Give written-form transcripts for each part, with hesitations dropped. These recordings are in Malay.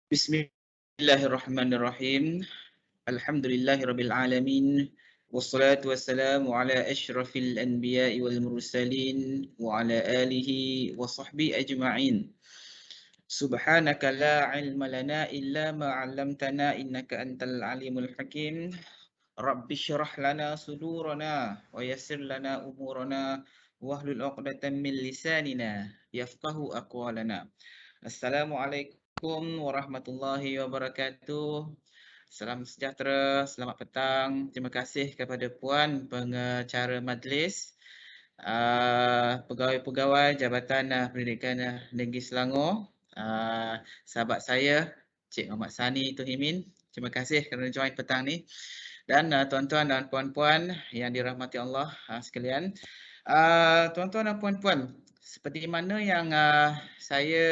Bismillahirrahmanirrahim. Alhamdulillahirabbil alamin. Wassalatu wassalamu ala asyrafil anbiya'i wal mursalin wa ala alihi wa sahbihi ajma'in. Subhanaka la ilma lana illa ma 'allamtana innaka antal alimul hakim. Rabbi syrah lana sudurana wa yassir lana umurana wahlul 'uqdatam min lisanina yafqahu aqwalana. Assalamualaikum warahmatullahi wabarakatuh. Salam sejahtera, selamat petang. Terima kasih kepada Puan pengacara majlis, pegawai-pegawai Jabatan Pendidikan Negeri Selangor, sahabat saya Cik Muhammad Sani Tuhimin. Terima kasih kerana join petang ni. Dan tuan-tuan dan puan-puan yang dirahmati Allah sekalian. Tuan-tuan dan puan-puan, seperti mana yang saya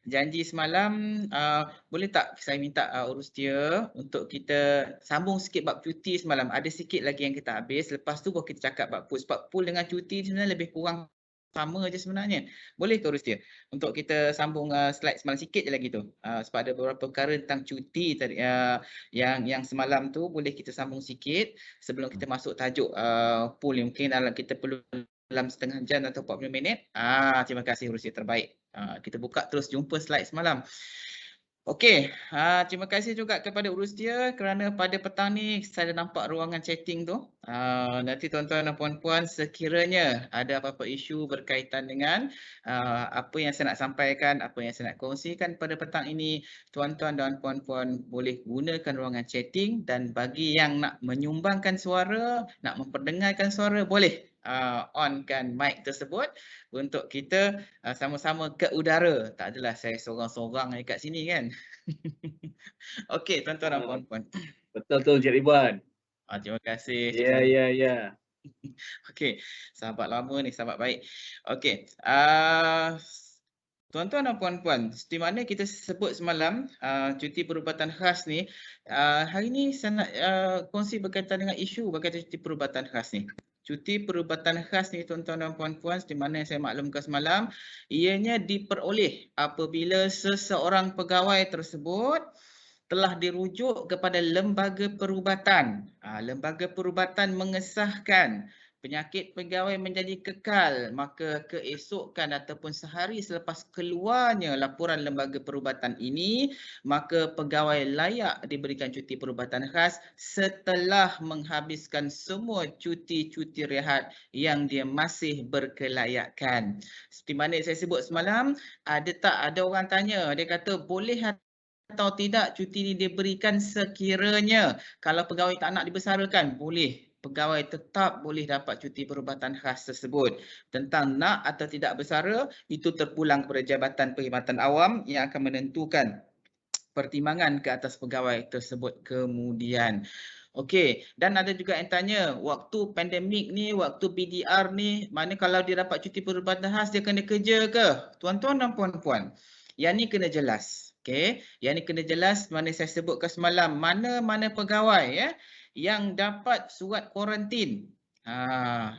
janji semalam, boleh tak saya minta urus dia untuk kita sambung sikit bab cuti semalam. Ada sikit lagi yang kita habis, lepas tu baru kita cakap bab pool. Sebab pool dengan cuti sebenarnya lebih kurang sama je sebenarnya. Boleh ke urus dia untuk kita sambung slide semalam sikit je lagi tu. Sebab ada beberapa perkara tentang cuti tadi yang semalam tu boleh kita sambung sikit sebelum kita masuk tajuk pool ni. Mungkin kita perlu dalam setengah jam atau 40 minit. Terima kasih urus dia terbaik. Kita buka terus jumpa slide semalam. Okey, terima kasih juga kepada urus dia kerana pada petang ni saya nampak ruangan chatting tu. Nanti tuan-tuan dan puan-puan sekiranya ada apa-apa isu berkaitan dengan apa yang saya nak sampaikan, apa yang saya nak kongsikan pada petang ini, tuan-tuan dan puan-puan boleh gunakan ruangan chatting, dan bagi yang nak menyumbangkan suara, nak memperdengarkan suara, boleh onkan mic tersebut untuk kita sama-sama ke udara. Tak adalah saya sorang-sorang dekat sini kan. Okey, tuan-tuan dan puan-puan. Betul tu Cik Ridwan. Terima kasih Cik Ya, Sani. ya, ya. Okey, sahabat lama ni, sahabat baik. Okey, tuan-tuan dan puan-puan, seperti mana kita sebut semalam, cuti perubatan khas ni, hari ni saya nak kongsi berkaitan dengan isu berkaitan cuti perubatan khas ni. Cuti perubatan khas ni tuan-tuan dan puan-puan, seperti mana yang saya maklumkan semalam, ianya diperoleh apabila seseorang pegawai tersebut telah dirujuk kepada lembaga perubatan. Lembaga perubatan mengesahkan penyakit pegawai menjadi kekal, maka keesokan ataupun sehari selepas keluarnya laporan lembaga perubatan ini, maka pegawai layak diberikan cuti perubatan khas setelah menghabiskan semua cuti-cuti rehat yang dia masih berkelayakan. Seperti mana saya sebut semalam, ada orang tanya, dia kata boleh atau tidak cuti ini diberikan sekiranya kalau pegawai tak nak dibesarakan? Boleh. Pegawai tetap boleh dapat cuti perubatan khas tersebut. Tentang nak atau tidak bersara, itu terpulang kepada Jabatan Perkhidmatan Awam yang akan menentukan pertimbangan ke atas pegawai tersebut kemudian. Okey, dan ada juga yang tanya, waktu pandemik ni, waktu PDR ni, mana kalau dia dapat cuti perubatan khas, dia kena kerja ke? Tuan-tuan dan puan-puan, yang ni kena jelas. Okey, yang ni kena jelas, mana saya sebutkan semalam, mana-mana pegawai yang dapat surat kuarantin,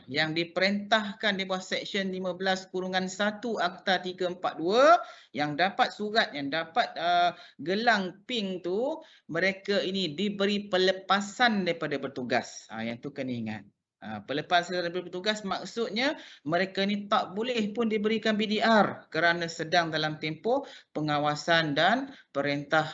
yang diperintahkan di bawah Seksyen 15/1 Akta 342, yang dapat surat, yang dapat gelang pink tu, mereka ini diberi pelepasan daripada bertugas. Yang tu kena ingat. Pelepasan daripada bertugas maksudnya mereka ni tak boleh pun diberikan PDR kerana sedang dalam tempoh pengawasan dan perintah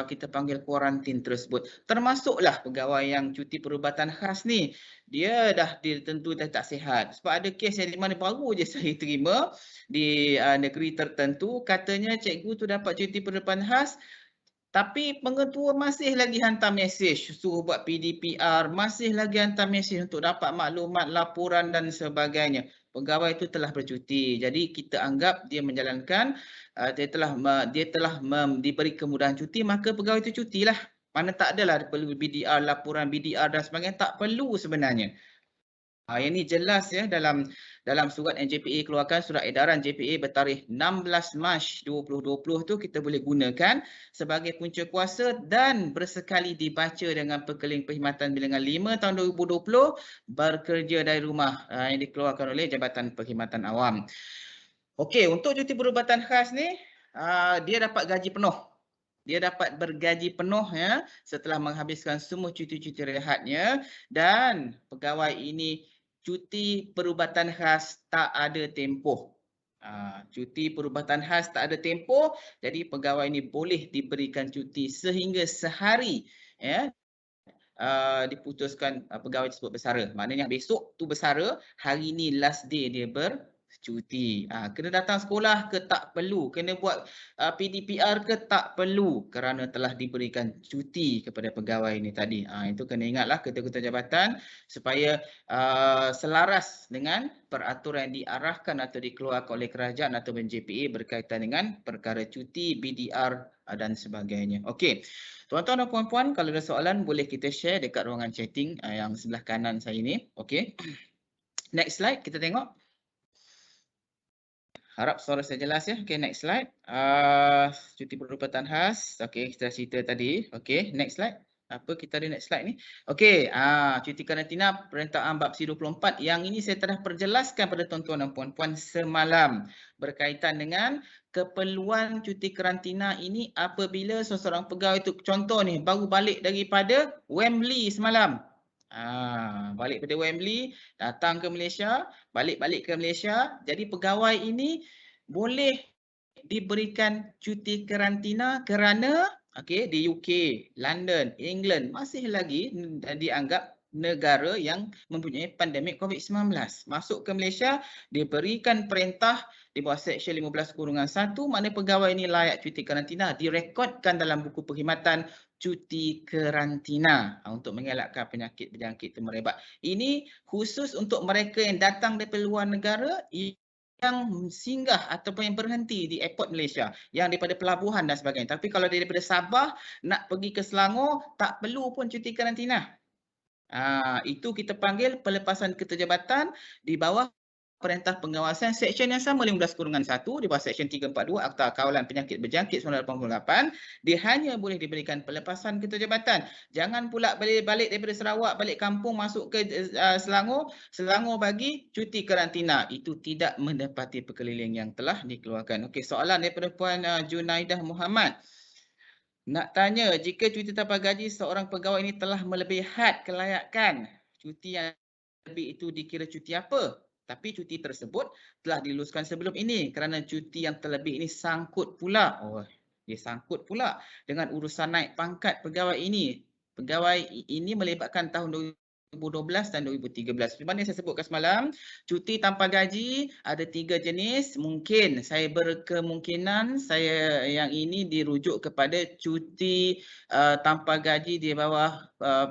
kita panggil kuarantin tersebut. Termasuklah pegawai yang cuti perubatan khas ni, dia dah tentu dah tak sihat. Sebab ada kes yang di mana baru je saya terima di negeri tertentu, katanya cikgu tu dapat cuti perubatan khas, tapi pengetua masih lagi hantar mesej suruh buat PDPR, masih lagi hantar mesej untuk dapat maklumat, laporan dan sebagainya. Pegawai itu telah bercuti. Jadi kita anggap dia menjalankan, dia telah diberi kemudahan cuti, maka pegawai itu cutilah. Mana tak adalah perlu BDR, laporan BDR dan sebagainya, tak perlu sebenarnya. Yang ini jelas ya dalam surat NJPA keluarkan, surat edaran JPA bertarikh 16 Mac 2020 tu kita boleh gunakan sebagai punca kuasa dan bersekali dibaca dengan Perkeling Perkhidmatan Bilangan 5 tahun 2020 bekerja dari rumah yang dikeluarkan oleh Jabatan Perkhidmatan Awam. Okey, untuk cuti perubatan khas ni dia dapat gaji penuh. dia dapat bergaji penuh ya setelah menghabiskan semua cuti-cuti rehatnya, dan pegawai ini cuti perubatan khas tak ada tempoh. Cuti perubatan khas tak ada tempoh, jadi pegawai ini boleh diberikan cuti sehingga sehari ya. Diputuskan pegawai tersebut bersara. Maknanya besok tu bersara, hari ni last day dia bercuti. Kena datang sekolah ke tak perlu, kena buat PDPR ke tak perlu kerana telah diberikan cuti kepada pegawai ini tadi. Itu kena ingatlah ketua-ketua jabatan supaya selaras dengan peraturan yang diarahkan atau dikeluarkan oleh kerajaan atau JPA berkaitan dengan perkara cuti, BDR dan sebagainya. Okey. Tuan-tuan dan puan-puan, kalau ada soalan boleh kita share dekat ruangan chatting yang sebelah kanan saya ni. Okey. Next slide kita tengok. Harap suara saya jelas ya. Okey, next slide. Cuti perubatan khas. Okey, kita cerita tadi. Okey, next slide. Apa kita ada next slide ni? Okey, cuti karantina Perintah Am Bab C24. Yang ini saya telah perjelaskan pada tuan-tuan dan puan-puan semalam berkaitan dengan keperluan cuti karantina ini apabila seseorang pegawai itu, contoh ni, baru balik daripada Wembley semalam. Balik pada Wembley, datang ke Malaysia, balik ke Malaysia. Jadi pegawai ini boleh diberikan cuti karantina kerana di UK, London, England masih lagi dianggap negara yang mempunyai pandemik COVID-19. Masuk ke Malaysia, diberikan perintah di bawah Seksyen 15-1, mana pegawai ini layak cuti karantina, direkodkan dalam buku perkhidmatan cuti karantina untuk mengelakkan penyakit berjangkit itu merebak. Ini khusus untuk mereka yang datang dari luar negara yang singgah ataupun yang berhenti di airport Malaysia, yang daripada pelabuhan dan sebagainya. Tapi kalau daripada Sabah nak pergi ke Selangor, tak perlu pun cuti karantina. Itu kita panggil pelepasan keterjabatan di bawah Perintah Pengawasan Seksyen yang sama 15-1 di bawah Seksyen 342 Akta Kawalan Penyakit Berjangkit 1988. Dia hanya boleh diberikan pelepasan keterjabatan. Jangan pula balik daripada Sarawak, balik kampung masuk ke Selangor bagi cuti karantina. Itu tidak mendapati perkeliling yang telah dikeluarkan. Okey, soalan daripada Puan Junaidah Muhammad. Nak tanya, jika cuti tanpa gaji seorang pegawai ini telah melebihi had kelayakan, cuti yang lebih itu dikira cuti apa? Tapi cuti tersebut telah diluluskan sebelum ini kerana cuti yang terlebih ini sangkut pula. Dia sangkut pula dengan urusan naik pangkat pegawai ini. Pegawai ini melibatkan tahun 2012 dan 2013. Seperti mana saya sebutkan semalam, cuti tanpa gaji ada 3 jenis. Mungkin saya berkemungkinan saya yang ini dirujuk kepada cuti tanpa gaji di bawah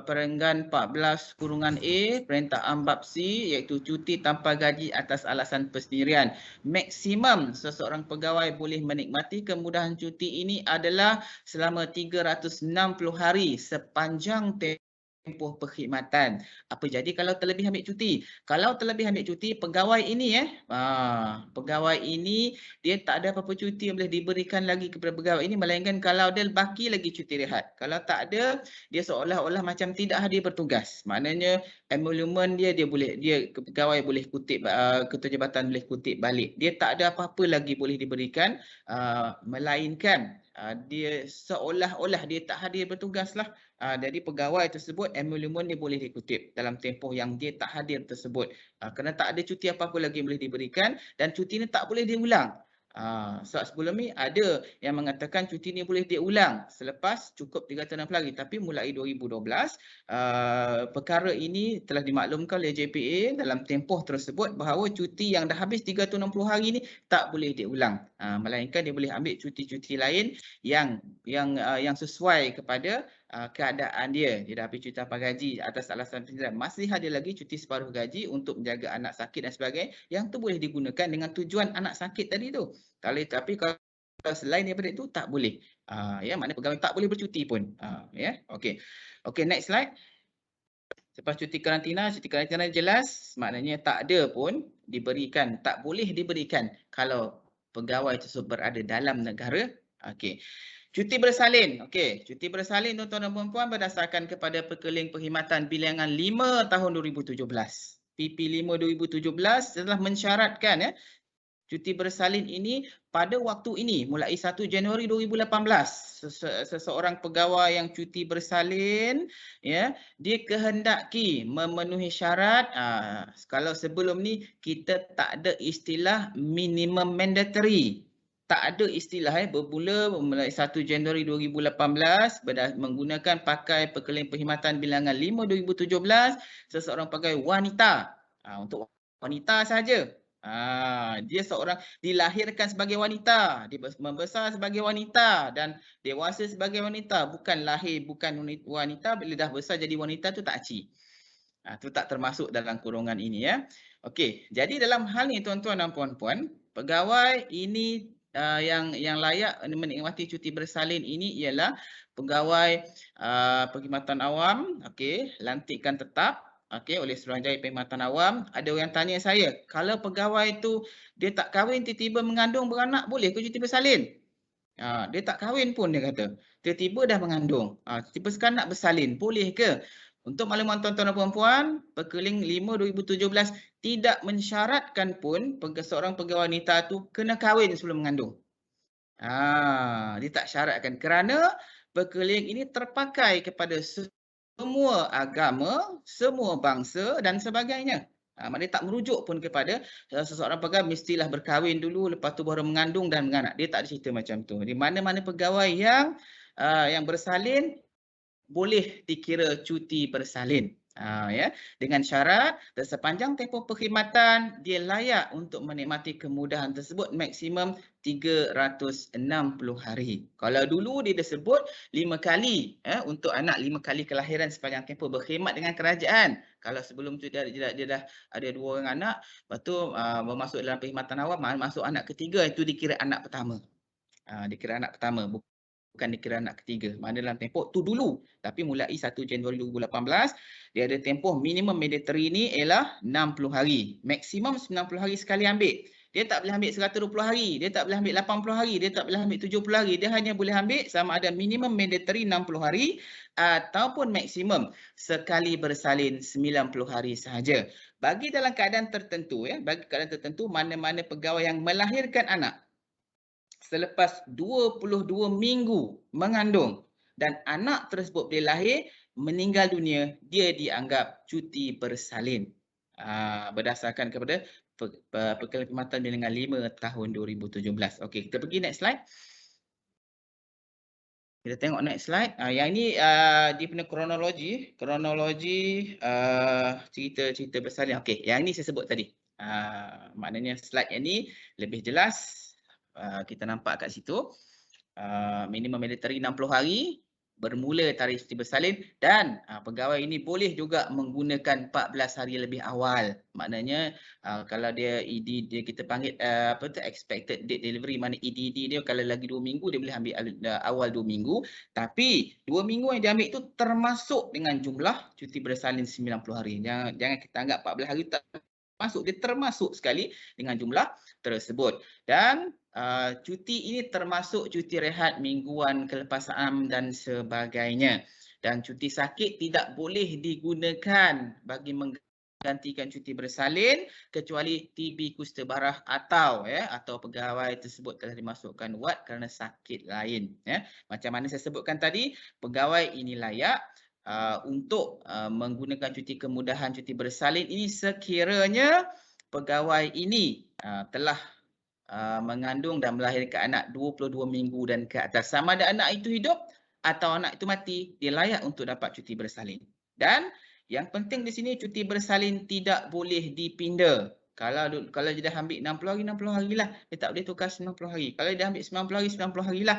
Perenggan 14-A Perintah Am Bab C, iaitu cuti tanpa gaji atas alasan persendirian. Maksimum seseorang pegawai boleh menikmati kemudahan cuti ini adalah selama 360 hari sepanjang tempoh perkhidmatan. Apa jadi kalau terlebih ambil cuti? Kalau terlebih ambil cuti, pegawai ini pegawai ini dia tak ada apa-apa cuti yang boleh diberikan lagi kepada pegawai ini, melainkan kalau dia baki lagi cuti rehat. Kalau tak ada, dia seolah-olah macam tidak hadir bertugas. Maknanya emolument dia pegawai boleh kutip, ketua jabatan boleh kutip balik. Dia tak ada apa-apa lagi boleh diberikan, melainkan dia seolah-olah dia tak hadir bertugas lah. Jadi pegawai tersebut emolument dia boleh dikutip dalam tempoh yang dia tak hadir tersebut. Kerana tak ada cuti apa-apa lagi boleh diberikan dan cuti ni tak boleh diulang. Sebab sebelum ni ada yang mengatakan cuti ni boleh diulang selepas cukup 360 hari, tapi mulai 2012 perkara ini telah dimaklumkan oleh JPA dalam tempoh tersebut bahawa cuti yang dah habis 360 hari ni tak boleh diulang, melainkan dia boleh ambil cuti-cuti lain yang sesuai kepada keadaan dia. Dia dah habis cuti tanpa gaji atas alasan persendirian, masih ada lagi cuti separuh gaji untuk menjaga anak sakit dan sebagainya, yang tu boleh digunakan dengan tujuan anak sakit tadi tu. Tapi kalau selain daripada itu tak boleh. Maknanya pegawai tak boleh bercuti pun. Okey, next slide. Lepas cuti karantina jelas, maknanya tak ada pun diberikan, tak boleh diberikan kalau pegawai tersebut berada dalam negara. Okey. Cuti bersalin. Okey, cuti bersalin tuan-tuan dan puan-puan berdasarkan kepada Perkeling Perkhidmatan Bilangan 5 tahun 2017. PP 5 2017 telah mensyaratkan cuti bersalin ini pada waktu ini mulai 1 Januari 2018 seseorang pegawai yang cuti bersalin ya dia kehendaki memenuhi syarat kalau sebelum ni kita tak ada istilah minimum mandatory. Tak ada istilah bermula mulai 1 Januari 2018 menggunakan pakai Perkeliling Perkhidmatan Bilangan 5 2017 seseorang pegawai wanita. Untuk wanita saja. Dia seorang dilahirkan sebagai wanita, dia membesar sebagai wanita dan dewasa sebagai wanita, bukan lahir bukan wanita bila dah besar jadi wanita tu tak aci. Tu tak termasuk dalam kurungan ini ya. Okey, jadi dalam hal ni tuan-tuan dan puan-puan, pegawai ini yang layak menikmati cuti bersalin ini ialah pegawai perkhidmatan awam, okey, lantikan tetap, okey, oleh Suruhanjaya Perkhidmatan Awam. Ada orang tanya saya, kalau pegawai tu dia tak kahwin tiba-tiba mengandung beranak boleh ke cuti bersalin? Dia tak kahwin pun dia kata. Tiba-tiba dah mengandung. Tiba sekarang nak bersalin, boleh ke? Untuk makluman tuan-tuan dan puan-puan, Perkeling 5 2017 tidak mensyaratkan pun seorang pegawai wanita tu kena kahwin sebelum mengandung. Dia tak syaratkan kerana Perkeling ini terpakai kepada semua agama, semua bangsa dan sebagainya. Maknanya tak merujuk pun kepada seseorang pegawai mestilah berkahwin dulu lepas tu baru mengandung dan menganak. Dia tak ada cerita macam tu. Di mana-mana pegawai yang bersalin boleh dikira cuti bersalin. Ya, dengan syarat sepanjang tempoh perkhidmatan dia layak untuk menikmati kemudahan tersebut maksimum 360 hari. Kalau dulu dia disebut 5 kali untuk anak 5 kali kelahiran sepanjang tempoh berkhidmat dengan kerajaan. Kalau sebelum tu dia dah ada 2 orang anak, lepas tu masuk dalam perkhidmatan awam, masuk anak ketiga itu dikira anak pertama. Dikira anak pertama, bukan dikira anak ketiga. Mana dalam tempoh tu dulu. Tapi mulai 1 Januari 2018, dia ada tempoh minimum mandatory ni ialah 60 hari. Maksimum 90 hari sekali ambil. Dia tak boleh ambil 120 hari. Dia tak boleh ambil 80 hari. Dia tak boleh ambil 70 hari. Dia hanya boleh ambil sama ada minimum mandatory 60 hari ataupun maksimum sekali bersalin 90 hari sahaja. Bagi dalam keadaan tertentu, bagi keadaan tertentu, mana-mana pegawai yang melahirkan anak selepas 22 minggu mengandung dan anak tersebut dia lahir meninggal dunia, dia dianggap cuti bersalin. Berdasarkan kepada Perkeliling Perkhidmatan Bilangan 5 tahun 2017. Okey, kita pergi next slide. Kita tengok next slide. Yang ini dia punya kronologi cerita-cerita bersalin. Okey, yang ini saya sebut tadi. Maknanya slide yang ini lebih jelas. Kita nampak kat situ minimum mandatory 60 hari bermula tarikh cuti bersalin dan pegawai ini boleh juga menggunakan 14 hari lebih awal. Maknanya kalau dia ED dia kita panggil expected date delivery, mana EDD dia kalau lagi 2 minggu dia boleh ambil awal 2 minggu, tapi 2 minggu yang dia ambil itu termasuk dengan jumlah cuti bersalin 90 hari. Jangan kita anggap 14 hari tak masuk, dia termasuk sekali dengan jumlah tersebut. Dan cuti ini termasuk cuti rehat mingguan, kelepasaan dan sebagainya. Dan cuti sakit tidak boleh digunakan bagi menggantikan cuti bersalin kecuali TB kusta barah atau pegawai tersebut telah dimasukkan wad kerana sakit lain. Macam mana saya sebutkan tadi, pegawai ini layak untuk menggunakan cuti kemudahan cuti bersalin ini sekiranya pegawai ini telah mengandung dan melahirkan anak 22 minggu dan ke atas. Sama ada anak itu hidup atau anak itu mati, dia layak untuk dapat cuti bersalin. Dan yang penting di sini cuti bersalin tidak boleh dipinda. Kalau dia dah ambil 60 hari, 60 hari lah. Dia tak boleh tukar 90 hari. Kalau dia dah ambil 90 hari, 90 hari lah.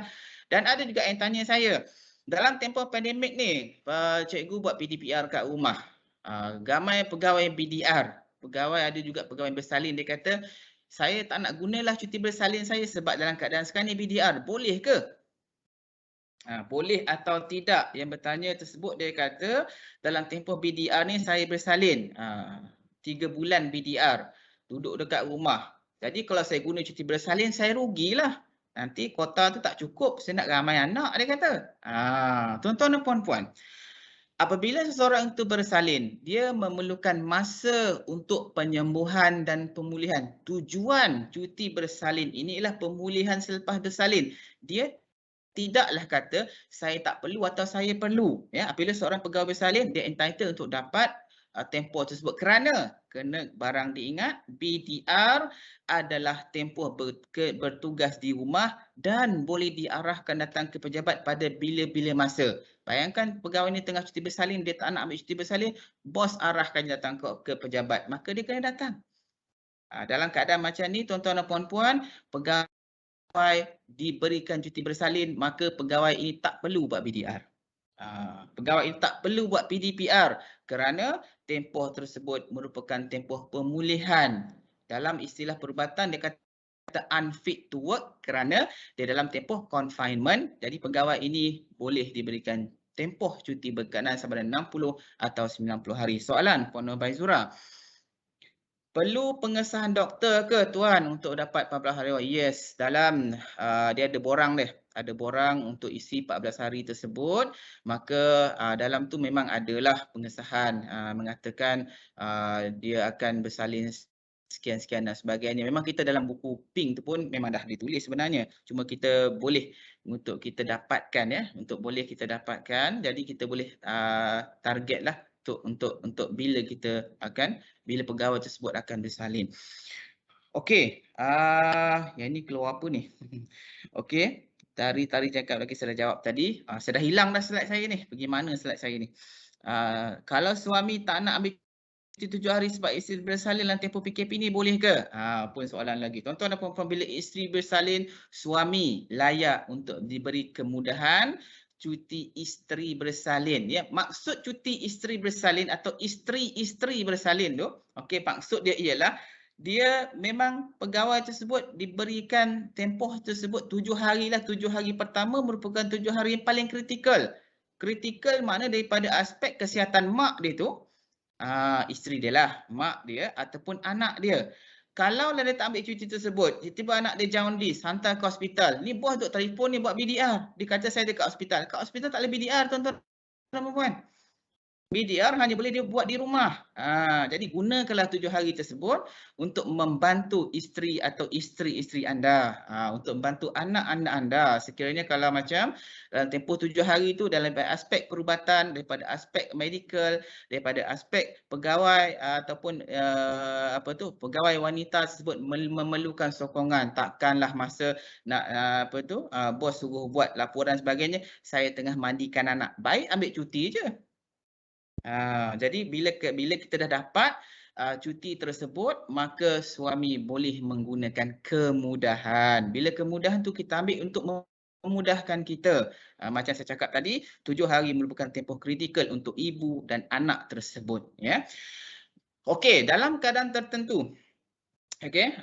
Dan ada juga yang tanya saya, dalam tempoh pandemik ni, cikgu buat PDPR kat rumah. Ramai pegawai BDR. Pegawai ada juga pegawai bersalin. Dia kata, saya tak nak gunalah cuti bersalin saya sebab dalam keadaan sekarang ni BDR. Boleh ke? Boleh atau tidak? Yang bertanya tersebut dia kata, dalam tempoh BDR ni saya bersalin. 3 bulan BDR. Duduk dekat rumah. Jadi kalau saya guna cuti bersalin, saya rugilah. Nanti kuota tu tak cukup, saya nak ramai anak, dia kata. Tuan-tuan dan puan-puan, Apabila seseorang itu bersalin, dia memerlukan masa untuk penyembuhan dan pemulihan. Tujuan cuti bersalin ini ialah pemulihan selepas bersalin. Dia tidaklah kata saya tak perlu atau saya perlu. Ya, apabila seorang pegawai bersalin, dia entitled untuk dapat tempoh tersebut kerana kena barang diingat BDR adalah tempoh bertugas di rumah dan boleh diarahkan datang ke pejabat pada bila-bila masa. Bayangkan pegawai ni tengah cuti bersalin, dia tak nak ambil cuti bersalin, bos arahkan dia datang ke pejabat, maka dia kena datang. Dalam keadaan macam ni, tuan-tuan dan puan-puan, pegawai diberikan cuti bersalin, maka pegawai ini tak perlu buat BDR. Pegawai ini tak perlu buat PDPR kerana tempoh tersebut merupakan tempoh pemulihan. Dalam istilah perubatan dia kata unfit to work kerana dia dalam tempoh confinement. Jadi pegawai ini boleh diberikan tempoh cuti berkenaan sama ada 60 atau 90 hari. Soalan Puan Nur Baizura. Perlu pengesahan doktor ke tuan untuk dapat 14 hari? Yes, dalam dia ada borang dia. Ada borang untuk isi 14 hari tersebut, maka dalam tu memang adalah pengesahan mengatakan dia akan bersalin sekian-sekian dan sebagainya. Memang kita dalam buku pink tu pun memang dah ditulis sebenarnya. Cuma kita boleh untuk kita dapatkan ya, untuk boleh kita dapatkan. Jadi kita boleh targetlah untuk bila kita akan bila pegawai tersebut akan bersalin. Okey, yang ni keluar apa ni? Okey, Tari cakap lagi saya dah jawab tadi. Saya dah hilang dah slide saya ni. Pergi mana slide saya ni? Kalau suami tak nak ambil cuti 7 hari sebab isteri bersalin dalam tempoh PKP ni boleh ke? Pun soalan lagi. Tuan-tuan dan puan-puan, bila isteri bersalin, suami layak untuk diberi kemudahan cuti isteri bersalin. Ya, maksud cuti isteri bersalin atau isteri-isteri bersalin tu, okey, maksud dia ialah dia memang pegawai tersebut diberikan tempoh tersebut 7 hari lah. 7 hari pertama merupakan 7 hari yang paling kritikal. Kritikal makna daripada aspek kesihatan mak dia tu, isteri dia lah, mak dia ataupun anak dia. Kalau dia tak ambil cuti tersebut, tiba-tiba anak dia jaundice, hantar ke hospital. Ni bos duk telefon ni buat BDR. Dia kata saya dekat hospital. Kat hospital tak boleh BDR tuan-tuan dan puan-puan. BDR hanya boleh dia buat di rumah. Jadi gunakanlah 7 hari tersebut untuk membantu isteri atau isteri-isteri anda. Untuk membantu anak-anak anda. Sekiranya kalau macam dalam tempoh 7 hari itu dalam aspek perubatan, daripada aspek medical, daripada aspek pegawai ataupun pegawai wanita tersebut memerlukan sokongan. Takkanlah masa nak bos suruh buat laporan sebagainya, saya tengah mandikan anak. Baik ambil cuti je. Jadi bila kita dah dapat cuti tersebut, maka suami boleh menggunakan kemudahan. Bila kemudahan tu kita ambil untuk memudahkan kita. Macam saya cakap tadi, 7 hari merupakan tempoh kritikal untuk ibu dan anak tersebut. Ya. Okey, dalam keadaan tertentu, okey,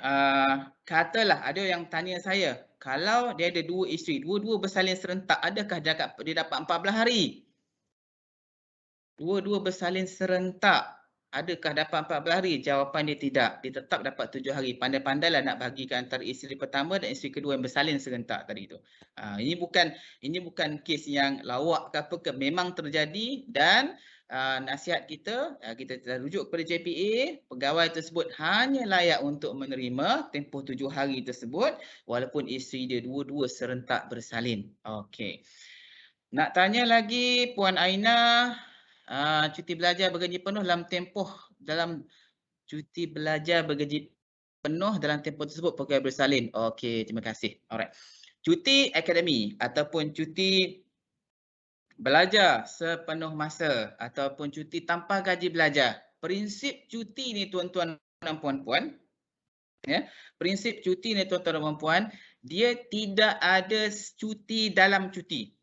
katalah ada yang tanya saya, kalau dia ada 2 isteri, dua-dua bersalin serentak, adakah dia dapat 14 hari? Dua-dua bersalin serentak, adakah dapat 14 hari? Jawapan dia tidak. Dia tetap dapat 7 hari. Pandai-pandailah nak bahagikan antara isteri pertama dan isteri kedua yang bersalin serentak tadi tu. Ini bukan kes yang lawak ke apa ke, memang terjadi dan nasihat kita rujuk kepada JPA, pegawai tersebut hanya layak untuk menerima tempoh 7 hari tersebut walaupun isteri dia dua-dua serentak bersalin. Okey. Nak tanya lagi Puan Aina, cuti belajar bergaji penuh dalam cuti belajar bergaji penuh dalam tempoh tersebut pegawai bersalin. Okey, terima kasih. Alright. Cuti akademi ataupun cuti belajar sepenuh masa ataupun cuti tanpa gaji belajar. Prinsip cuti ni tuan-tuan dan puan-puan, ya. Prinsip cuti ni tuan-tuan dan puan-puan, dia tidak ada cuti dalam cuti.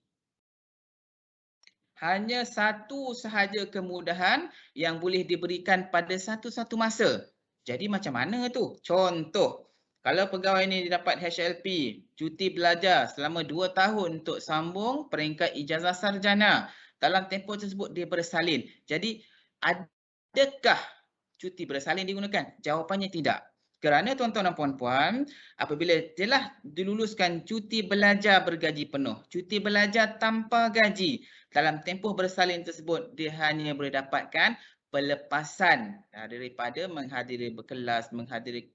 Hanya satu sahaja kemudahan yang boleh diberikan pada satu-satu masa. Jadi macam mana tu? Contoh, kalau pegawai ini dapat HLP, cuti belajar selama 2 tahun untuk sambung peringkat ijazah sarjana. Dalam tempoh tersebut dia bersalin. Jadi adakah cuti bersalin digunakan? Jawapannya tidak. Kerana tuan-tuan dan puan-puan, apabila telah diluluskan cuti belajar bergaji penuh, cuti belajar tanpa gaji, dalam tempoh bersalin tersebut dia hanya boleh dapatkan pelepasan daripada menghadiri berkelas, menghadiri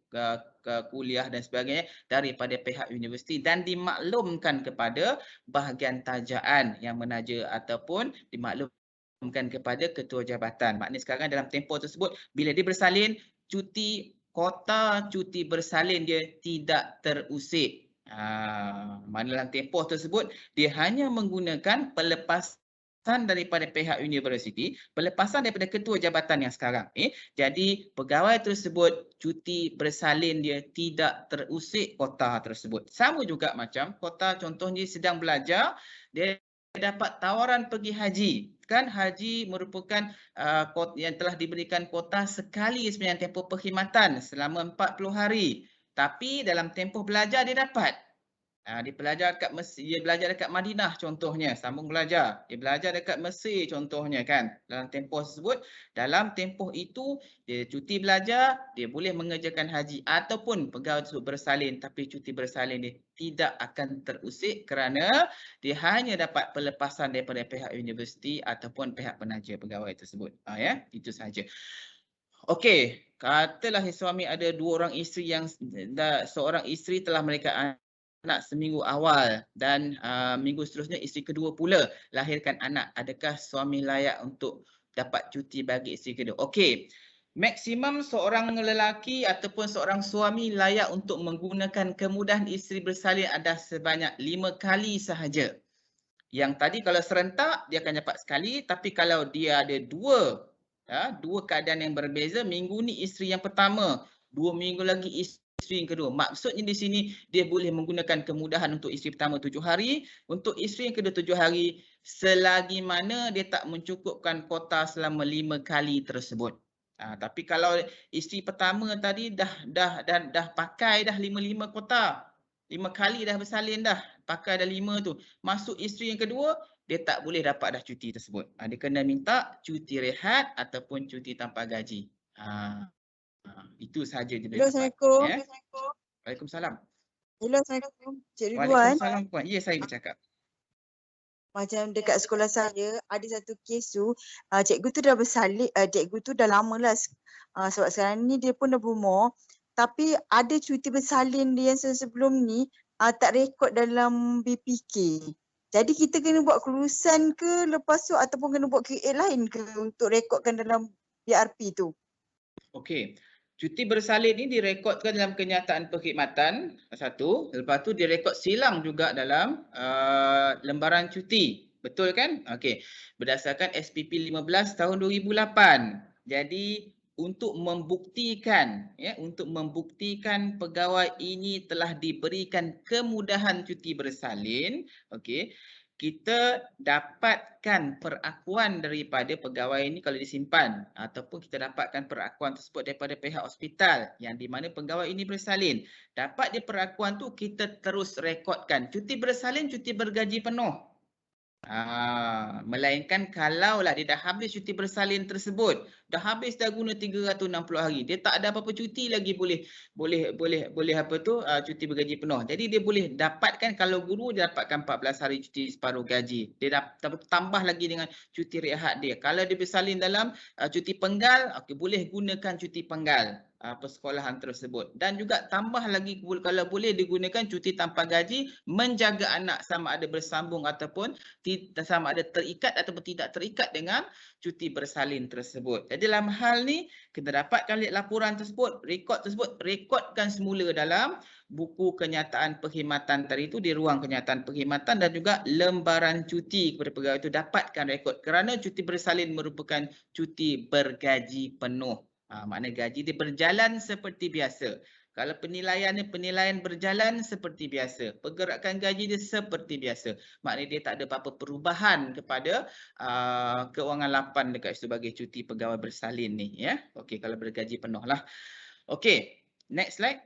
kuliah dan sebagainya daripada pihak universiti dan dimaklumkan kepada bahagian tajaan yang menaja ataupun dimaklumkan kepada ketua jabatan. Maknanya sekarang dalam tempoh tersebut bila dia bersalin, kota cuti bersalin dia tidak terusik. Mana dalam tempoh tersebut dia hanya menggunakan pelepasan daripada pihak universiti, pelepasan daripada ketua jabatan yang sekarang ni. Jadi pegawai tersebut cuti bersalin dia tidak terusik kota tersebut. Sama juga macam kota contohnya sedang belajar, dia dapat tawaran pergi haji. Kan haji merupakan yang telah diberikan kota sekali sepanjang tempoh perkhidmatan selama 40 hari. Tapi dalam tempoh belajar dia dapat. Dia belajar dekat Madinah contohnya, sambung belajar. Dia belajar dekat Mesir contohnya kan. Dalam tempoh tersebut, dalam tempoh itu dia cuti belajar, dia boleh mengerjakan haji ataupun pegawai tersebut bersalin tapi cuti bersalin dia tidak akan terusik kerana dia hanya dapat pelepasan daripada pihak universiti ataupun pihak penaja pegawai tersebut. Ya, itu sahaja. Okey, katalah suami ada 2 orang isteri yang seorang isteri telah melahirkan anak seminggu awal dan minggu seterusnya isteri kedua pula lahirkan anak. Adakah suami layak untuk dapat cuti bagi isteri kedua? Okey. Maksimum seorang lelaki ataupun seorang suami layak untuk menggunakan kemudahan isteri bersalin ada sebanyak 5 kali sahaja. Yang tadi kalau serentak dia akan dapat sekali, tapi kalau dia ada dua keadaan yang berbeza, minggu ni isteri yang pertama, 2 minggu lagi isteri yang kedua. Maksudnya di sini dia boleh menggunakan kemudahan untuk isteri pertama 7 hari, untuk isteri yang kedua 7 hari selagi mana dia tak mencukupkan kota selama 5 kali tersebut. Tapi kalau isteri pertama tadi dah pakai dah 5 kota, 5 kali dah bersalin dah, pakai dah 5 tu. Masuk isteri yang kedua, dia tak boleh dapat dah cuti tersebut. Dia kena minta cuti rehat ataupun cuti tanpa gaji. Itu sahaja dia boleh dapat. Assalamualaikum. Ya? Waalaikumsalam. Assalamualaikum. Cik Ridwan. Waalaikumsalam puan. Ya, saya bercakap. Macam dekat sekolah saya ada satu kes tu, cikgu tu dah bersalin, cikgu tu dah lama lah sebab sekarang ni dia pun dah berumur, tapi ada cuti bersalin dia yang sebelum ni tak rekod dalam BPK. Jadi kita kena buat kelulusan ke lepas tu ataupun kena buat QA lain ke untuk rekodkan dalam BRP tu? Okey. Cuti bersalin ni direkodkan dalam kenyataan perkhidmatan satu, lepas tu direkod silang juga dalam lembaran cuti. Betul kan? Okey. Berdasarkan SPP 15 tahun 2008. Jadi untuk membuktikan pegawai ini telah diberikan kemudahan cuti bersalin, okey, kita dapatkan perakuan daripada pegawai ini kalau disimpan ataupun kita dapatkan perakuan tersebut daripada pihak hospital yang di mana pegawai ini bersalin. Dapat dia perakuan tu kita terus rekodkan. Cuti bersalin, cuti bergaji penuh. Melainkan kalaulah dia dah habis cuti bersalin tersebut, dah habis dah guna 360 hari, dia tak ada apa-apa cuti lagi boleh cuti bergaji penuh. Jadi dia boleh dapatkan, kalau guru dia dapatkan 14 hari cuti separuh gaji. Dia tambah lagi dengan cuti rehat dia. Kalau dia bersalin dalam cuti penggal, boleh gunakan cuti penggal persekolahan tersebut. Dan juga tambah lagi kalau boleh digunakan cuti tanpa gaji menjaga anak sama ada bersambung ataupun sama ada terikat ataupun tidak terikat dengan cuti bersalin tersebut. Jadi dalam hal ni kita dapatkan laporan tersebut, rekodkan semula dalam buku kenyataan perkhidmatan tadi itu di ruang kenyataan perkhidmatan dan juga lembaran cuti kepada pegawai itu dapatkan rekod kerana cuti bersalin merupakan cuti bergaji penuh. Maknanya gaji dia berjalan seperti biasa. Kalau penilaian berjalan seperti biasa. Pergerakan gaji dia seperti biasa. Maknanya dia tak ada apa-apa perubahan kepada keuangan lapan dekat sebagai cuti pegawai bersalin ni. Ya. Okey, kalau bergaji penuh lah. Okey, next slide.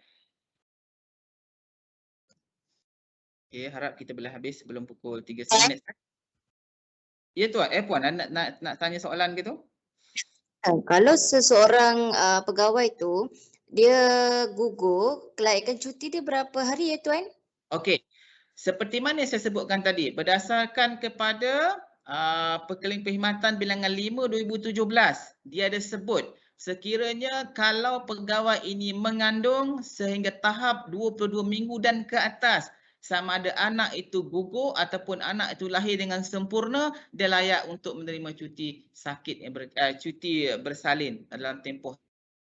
Okey, harap kita boleh habis sebelum pukul 3 siang. Ya tuan, puan nak tanya soalan ke tu? Kalau seseorang pegawai tu dia gugur, kelayakan cuti dia berapa hari ya Tuan? Okey. Seperti mana saya sebutkan tadi, berdasarkan kepada Perkeliling Perkhidmatan Bilangan 5 2017, dia ada sebut sekiranya kalau pegawai ini mengandung sehingga tahap 22 minggu dan ke atas, sama ada anak itu gugur ataupun anak itu lahir dengan sempurna, dia layak untuk menerima cuti sakit cuti bersalin dalam tempoh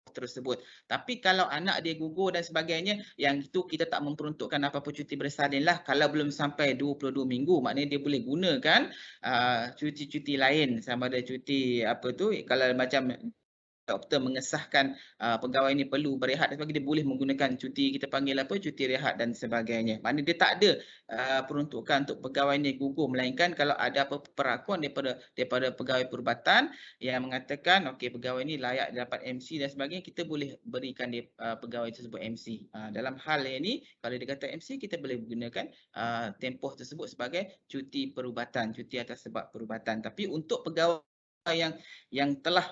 tersebut. Tapi kalau anak dia gugur dan sebagainya, yang itu kita tak memperuntukkan apa-apa cuti bersalin lah. Kalau belum sampai 22 minggu, maknanya dia boleh gunakan cuti-cuti lain, sama ada cuti apa tu, kalau macam doktor mengesahkan pegawai ini perlu berehat dan sebagainya, dia boleh menggunakan cuti, kita panggil apa, cuti rehat dan sebagainya. Maknanya dia tak ada peruntukan untuk pegawai ini gugur, melainkan kalau ada apa perakuan daripada pegawai perubatan yang mengatakan okey pegawai ini layak dapat MC dan sebagainya, kita boleh berikan dia pegawai tersebut MC. Dalam hal ini kalau dia kata MC, kita boleh gunakan tempoh tersebut sebagai cuti perubatan, cuti atas sebab perubatan. Tapi untuk pegawai yang telah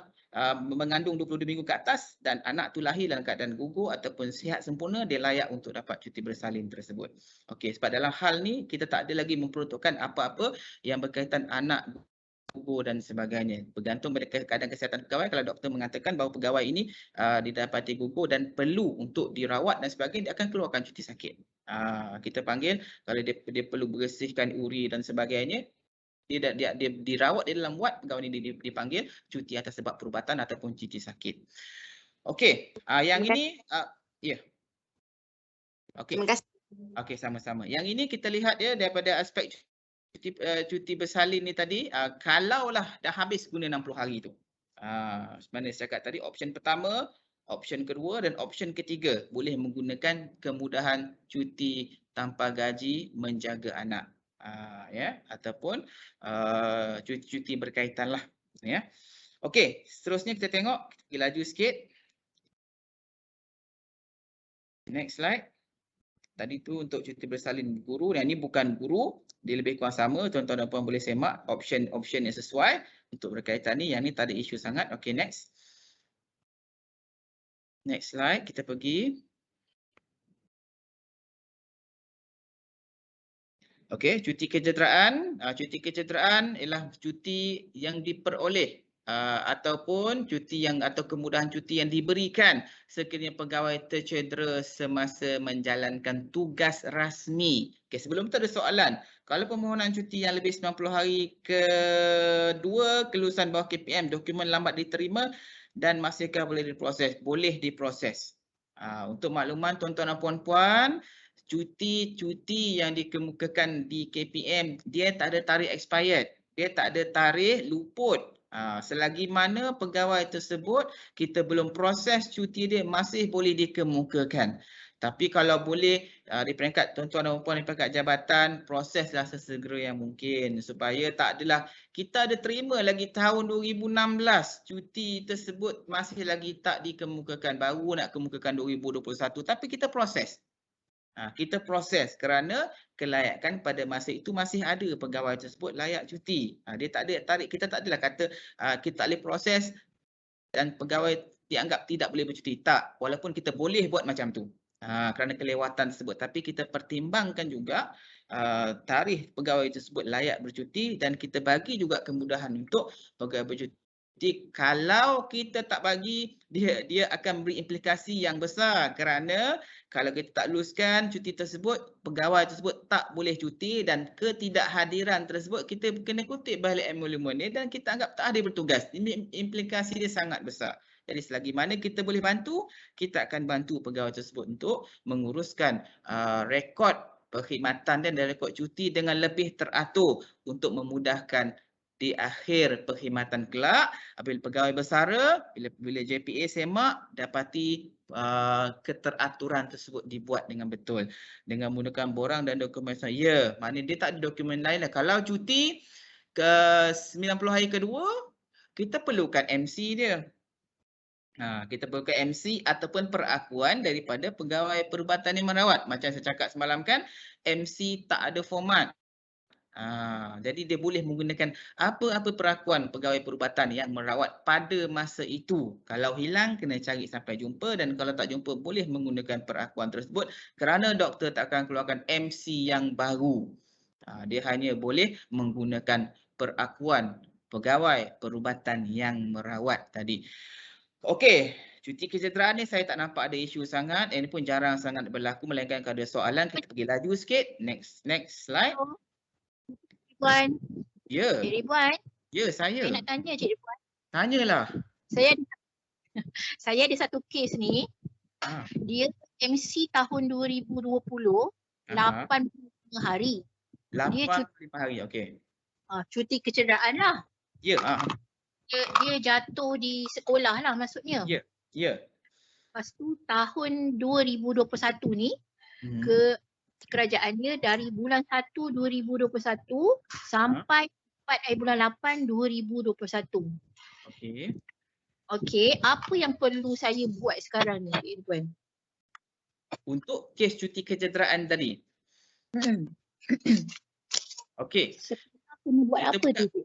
mengandung 22 minggu ke atas dan anak tu lahir dalam keadaan gugur ataupun sihat sempurna, dia layak untuk dapat cuti bersalin tersebut. Okey, sebab dalam hal ni kita tak ada lagi memperuntukkan apa-apa yang berkaitan anak gugur dan sebagainya. Bergantung pada keadaan kesihatan pegawai. Kalau doktor mengatakan bahawa pegawai ini didapati gugur dan perlu untuk dirawat dan sebagainya, dia akan keluarkan cuti sakit. Kita panggil kalau dia perlu bersihkan uri dan sebagainya, dia dirawat di dalam wad, pegawai ini dipanggil cuti atas sebab perubatan ataupun cuti sakit. Okey, yang ini ya. Okey. Terima kasih. Okey, sama-sama. Yang ini kita lihat ya daripada aspek cuti bersalin ni tadi, kalaulah dah habis guna 60 hari tu. Sebenarnya saya cakap tadi, option pertama, option kedua dan option ketiga boleh menggunakan kemudahan cuti tanpa gaji menjaga anak. Ya, ataupun cuti-cuti berkaitan lah, ya. Okey, seterusnya kita tengok, kita laju sikit. Next slide. Tadi tu untuk cuti bersalin guru, yang ni bukan guru, dia lebih kurang sama, tuan-tuan dan puan boleh semak option yang sesuai untuk berkaitan ni. Yang ni tak ada isu sangat. Okey, next. Next slide, kita pergi. Okey, cuti kecederaan. Cuti kecederaan ialah cuti yang diperoleh ataupun cuti yang atau kemudahan cuti yang diberikan sekiranya pegawai tercedera semasa menjalankan tugas rasmi. Okey, sebelum tu ada soalan. Kalau permohonan cuti yang lebih 90 hari kedua kelulusan bawah KPM, dokumen lambat diterima dan masihkah boleh diproses? Boleh diproses. Untuk makluman tuan-tuan dan puan-puan, cuti-cuti yang dikemukakan di KPM, dia tak ada tarikh expired. Dia tak ada tarikh luput. Selagi mana pegawai tersebut kita belum proses cuti dia, masih boleh dikemukakan. Tapi kalau boleh di peringkat tuan-tuan dan puan di peringkat jabatan, proseslah sesegera yang mungkin supaya tak adalah kita ada terima lagi tahun 2016 cuti tersebut masih lagi tak dikemukakan, baru nak kemukakan 2021 tapi kita proses. Kita proses kerana kelayakan pada masa itu masih ada pegawai tersebut layak cuti. Dia tak ada tarik, kita tak adalah kata kita tak boleh proses dan pegawai dianggap tidak boleh bercuti. Tak, walaupun kita boleh buat macam tu kerana kelewatan tersebut. Tapi kita pertimbangkan juga tarikh pegawai tersebut layak bercuti dan kita bagi juga kemudahan untuk pegawai bercuti. Jadi kalau kita tak bagi, dia akan beri implikasi yang besar kerana kalau kita tak luluskan cuti tersebut, pegawai tersebut tak boleh cuti dan ketidakhadiran tersebut kita kena kutip balik emolumen ni dan kita anggap tak hadir bertugas. Ini implikasi dia sangat besar. Jadi selagi mana kita boleh bantu, kita akan bantu pegawai tersebut untuk menguruskan rekod perkhidmatan dan rekod cuti dengan lebih teratur untuk memudahkan di akhir perkhidmatan kelak apabila pegawai bersara, bila JPA semak, dapati keteraturan tersebut dibuat dengan betul dengan menggunakan borang dan dokumen. Ya, maknanya dia tak ada dokumen lain lah. Kalau cuti ke 90 hari kedua, kita perlukan MC dia. Kita perlukan MC ataupun perakuan daripada pegawai perubatan yang merawat. Macam saya cakap semalam kan, MC tak ada format. Jadi dia boleh menggunakan apa-apa perakuan pegawai perubatan yang merawat pada masa itu. Kalau hilang kena cari sampai jumpa, dan kalau tak jumpa boleh menggunakan perakuan tersebut kerana doktor tak akan keluarkan MC yang baru. Dia hanya boleh menggunakan perakuan pegawai perubatan yang merawat tadi. Okey, cuti kesejahteraan ni saya tak nampak ada isu sangat. Ini pun jarang sangat berlaku, melainkan kalau ada soalan kita pergi laju sikit. Next slide. Ridwan, Ya, Cik Ridwan, ya saya saya. nak tanya Cik Ridwan. Tanyalah. Saya ada satu kes ni, Ah, dia MC tahun 2020, 85 hari. Dia 85 hari, okey. Cuti kecederaan lah. Ya, Dia jatuh di sekolah lah maksudnya. ya, ya. Lepas tu tahun 2021 ni, kerajaannya dari bulan 1 2021 sampai 4 bulan 8 2021. Okey. Okey, apa yang perlu saya buat sekarang ni, Cik Ridwan? Untuk kes cuti kesejahteraan tadi. Okey. Kena buat Kita apa buka. tu?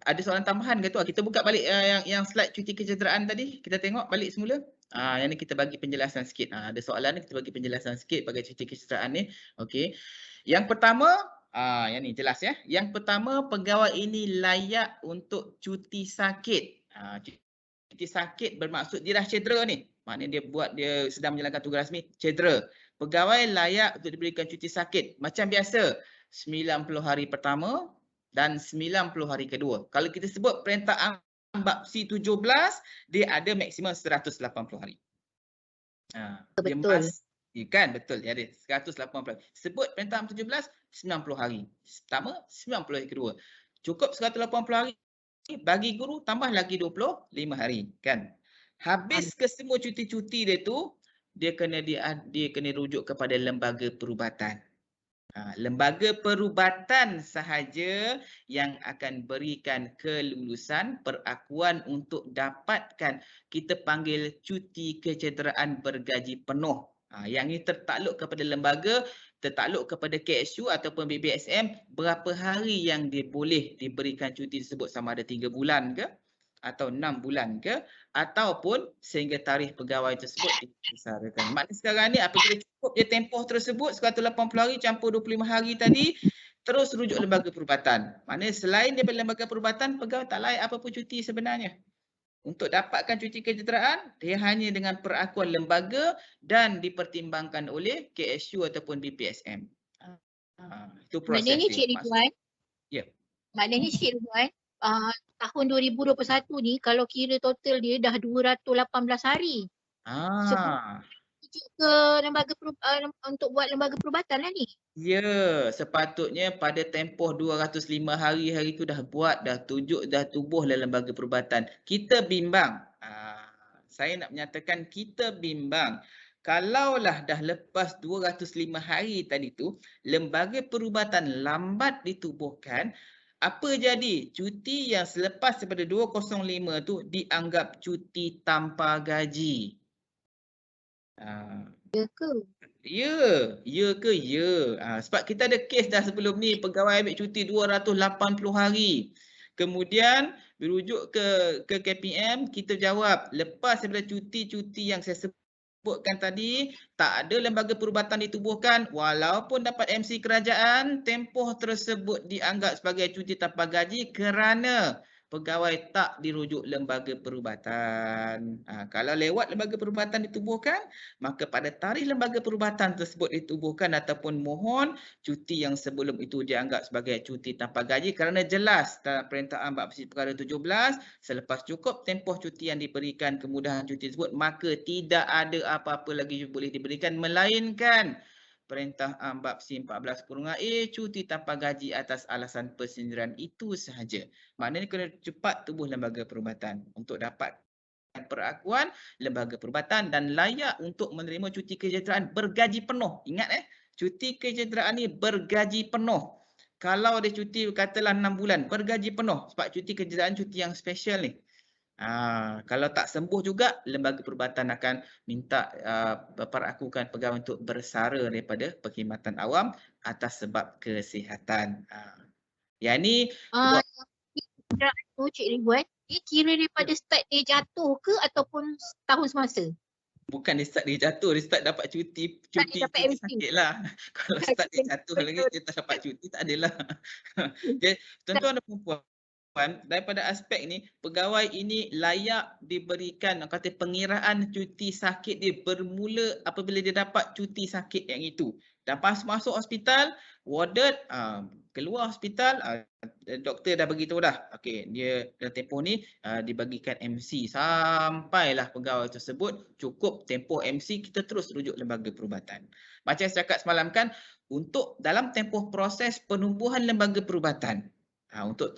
Ada soalan tambahan ke tu? Kita buka balik yang slide cuti kesejahteraan tadi. Kita tengok balik semula. Yang ni kita bagi penjelasan sikit. Ada soalan ni kita bagi penjelasan sikit bagi cuti kesejahteraan ni. Okey. Yang pertama, yang ni jelas ya. Yang pertama, pegawai ini layak untuk cuti sakit. Cuti sakit bermaksud dia dah cedera ni. Maknanya dia sedang menjalankan tugas rasmi, cedera. Pegawai layak untuk diberikan cuti sakit. Macam biasa, 90 hari pertama dan 90 hari kedua. Kalau kita sebut Perintah Ambab C17, dia ada maksimum 180 hari. Betul. Kan betul, dia ada 180 hari. Sebut Perintah Ambab 17, 90 hari. Pertama, 90 hari kedua. Cukup 180 hari, bagi guru tambah lagi 25 hari, kan? Habis ke semua cuti-cuti dia tu, dia kena rujuk kepada lembaga perubatan. Lembaga perubatan sahaja yang akan berikan kelulusan perakuan untuk dapatkan kita panggil cuti kecederaan bergaji penuh. Yang ini tertakluk kepada lembaga, tertakluk kepada KSU ataupun BBSM, berapa hari yang dia boleh diberikan cuti tersebut, sama ada 3 bulan ke atau 6 bulan ke, ataupun sehingga tarikh pegawai tersebut disarakan. Maknanya sekarang ni apabila cukup je tempoh tersebut 180 hari campur 25 hari tadi, terus rujuk lembaga perubatan. Maknanya selain daripada lembaga perubatan, pegawai tak layak apa pun cuti sebenarnya. Untuk dapatkan cuti kesejahteraan, dia hanya dengan perakuan lembaga dan dipertimbangkan oleh KSU ataupun BPSM. Itu proses Maknanya dia. Cik Ridwan, Ya. Maknanya Cik Ridwan, tahun 2021 ni kalau kira total dia dah 218 hari. Rujuk ke lembaga untuk buat lembaga perubatan lah ni. Ya, sepatutnya pada tempoh 205 hari tu dah buat, dah tubuhlah lembaga perubatan. Kita bimbang. Saya nak menyatakan kita bimbang. Kalaulah dah lepas 205 hari tadi tu, lembaga perubatan lambat ditubuhkan, apa jadi? Cuti yang selepas daripada 205 tu dianggap cuti tanpa gaji. Ya ke? Ya ke? Ya. Sebab kita ada kes dah sebelum ni, pegawai ambil cuti 280 hari. Kemudian dirujuk ke KPM, kita jawab lepas daripada cuti-cuti yang saya sebutkan tadi, tak ada lembaga perubatan ditubuhkan, walaupun dapat MC kerajaan, tempoh tersebut dianggap sebagai cuti tanpa gaji kerana pegawai tak dirujuk lembaga perubatan. Kalau lewat lembaga perubatan ditubuhkan, maka pada tarikh lembaga perubatan tersebut ditubuhkan ataupun mohon, cuti yang sebelum itu dianggap sebagai cuti tanpa gaji kerana jelas dalam Perintah Ambab Perkara 17, selepas cukup tempoh cuti yang diberikan, kemudahan cuti tersebut, maka tidak ada apa-apa lagi boleh diberikan melainkan Perintah Ambab C14-A, cuti tanpa gaji atas alasan persendirian itu sahaja. Maknanya kena cepat tubuh lembaga perubatan untuk dapat perakuan lembaga perubatan dan layak untuk menerima cuti kesejahteraan bergaji penuh. Ingat cuti kesejahteraan ni bergaji penuh. Kalau ada cuti katalah 6 bulan, bergaji penuh sebab cuti kesejahteraan cuti yang special ni. Kalau tak sembuh juga, lembaga perubatan akan minta perakukan pegawai untuk bersara daripada perkhidmatan awam atas sebab kesihatan. Yang ni Cedera tu Cik Ridwan, dia kira daripada start dia jatuh ke ataupun tahun semasa? bukan dia start dia jatuh, dia start dapat cuti dia dapat MC. sakit lah. Kalau start dia jatuh lagi dia tak dapat cuti, tak adalah. Okay, tuan-tuan dan perempuan, daripada aspek ni, pegawai ini layak diberikan kata pengiraan cuti sakit dia bermula apabila dia dapat cuti sakit yang itu. Dah masuk hospital, warded, keluar hospital, doktor dah beritahu dah. Okey, dia dalam tempoh ni dibagikan MC sampailah pegawai tersebut cukup tempoh MC, kita terus rujuk lembaga perubatan. Macam saya cakap semalam kan, untuk dalam tempoh proses penumbuhan lembaga perubatan, untuk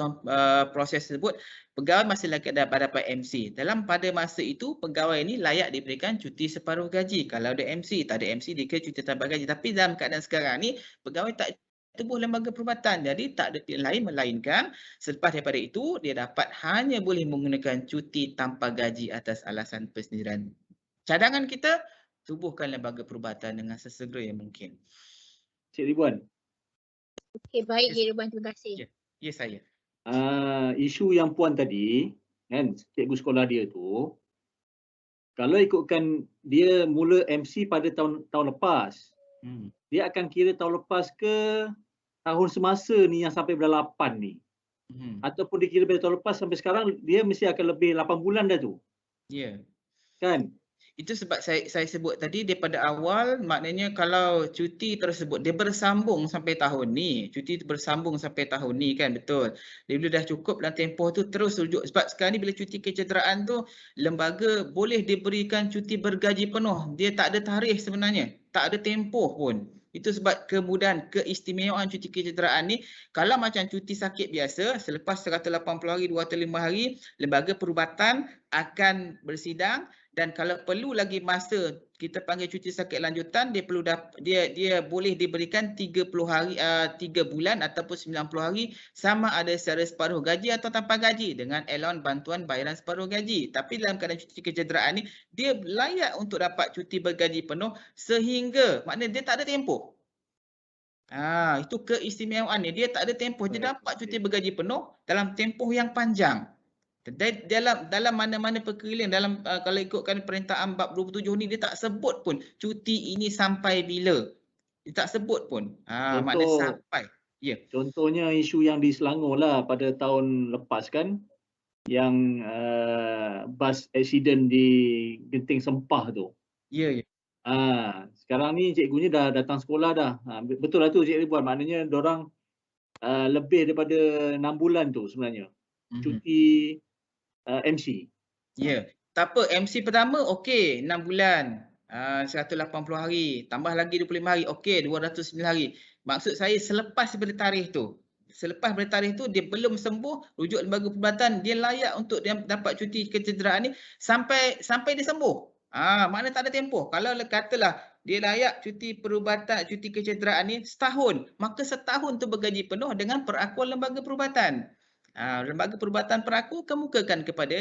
proses tersebut, pegawai masih lagi dapat MC. Pada masa itu, pegawai ini layak diberikan cuti separuh gaji. Kalau ada MC, tak ada MC, dia kira cuti tambah gaji. Tapi dalam keadaan sekarang ni, pegawai tak tubuh lembaga perubatan. Jadi tak ada pilihan lain melainkan selepas daripada itu, dia dapat hanya boleh menggunakan cuti tanpa gaji atas alasan persendirian. Cadangan kita, tubuhkan lembaga perubatan dengan sesegera yang mungkin. Cik Ridwan. Okey, baik Cik Ridwan, terima kasih. Ya, saya. Isu yang puan tadi, kan, cikgu sekolah dia tu, kalau ikutkan dia mula MC pada tahun lepas, dia akan kira tahun lepas ke tahun semasa ni yang sampai bulan 8 ni. Ataupun dia kira pada tahun lepas sampai sekarang, dia mesti akan lebih 8 bulan dah tu. Ya. Kan? Itu sebab saya sebut tadi daripada awal, maknanya kalau cuti tersebut dia bersambung sampai tahun ni, cuti bersambung sampai tahun ni kan, betul. Dia bila dah cukup dalam tempoh tu terus rujuk. Sebab sekarang ni bila cuti kecederaan tu, lembaga boleh diberikan cuti bergaji penuh. Dia tak ada tarikh sebenarnya, tak ada tempoh pun. Itu sebab kemudahan, keistimewaan cuti kecederaan ni. Kalau macam cuti sakit biasa, selepas 180 hari, 205 hari, lembaga perubatan akan bersidang. Dan kalau perlu lagi masa kita panggil cuti sakit lanjutan, dia boleh diberikan 30 hari 3 bulan ataupun 90 hari, sama ada secara separuh gaji atau tanpa gaji dengan allowance bantuan bayaran separuh gaji. Tapi dalam keadaan cuti kecederaan ni, dia layak untuk dapat cuti bergaji penuh sehingga maknanya dia tak ada tempoh. Itu keistimewaan ni, dia tak ada tempoh, dia dapat cuti bergaji penuh dalam tempoh yang panjang. Dalam mana-mana perkara dalam kalau ikutkan perintah bab 27 ni, dia tak sebut pun cuti ini sampai bila. Dia tak sebut pun. Maknanya sampai. Ya. Contohnya isu yang di Selangor lah pada tahun lepas kan, yang bas accident di Genting Sempah tu. Ya. Sekarang ni cikgunya dah datang sekolah dah. Betul lah tu Cik Ridwan, maknanya dorang lebih daripada 6 bulan tu sebenarnya. Cuti MC. Ya. Tak apa, MC pertama okey 6 bulan. 180 hari, tambah lagi 25 hari, okey 209 hari. Maksud saya selepas daripada tarikh tu. Selepas daripada tarikh tu dia belum sembuh, rujuk lembaga perubatan, dia layak untuk dia dapat cuti kecederaan ni sampai dia sembuh. Makna tak ada tempoh. Kalau katalah dia layak cuti perubatan, cuti kecederaan ni setahun, maka setahun tu bergaji penuh dengan perakuan lembaga perubatan. Lembaga perubatan peraku kemukakan kepada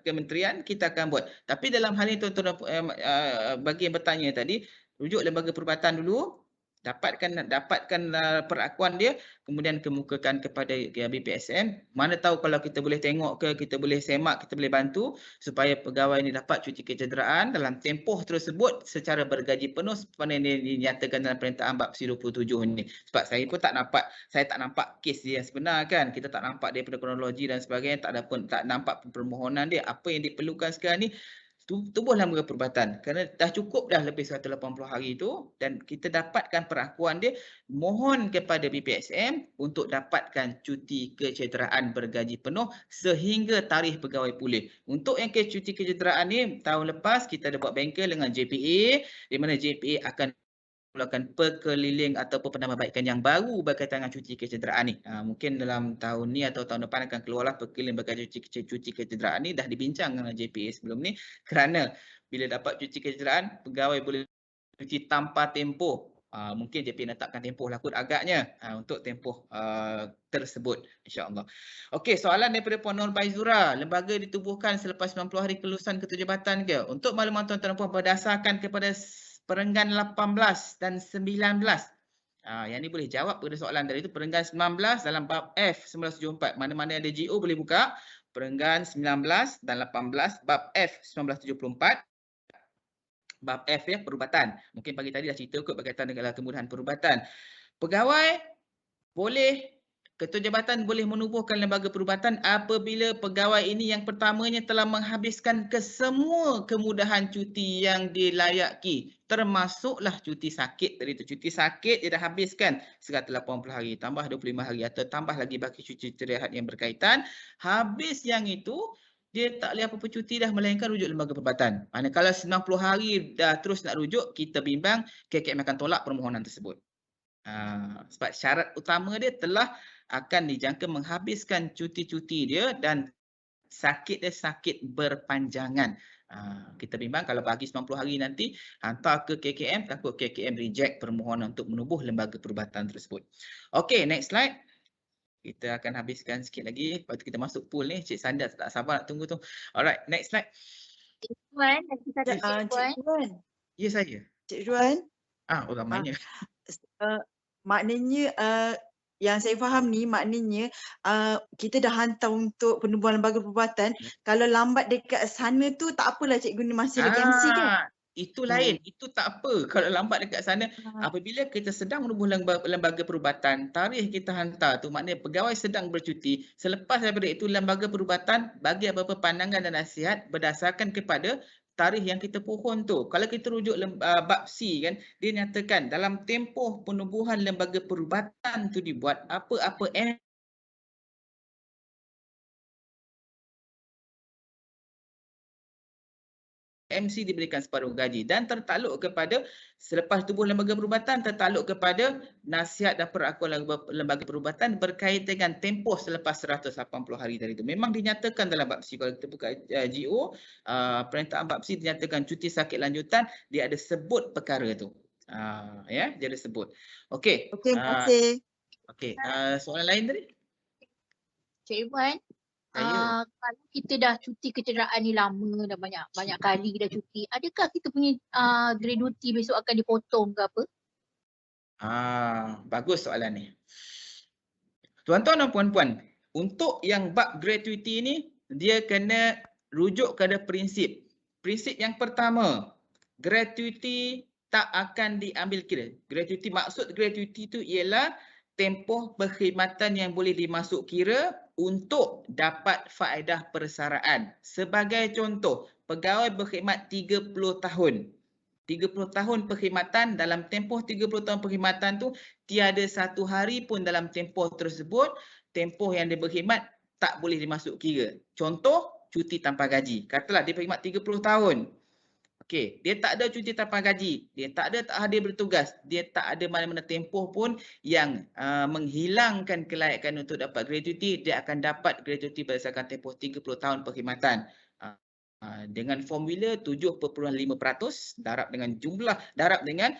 kementerian, kita akan buat. Tapi dalam hal ini tuan-tuan, bagi yang bertanya tadi, rujuk lembaga perubatan dulu, dapatkan perakuan dia, kemudian kemukakan kepada BPSM. Mana tahu kalau kita boleh tengok ke, kita boleh semak, kita boleh bantu supaya pegawai ini dapat cuti kecederaan dalam tempoh tersebut secara bergaji penuh seperti yang dinyatakan dalam perintah bab 27 ini. Sebab saya pun tak nampak kes dia sebenar kan. Kita tak nampak daripada kronologi dan sebagainya, tak nampak permohonan dia. Apa yang diperlukan sekarang ni, tubuhlah lembaga perubatan, kerana dah cukup dah lebih 180 hari itu dan kita dapatkan perakuan dia, mohon kepada BPSM untuk dapatkan cuti kecederaan bergaji penuh sehingga tarikh pegawai pulih. Untuk yang cuti kecederaan ni, tahun lepas kita ada buat bengkel dengan JPA, di mana JPA akan melakukan perkeliling ataupun penambahbaikan yang baru berkaitan dengan cuti kecederaan ni. Mungkin dalam tahun ni atau tahun depan akan keluarlah perkeliling berkaitan cuti kecederaan ni, dah dibincang dengan JPA sebelum ni, kerana bila dapat cuti kecederaan, pegawai boleh cuti tanpa tempoh. Mungkin JPA letakkan tempoh lah kot agaknya untuk tempoh tersebut, insya-Allah. Okey, soalan daripada Puan Nur Baizura, lembaga ditubuhkan selepas 90 hari kelulusan keterjabatan ke? Untuk makluman tuan-tuan dan puan, berdasarkan kepada Perenggan 18 dan 19 Yang ni boleh jawab pada soalan tadi itu. Perenggan 19 dalam bab F 1974. Mana-mana ada GO boleh buka. Perenggan 19 dan 18 bab F 1974. Bab F ya, perubatan. Mungkin pagi tadi dah cerita kot berkaitan dengan kemudahan perubatan. Pegawai boleh, Ketua Jabatan boleh menubuhkan lembaga perubatan apabila pegawai ini yang pertamanya telah menghabiskan kesemua kemudahan cuti yang dilayaki, termasuklah cuti sakit tadi tu. Cuti sakit dia dah habiskan 180 hari, tambah 25 hari atau tambah lagi baki cuti rehat yang berkaitan. Habis yang itu, dia tak boleh apa-apa cuti dah melainkan rujuk lembaga perubatan. Manakala 90 hari dah terus nak rujuk, kita bimbang KKM akan tolak permohonan tersebut. Sebab syarat utama dia telah akan dijangka menghabiskan cuti-cuti dia dan sakit dia sakit berpanjangan. Kita bimbang kalau bagi 90 hari nanti hantar ke KKM, takut KKM reject permohonan untuk menubuh lembaga perubatan tersebut. Okey, next slide. Kita akan habiskan sikit lagi, lepas tu kita masuk pool ni. Cik Sanda tak sabar nak tunggu tu. Alright, next slide. Cik Ruan, lagi satu Cik Ruan. Ya, saya. Cik Ruan. Ramainya. Maknanya yang saya faham ni maknanya kita dah hantar untuk penubuhan lembaga perubatan. Kalau lambat dekat sana tu tak apalah cikgu ni masih lagi MC kan? Itu lain, itu tak apa. Kalau lambat dekat sana, apabila kita sedang menubuh lembaga perubatan, tarikh kita hantar tu maknanya pegawai sedang bercuti. Selepas daripada itu lembaga perubatan bagi apa-apa pandangan dan nasihat berdasarkan kepada tarikh yang kita pohon tu. Kalau kita rujuk bab C kan, dia nyatakan dalam tempoh penubuhan lembaga perubatan tu dibuat, apa-apa MC diberikan separuh gaji dan tertakluk kepada selepas tubuh lembaga perubatan tertakluk kepada nasihat dan perakuan lembaga perubatan berkaitan dengan tempoh selepas 180 hari tadi itu. Memang dinyatakan dalam bab C. Kalau kita buka GO, perintahan bab C dinyatakan cuti sakit lanjutan, dia ada sebut perkara tu. Ya, dia ada sebut. Okey. Okey, terima kasih. Okey, soalan lain tadi? Cik Iwan. Kalau kita dah cuti kecederaan ni lama, dah banyak kali dah cuti, adakah kita punya gratuity besok akan dipotong ke apa? Bagus soalan ni. Tuan-tuan dan puan-puan, untuk yang bab gratuity ni, dia kena rujuk kepada prinsip. Prinsip yang pertama, gratuity tak akan diambil kira. Gratuity, maksud gratuity tu ialah tempoh perkhidmatan yang boleh dimasuk kira untuk dapat faedah persaraan. Sebagai contoh, pegawai berkhidmat 30 tahun. 30 tahun perkhidmatan, dalam tempoh 30 tahun perkhidmatan tu tiada satu hari pun dalam tempoh tersebut, tempoh yang dia berkhidmat tak boleh dimasuk kira. Contoh, cuti tanpa gaji. Katalah dia berkhidmat 30 tahun. Okey, dia tak ada cuti tanpa gaji, dia tak hadir bertugas, dia tak ada mana-mana tempoh pun yang menghilangkan kelayakan untuk dapat gratuity, dia akan dapat gratuity berdasarkan tempoh 30 tahun perkhidmatan. Dengan formula 7.5% darab dengan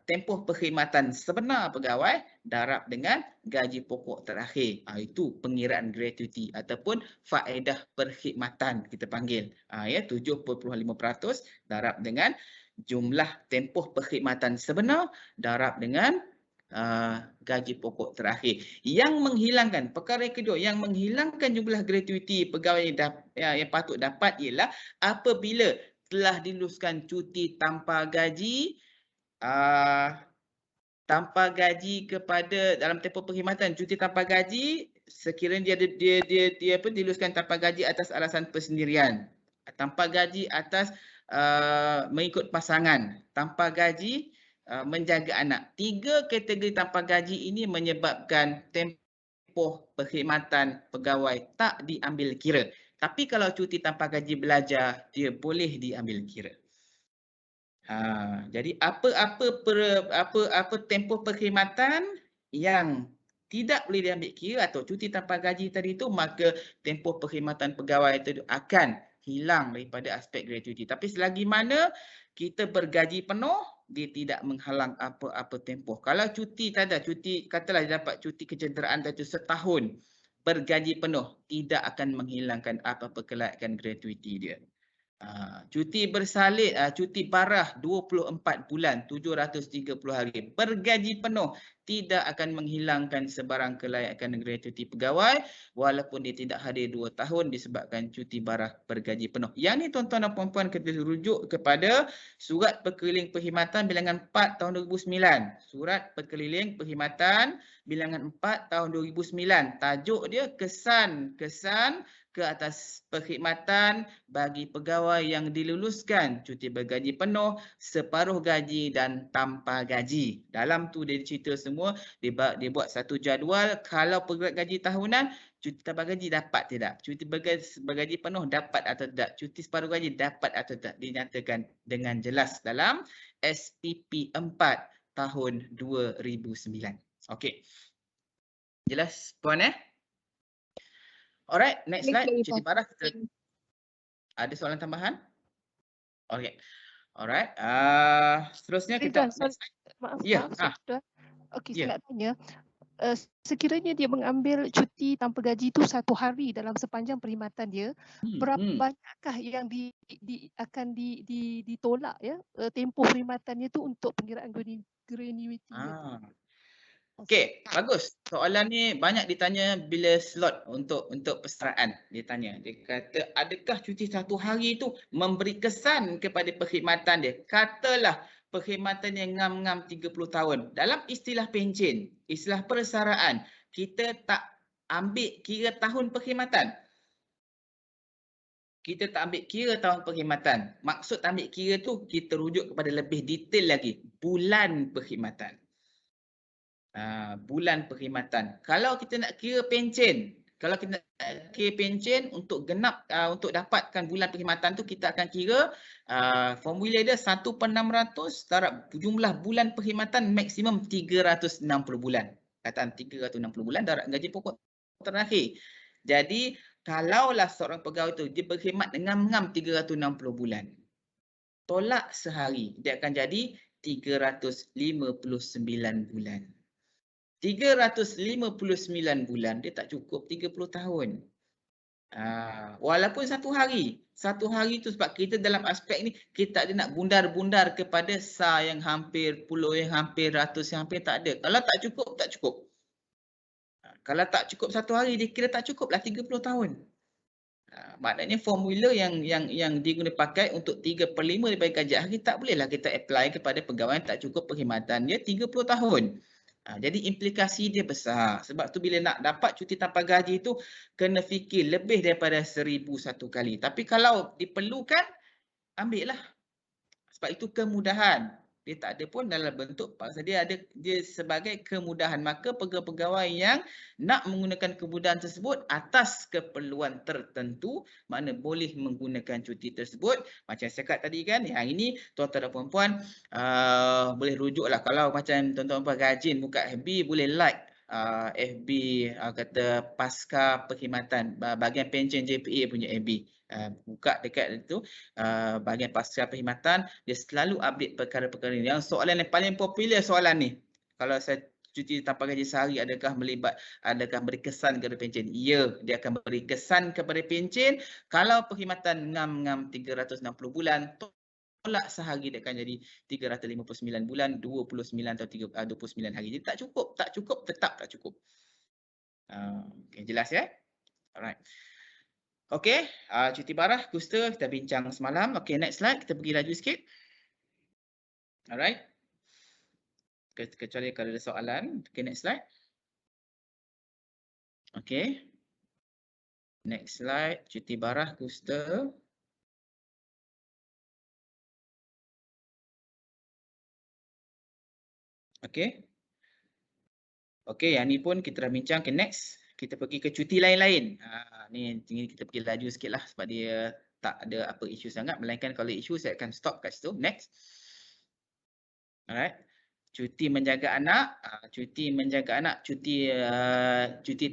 tempoh perkhidmatan sebenar pegawai darab dengan gaji pokok terakhir. Itu pengiraan gratuity ataupun faedah perkhidmatan kita panggil. 7.5% darab dengan jumlah tempoh perkhidmatan sebenar darab dengan gaji pokok terakhir. Yang menghilangkan, perkara yang kedua, yang menghilangkan jumlah gratuity pegawai yang patut dapat ialah apabila telah diluluskan cuti tanpa gaji, kepada dalam tempoh perkhidmatan cuti tanpa gaji, sekiranya dia diluluskan tanpa gaji atas alasan persendirian, tanpa gaji atas mengikut pasangan, tanpa gaji menjaga anak. 3 kategori tanpa gaji ini menyebabkan tempoh perkhidmatan pegawai tak diambil kira. Tapi kalau cuti tanpa gaji belajar, dia boleh diambil kira. Jadi apa tempoh perkhidmatan yang tidak boleh diambil kira atau cuti tanpa gaji tadi itu, maka tempoh perkhidmatan pegawai itu akan hilang daripada aspek gratuity. Tapi selagi mana kita bergaji penuh, dia tidak menghalang apa-apa tempoh. Kalau cuti katalah dia dapat cuti kecederaan itu setahun, bergaji penuh, tidak akan menghilangkan apa-apa kelayakan gratuity dia. Cuti bersalin, cuti barah 24 bulan 730 hari bergaji penuh tidak akan menghilangkan sebarang kelayakan gratuiti pegawai walaupun dia tidak hadir 2 tahun disebabkan cuti barah bergaji penuh. Yang ni tuan-tuan dan puan-puan kita rujuk kepada Surat Perkeliling Perkhidmatan Bilangan 4 tahun 2009. Surat Perkeliling Perkhidmatan Bilangan 4 tahun 2009. Tajuk dia kesan ke atas perkhidmatan bagi pegawai yang diluluskan cuti bergaji penuh, separuh gaji dan tanpa gaji. Dalam tu dia cerita semua, dia buat satu jadual kalau pegawai gaji tahunan, cuti tanpa gaji dapat tidak, cuti bergaji penuh dapat atau tidak, cuti separuh gaji dapat atau tidak, dinyatakan dengan jelas dalam SPP 4 tahun 2009. Okey. Jelas puan Alright, next slide. Cuti barah kita ada soalan tambahan? Okey. Alright. Seterusnya kita maaf, ya. Okey, saya nak tanya. Sekiranya dia mengambil cuti tanpa gaji itu 1 hari dalam sepanjang perkhidmatan dia, berapa banyakkah yang akan ditolak ya tempoh perkhidmatannya itu untuk pengiraan gratuity? Okey, bagus. Soalan ni banyak ditanya bila slot untuk persaraan. Dia tanya, dia kata adakah cuti 1 hari itu memberi kesan kepada perkhidmatan dia? Katalah perkhidmatan yang ngam-ngam 30 tahun. Dalam istilah pencen, istilah persaraan, kita tak ambil kira tahun perkhidmatan. Kita tak ambil kira tahun perkhidmatan. Maksud tak ambil kira tu, kita rujuk kepada lebih detail lagi. Bulan perkhidmatan. Bulan perkhidmatan. Kalau kita nak kira pencen, kalau kita nak kira pencen untuk genap untuk dapatkan bulan perkhidmatan tu, kita akan kira formula dia 1/600 darab jumlah bulan perkhidmatan maksimum 360 bulan. Kataan 360 bulan darab gaji pokok terakhir. Jadi kalaulah seorang pegawai tu dia berkhidmat ngam-ngam 360 bulan, tolak sehari, dia akan jadi 359 bulan. 359 bulan, dia tak cukup 30 tahun. Walaupun 1 hari. 1 hari tu sebab kita dalam aspek ni, kita tak ada nak bundar-bundar kepada sah yang hampir puluh, yang hampir ratus, yang hampir tak ada. Kalau tak cukup, tak cukup. Kalau tak cukup 1 hari, dia kira tak cukup lah 30 tahun. Maknanya formula yang digunakan pakai untuk 3/5 daripada gaji hari, tak bolehlah kita apply kepada pegawai yang tak cukup perkhidmatan dia 30 tahun. Jadi implikasi dia besar. Sebab tu bila nak dapat cuti tanpa gaji tu kena fikir lebih daripada 1001 kali. Tapi kalau diperlukan, ambil lah. Sebab itu kemudahan. Dia tak ada pun dalam bentuk paksa. Dia sebagai kemudahan. Maka pegawai-pegawai yang nak menggunakan kemudahan tersebut atas keperluan tertentu, mana boleh menggunakan cuti tersebut. Macam saya cakap tadi kan, yang ini tuan-tuan dan puan-puan boleh rujuk lah. Kalau macam tuan-tuan dan puan rajin buka FB, boleh like FB kata pasca perkhidmatan, bahagian pencen JPA punya FB. Buka dekat itu bahagian pasca perkhidmatan, dia selalu update perkara-perkara ni. Yang soalan yang paling popular soalan ni, kalau saya cuti tanpa gaji sehari adakah beri kesan kepada pencen? Ya, dia akan beri kesan kepada pencen. Kalau perkhidmatan ngam-ngam 360 bulan, tolak sehari dia akan jadi 359 bulan, 29 atau 29 hari. Jadi tak cukup, tetap tak cukup. Okay, jelas ya? Alright. Okey, cuti barah, kusta kita bincang semalam. Okey, next slide. Kita pergi laju sikit. Alright. Kecuali kalau ada soalan. Okey, next slide. Okey. Next slide. Cuti barah, kusta. Okey. Okey, yang ni pun kita dah bincang. Okay, next. Kita pergi ke cuti lain-lain. Ni kita pergi laju sikit lah sebab dia tak ada apa isu sangat. Melainkan kalau isu saya akan stop kat situ. Next. Alright. cuti menjaga anak, cuti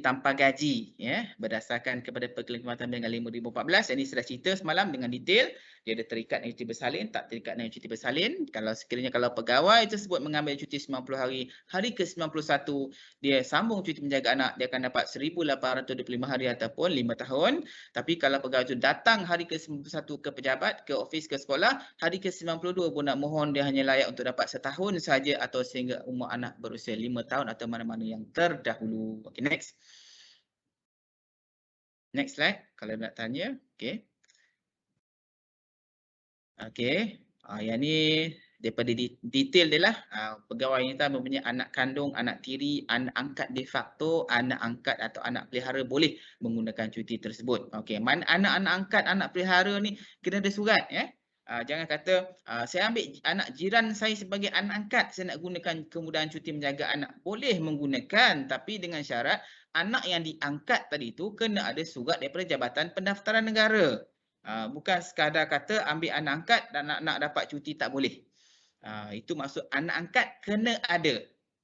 tanpa gaji, ya, berdasarkan kepada Perkhidmatan Perniagaan 5014. Ini sudah cerita semalam dengan detail. Dia ada terikat dengan cuti bersalin, tak terikat dengan cuti bersalin. Kalau sekiranya kalau pegawai tersebut mengambil cuti 90 hari, hari ke-91 dia sambung cuti menjaga anak, dia akan dapat 1,825 hari ataupun 5 tahun. Tapi kalau pegawai itu datang hari ke-91 ke pejabat, ke ofis, ke sekolah, hari ke-92 pun nak mohon dia hanya layak untuk dapat setahun saja atau sehingga umur anak berusia 5 tahun atau mana-mana yang terdahulu. Okay, next. Next slide kalau nak tanya. Okay. Okay. Yang ni daripada detail dia lah. Pegawai yang mempunyai anak kandung, anak tiri, anak angkat de facto, anak angkat atau anak pelihara boleh menggunakan cuti tersebut. Okay. Anak-anak angkat, anak pelihara ni kena ada surat, ya. Jangan kata saya ambil anak jiran saya sebagai anak angkat, saya nak gunakan kemudahan cuti menjaga anak. Boleh menggunakan, tapi dengan syarat anak yang diangkat tadi tu kena ada surat daripada Jabatan Pendaftaran Negara. Bukan sekadar kata ambil anak angkat dan nak dapat cuti tak boleh. Itu maksud anak angkat kena ada.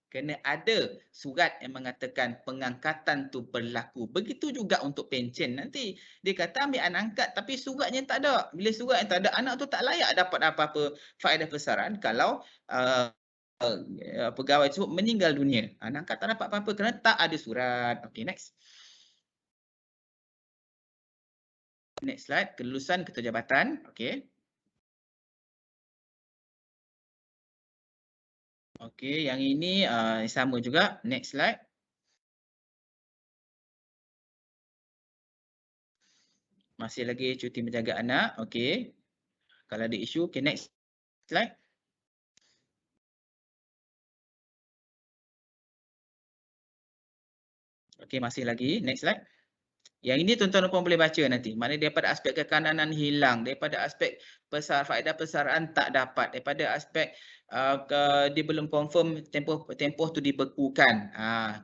Kena ada surat yang mengatakan pengangkatan tu berlaku. Begitu juga untuk pencen. Nanti dia kata ambil anak angkat tapi suratnya tak ada. Bila surat yang tak ada, anak tu tak layak dapat apa-apa faedah besaran kalau pegawai tersebut meninggal dunia. Anak angkat tak dapat apa-apa kerana tak ada surat. Okay, next. Next slide, kelulusan ketua jabatan. Okay. Okey, yang ini sama juga. Next slide. Masih lagi cuti menjaga anak. Okey. Kalau ada isu, okey, next slide. Okey, masih lagi. Next slide. Yang ini tuan-tuan dan puan boleh baca nanti. Mana daripada aspek kekanan hilang, daripada aspek faedah persaraan tak dapat, daripada aspek dia belum confirm tempoh tu dibekukan.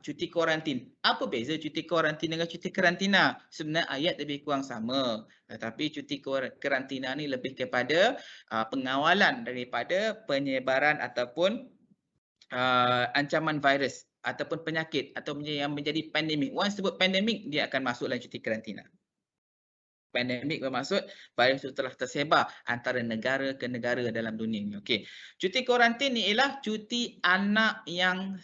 Cuti kuarantin. Apa beza cuti kuarantin dengan cuti karantina? Sebenarnya ayat lebih kurang sama. Tetapi cuti karantina ni lebih kepada pengawalan daripada penyebaran ataupun ancaman virus ataupun penyakit atau yang menjadi pandemik. Once sebut pandemik, dia akan masuk dalam cuti karantina. Pandemik bermaksud virus itu telah tersebar antara negara ke negara dalam dunia ini. Okey. Cuti kuarantin ni ialah cuti anak yang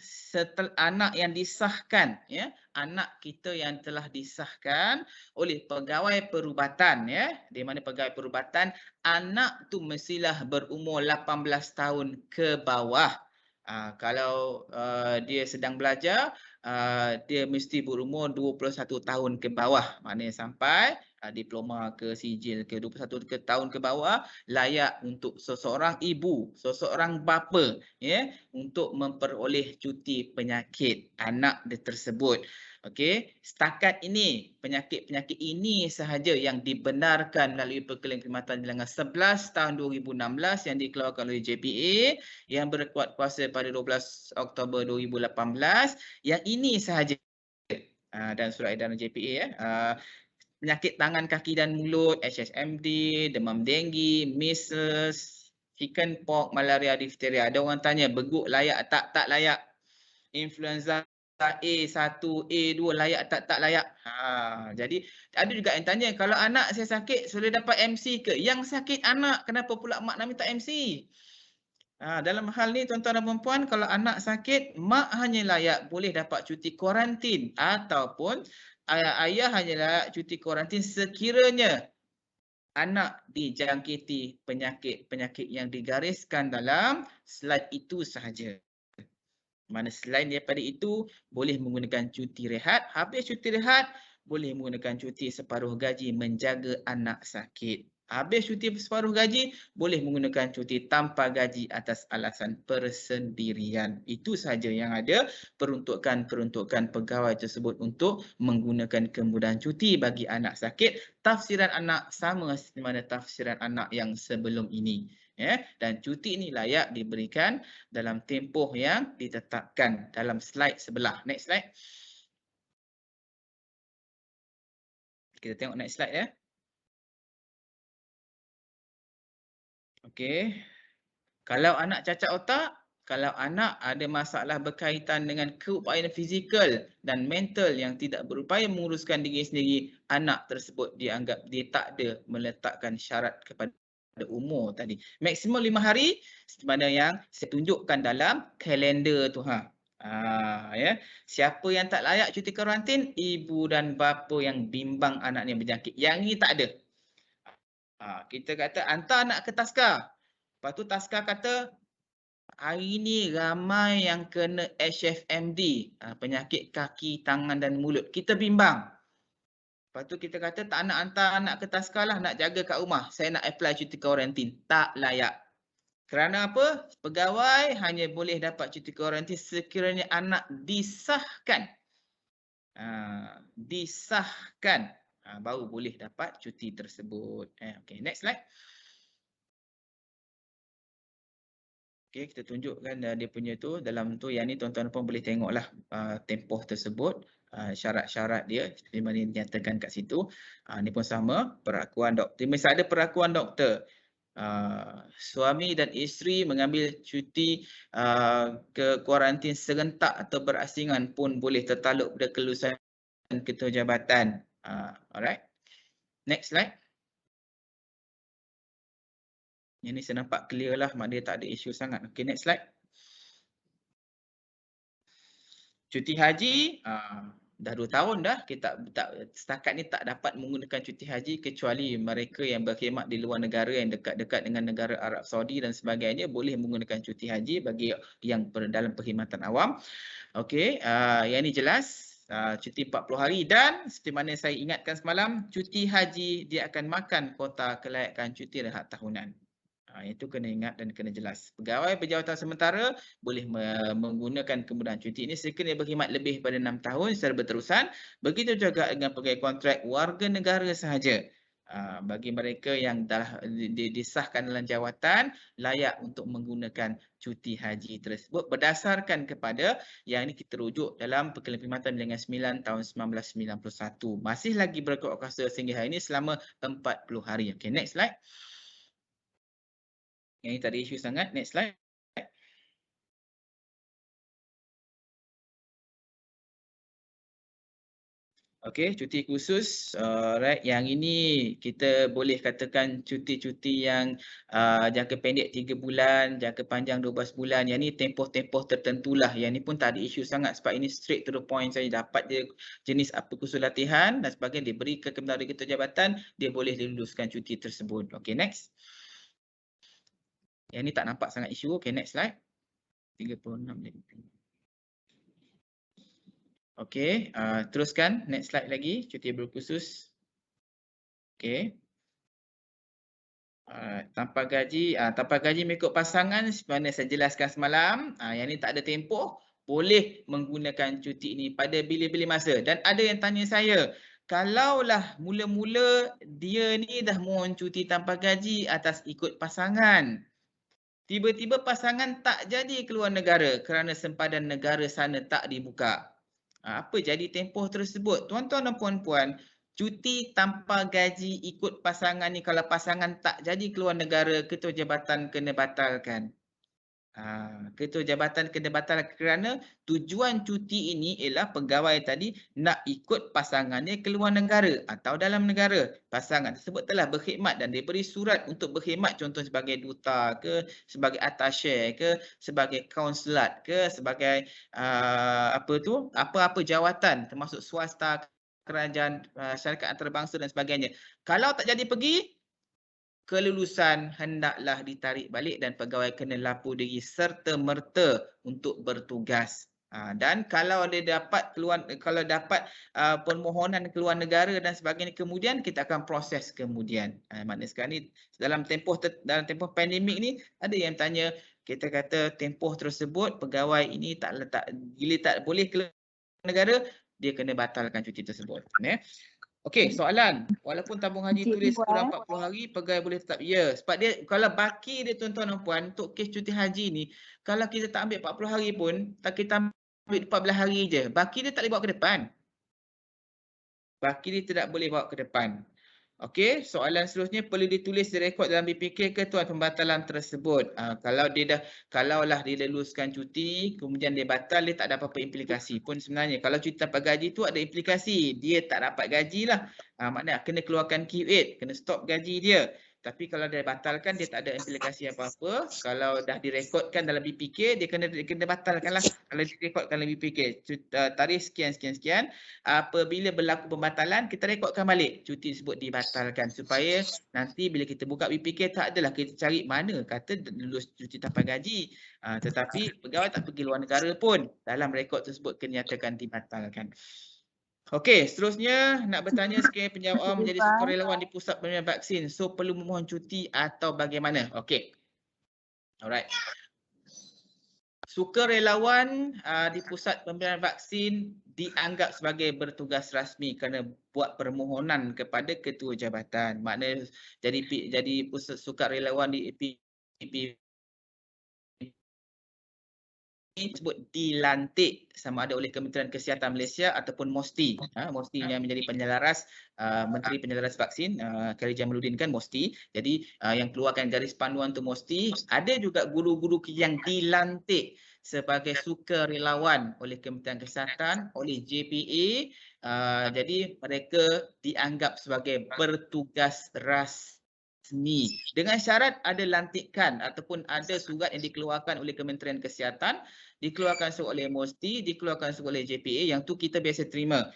disahkan, ya. Anak kita yang telah disahkan oleh pegawai perubatan, ya. Di mana pegawai perubatan anak tu mestilah berumur 18 tahun ke bawah. Kalau dia sedang belajar, dia mesti berumur 21 tahun ke bawah. Maknanya sampai diploma ke sijil ke 21 tahun ke bawah layak untuk seseorang ibu, seseorang bapa, ya, untuk memperoleh cuti penyakit anak dia tersebut. Okey, setakat ini penyakit-penyakit ini sahaja yang dibenarkan melalui Perkhidmatan Bilangan 11 tahun 2016 yang dikeluarkan oleh JPA yang berkuat kuasa pada 12 Oktober 2018. Yang ini sahaja dan surat edaran JPA, ya. Penyakit tangan, kaki dan mulut, HSMD, demam denggi, measles, chicken pox, malaria, difteria. Ada orang tanya beguk layak tak layak. Influenza A1, A2 layak tak layak. Jadi ada juga yang tanya, kalau anak saya sakit boleh dapat MC ke? Yang sakit anak, kenapa pula mak nak minta MC? Dalam hal ni tuan-tuan dan puan-puan, kalau anak sakit, mak hanya layak boleh dapat cuti kuarantin ataupun ayah hanya layak cuti kuarantin sekiranya anak dijangkiti penyakit-penyakit yang digariskan dalam slide itu sahaja. Mana selain daripada itu, boleh menggunakan cuti rehat. Habis cuti rehat, boleh menggunakan cuti separuh gaji menjaga anak sakit. Habis cuti separuh gaji, boleh menggunakan cuti tanpa gaji atas alasan persendirian. Itu sahaja yang ada peruntukan pegawai tersebut untuk menggunakan kemudahan cuti bagi anak sakit. Tafsiran anak sama seperti mana tafsiran anak yang sebelum ini. Ya, dan cuti ini layak diberikan dalam tempoh yang ditetapkan dalam slide sebelah. Next slide. Kita tengok next slide, ya. Okey. Kalau anak cacat otak, Kalau anak ada masalah berkaitan dengan keupayaan fizikal dan mental yang tidak berupaya menguruskan diri sendiri, anak tersebut dianggap dia tak ada meletakkan syarat kepada umur tadi. Maksimum 5 hari sebenarnya yang saya tunjukkan dalam kalender tu ha. Ya. Siapa yang tak layak cuti karantin? Ibu dan bapa yang bimbang anaknya berjangkit. Yang ni tak ada. Kita kata hantar anak ke taska. Lepas tu taska kata hari ni ramai yang kena HFMD, penyakit kaki, tangan dan mulut. Kita bimbang. Lepas tu kita kata tak nak hantar anak ke taska lah, nak jaga kat rumah. Saya nak apply cuti karantin. Tak layak. Kerana apa? Pegawai hanya boleh dapat cuti karantin sekiranya anak disahkan. Disahkan. Baru boleh dapat cuti tersebut. Okay, next slide. Okay, kita tunjukkan dia punya tu dalam tu yang ni tuan-tuan pun boleh tengoklah tempoh tersebut, syarat-syarat dia seperti mana dinyatakan kat situ. Ni pun sama, perakuan doktor. Misal ada perakuan doktor. Suami dan isteri mengambil cuti ke kuarantin serentak atau berasingan pun boleh tertaluk pada kelulusan ketua jabatan. Alright. Next slide. Yang ni saya nampak clear lah, mak dia tak ada isu sangat. Okay, next slide. Cuti haji, dah 2 tahun dah kita setakat ni tak dapat menggunakan cuti haji kecuali mereka yang berkhidmat di luar negara yang dekat-dekat dengan negara Arab Saudi dan sebagainya boleh menggunakan cuti haji bagi yang dalam perkhidmatan awam. Okey, yang ni jelas. Cuti 40 hari dan seperti mana saya ingatkan semalam, cuti haji dia akan makan kota kelayakan cuti rehat tahunan. Itu kena ingat dan kena jelas. Pegawai berjawatan sementara boleh menggunakan kemudahan cuti ini sekiranya berkhidmat lebih pada 6 tahun secara berterusan. Begitu juga dengan pegawai kontrak warga negara sahaja. Bagi mereka yang dah disahkan dalam jawatan layak untuk menggunakan cuti haji tersebut berdasarkan kepada yang ini kita rujuk dalam Perkhidmatan Bilangan 9 tahun 1991. Masih lagi berkuasa sehingga hari ini selama 40 hari. Okay, next slide. Yang ini tak ada isu sangat. Next slide. Okey, cuti khusus. Right. Yang ini kita boleh katakan cuti-cuti yang jangka pendek 3 bulan, jangka panjang 12 bulan. Yang ini tempoh-tempoh tertentulah. Yang ini pun tak ada isu sangat sebab ini straight to the point saja. Dapat dia jenis apa kursus latihan dan sebagainya, diberi ke kementerian ketua jabatan, dia boleh luluskan cuti tersebut. Okey, next. Yang ni tak nampak sangat isu. Okay, next slide. 36 minit. Okay, teruskan. Next slide lagi. Cuti berkhusus. Okay. Tanpa gaji. Tanpa gaji mengikut pasangan. Sebenarnya saya jelaskan semalam. Yang ni tak ada tempoh. Boleh menggunakan cuti ini pada bila-bila masa. Dan ada yang tanya saya, kalaulah mula-mula dia ni dah mohon cuti tanpa gaji atas ikut pasangan. Tiba-tiba pasangan tak jadi keluar negara kerana sempadan negara sana tak dibuka. Apa jadi tempoh tersebut? Tuan-tuan dan puan-puan, cuti tanpa gaji ikut pasangan ni kalau pasangan tak jadi keluar negara, ketua jabatan kena batalkan. Ketua jabatan kena batalkan kerana tujuan cuti ini ialah pegawai tadi nak ikut pasangannya keluar negara atau dalam negara. Pasangan tersebut telah berkhidmat dan diberi surat untuk berkhidmat, contoh sebagai duta ke, sebagai attaché ke, sebagai konsulat ke, sebagai apa-apa jawatan termasuk swasta, kerajaan, syarikat antarabangsa dan sebagainya. Kalau tak jadi pergi, kelulusan hendaklah ditarik balik dan pegawai kena lapor diri serta-merta untuk bertugas. Dan kalau dia dapat permohonan keluar negara dan sebagainya kemudian, kita akan proses kemudian. Maknanya sekarang ni dalam tempoh pandemik ni ada yang tanya, kita kata tempoh tersebut pegawai ini bila tak boleh keluar negara, dia kena batalkan cuti tersebut. Okey, soalan. Walaupun tabung haji tulis kurang 40 hari, pegawai boleh tetap? Ya, sebab dia kalau baki dia tuan-tuan dan puan untuk kes cuti haji ni, kalau kita tak ambil 40 hari pun, kita ambil 14 hari je, baki dia tak boleh bawa ke depan. Baki dia tidak boleh bawa ke depan. Okey, soalan seterusnya, perlu ditulis direkod dalam BPK ke tuan pembatalan tersebut? Kalaulah dia luluskan cuti, kemudian dia batal, dia tak ada apa-apa implikasi pun sebenarnya. Kalau cuti tanpa gaji tu ada implikasi, dia tak dapat gaji lah. Maknanya kena keluarkan Q8, kena stop gaji dia. Tapi kalau dia batalkan, dia tak ada implikasi apa-apa. Kalau dah direkodkan dalam BPK, dia kena batalkan lah. Kalau direkodkan dalam BPK, tarikh sekian, apabila berlaku pembatalan, kita rekodkan balik cuti tersebut dibatalkan, supaya nanti bila kita buka BPK, tak adalah kita cari mana kata lulus cuti tanpa gaji. Tetapi pegawai tak pergi luar negara pun, dalam rekod tersebut kena nyatakan dibatalkan. Okey, seterusnya nak bertanya sekiranya penjawab menjadi sukarelawan di pusat pemberian vaksin, so perlu memohon cuti atau bagaimana? Okey. Alright. Sukarelawan di pusat pemberian vaksin dianggap sebagai bertugas rasmi kerana buat permohonan kepada ketua jabatan. Maknanya jadi pusat sukarelawan di disebut dilantik sama ada oleh Kementerian Kesihatan Malaysia ataupun MOSTI. MOSTI yang menjadi penyelaras, Menteri Penyelaras Vaksin, Khairy Jamaluddin kan MOSTI. Jadi yang keluarkan garis panduan tu MOSTI. Ada juga guru-guru yang dilantik sebagai sukarelawan oleh Kementerian Kesihatan, oleh JPA. Jadi mereka dianggap sebagai bertugas rasmi. Dengan syarat ada lantikan ataupun ada surat yang dikeluarkan oleh Kementerian Kesihatan, dikeluarkan oleh MOSTI, dikeluarkan oleh JPA, yang tu kita biasa terima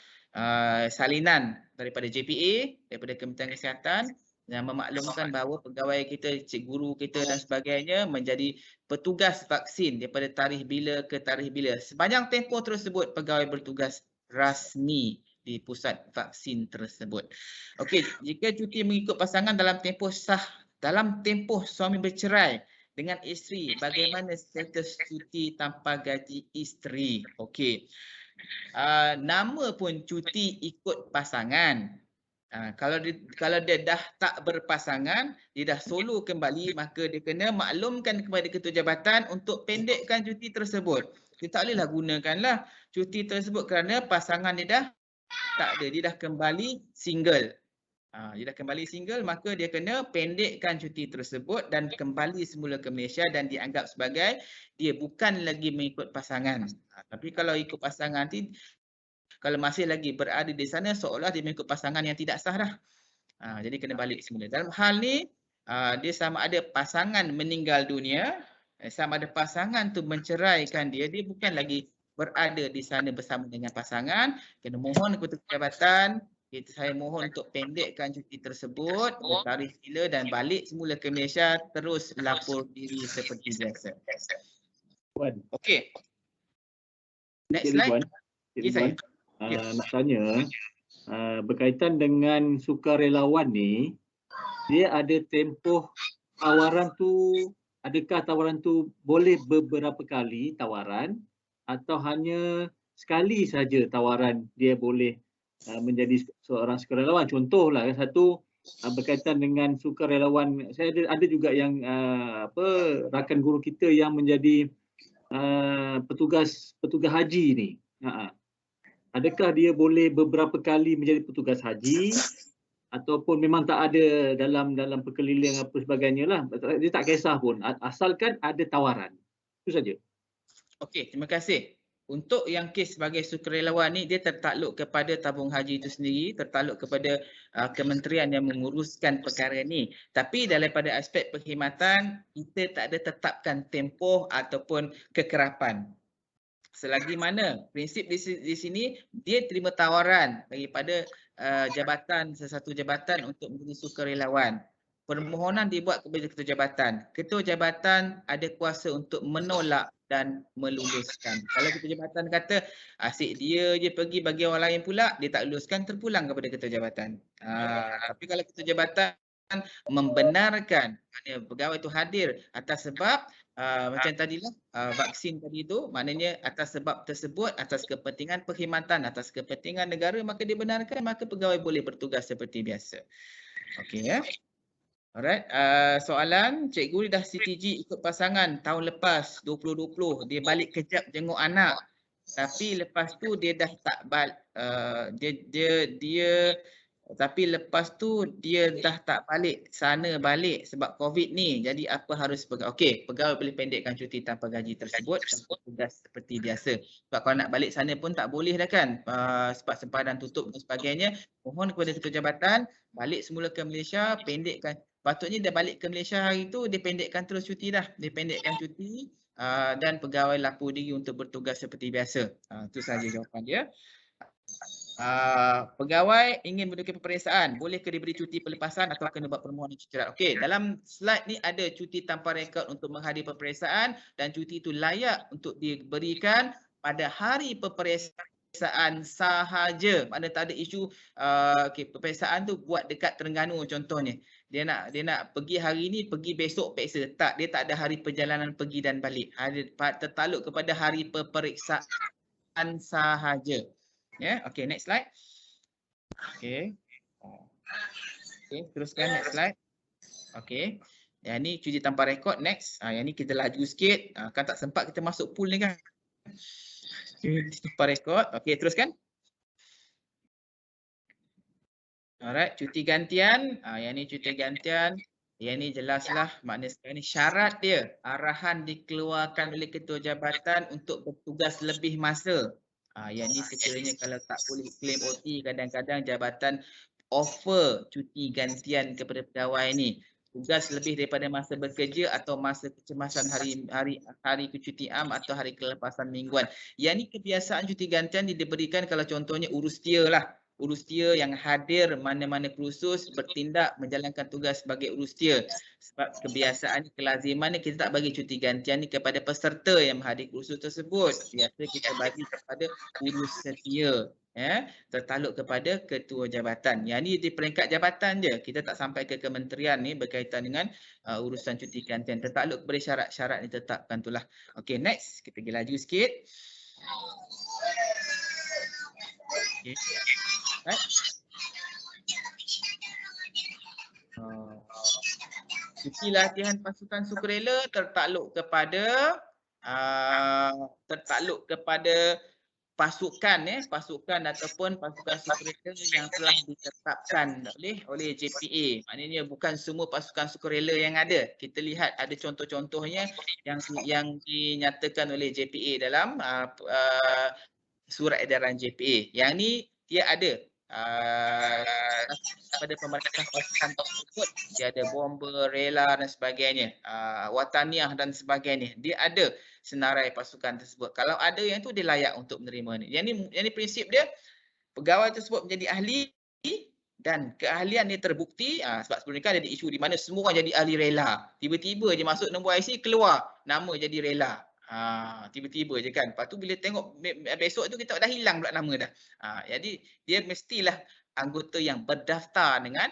salinan daripada JPA, daripada Kementerian Kesihatan, yang memaklumkan bahawa pegawai kita, cikgu guru kita dan sebagainya menjadi petugas vaksin daripada tarikh bila ke tarikh bila. Sepanjang tempoh tersebut pegawai bertugas rasmi di pusat vaksin tersebut. Okey, jika cuti mengikut pasangan dalam tempoh suami bercerai dengan isteri, bagaimana status cuti tanpa gaji isteri? Okey. Nama pun cuti ikut pasangan. Kalau dia dah tak berpasangan, dia dah solo kembali, maka dia kena maklumkan kepada ketua jabatan untuk pendekkan cuti tersebut. Dia tak bolehlah gunakanlah cuti tersebut kerana pasangan dia dah tak ada, dia dah kembali single. Dia dah kembali single, maka dia kena pendekkan cuti tersebut dan kembali semula ke Malaysia dan dianggap sebagai dia bukan lagi mengikut pasangan. Tapi kalau ikut pasangan, kalau masih lagi berada di sana, seolah dia mengikut pasangan yang tidak sah dah. Jadi kena balik semula. Dalam hal ni, dia sama ada pasangan meninggal dunia, sama ada pasangan tu menceraikan dia bukan lagi berada di sana bersama dengan pasangan, kena mohon kepada jabatan, saya mohon untuk pendekkan cuti tersebut, tarikh bila dan balik semula ke Malaysia, terus lapor diri seperti biasa. Okey. Next slide. Saya nak tanya, berkaitan dengan sukarelawan ni, dia ada tempoh tawaran tu, adakah tawaran tu boleh beberapa kali tawaran atau hanya sekali saja tawaran dia boleh menjadi seorang sukarelawan? Contohlah satu berkaitan dengan sukarelawan, saya ada juga yang rakan guru kita yang menjadi petugas haji ni. Adakah dia boleh beberapa kali menjadi petugas haji ataupun memang tak ada dalam perkeliling apa sebagainya lah. Dia tak kisah pun, asalkan ada tawaran. Itu saja. Okey, terima kasih. Untuk yang kes sebagai sukarelawan ni, dia tertakluk kepada tabung haji itu sendiri, tertakluk kepada kementerian yang menguruskan perkara ni. Tapi daripada aspek perkhidmatan, kita tak ada tetapkan tempoh ataupun kekerapan. Selagi mana prinsip di sini, dia terima tawaran daripada sesuatu jabatan untuk menjadi sukarelawan. Permohonan dibuat kepada ketua jabatan. Ketua jabatan ada kuasa untuk menolak dan meluluskan. Kalau ketua jabatan kata asyik dia je pergi bagi orang lain pula, dia tak luluskan, terpulang kepada ketua jabatan. Tapi kalau ketua jabatan membenarkan pegawai itu hadir atas sebab macam tadilah vaksin tadi itu, maknanya atas sebab tersebut, atas kepentingan perkhidmatan, atas kepentingan negara, maka dibenarkan, maka pegawai boleh bertugas seperti biasa. Okey ya. Alright, soalan, cikgu dah CTG ikut pasangan tahun lepas 2020, dia balik kejap jenguk anak. Tapi lepas tu dia dah tak balik, dia Tapi lepas tu dia dah tak balik sana balik sebab COVID ni. Jadi apa harus pegawai? Okey, pegawai boleh pendekkan cuti tanpa gaji tersebut tanpa tugas seperti biasa. Sebab kalau nak balik sana pun tak boleh dah kan. Sebab sempadan tutup dan sebagainya. Mohon kepada ketua jabatan balik semula ke Malaysia, pendekkan. Patutnya dia balik ke Malaysia hari tu, dia pendekkan terus cuti dah. Dia pendekkan cuti dan pegawai lapor diri untuk bertugas seperti biasa. Itu sahaja jawapan dia. Pegawai ingin menduduki peperiksaan, bolehkah diberi cuti pelepasan atau kena buat permohonan cuti syarat? Okey, dalam slide ni ada cuti tanpa rekod untuk menghadiri peperiksaan dan cuti itu layak untuk diberikan pada hari peperiksaan sahaja. Mana tak ada isu peperiksaan tu buat dekat Terengganu contohnya. Dia nak pergi hari ni, pergi besok periksa. Tak, dia tak ada hari perjalanan pergi dan balik. Tertaluk kepada hari peperiksaan sahaja. Ya, okey, next slide. Okey. Okey, teruskan next slide. Okey. Yang ni cuti tanpa rekod, next. Yang ni kita laju sikit. Kan tak sempat kita masuk pool ni kan. Cuti tanpa rekod. Okey, teruskan. Alright, cuti gantian. Yang ni cuti gantian. Yang ni jelaslah makna sekarang ni syarat dia. Arahan dikeluarkan oleh ketua jabatan untuk bertugas lebih masa. Yang ni sekiranya kalau tak boleh claim OT, kadang-kadang jabatan offer cuti gantian kepada pegawai ni. Tugas lebih daripada masa bekerja atau masa kecemasan hari kecutian atau hari kelepasan mingguan. Yang ni kebiasaan cuti gantian diberikan kalau contohnya urus dia lah. Urus dia yang hadir mana-mana kursus bertindak menjalankan tugas sebagai urus dia. Sebab kebiasaan kelaziman ni kita tak bagi cuti gantian ni kepada peserta yang menghadiri kursus tersebut. Biasa kita bagi kepada urus setia. Tertaluk kepada ketua jabatan. Yang ni di peringkat jabatan je. Kita tak sampai ke kementerian ni berkaitan dengan urusan cuti gantian. Tertaluk kepada syarat-syarat ni tetapkan tu lah. Okay, next. Kita pergi laju sikit. Okay. Right. Cuti latihan pasukan sukarela tertakluk kepada pasukan ataupun pasukan sukarela yang telah ditetapkan oleh JPA. Maknanya bukan semua pasukan sukarela yang ada. Kita lihat ada contoh-contohnya yang dinyatakan oleh JPA dalam surat edaran JPA. Yang ni dia ada pada pemerintah pasukan tersebut, dia ada bomber, rela dan sebagainya, wataniah dan sebagainya. Dia ada senarai pasukan tersebut. Kalau ada yang tu dia layak untuk menerima ni. Yang ni prinsip dia, pegawai tersebut menjadi ahli dan keahlian dia terbukti. Sebab sebelum ni kan ada isu di mana semua jadi ahli rela. Tiba-tiba je masuk nombor IC keluar nama jadi rela. Tiba-tiba je kan. Lepas tu bila tengok besok tu kita dah hilang pula nama dah. Jadi dia mestilah anggota yang berdaftar dengan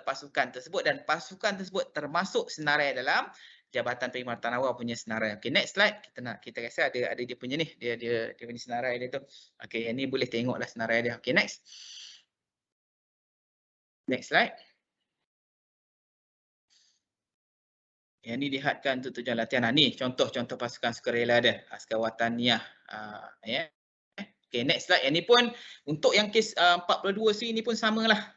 pasukan tersebut dan pasukan tersebut termasuk senarai dalam Jabatan Perkhidmatan Awal punya senarai. Okey, next slide. Kita rasa ada dia punya ni. Dia punya senarai dia tu. Okey, yang ni boleh tengoklah senarai dia. Okey, next. Next slide. Yang ni dihadkan untuk tujuan latihan. Ni contoh-contoh pasukan sukarela dia. Askar wataniah. Okay, next slide. Yang ni pun untuk yang kes 42C ni pun samalah.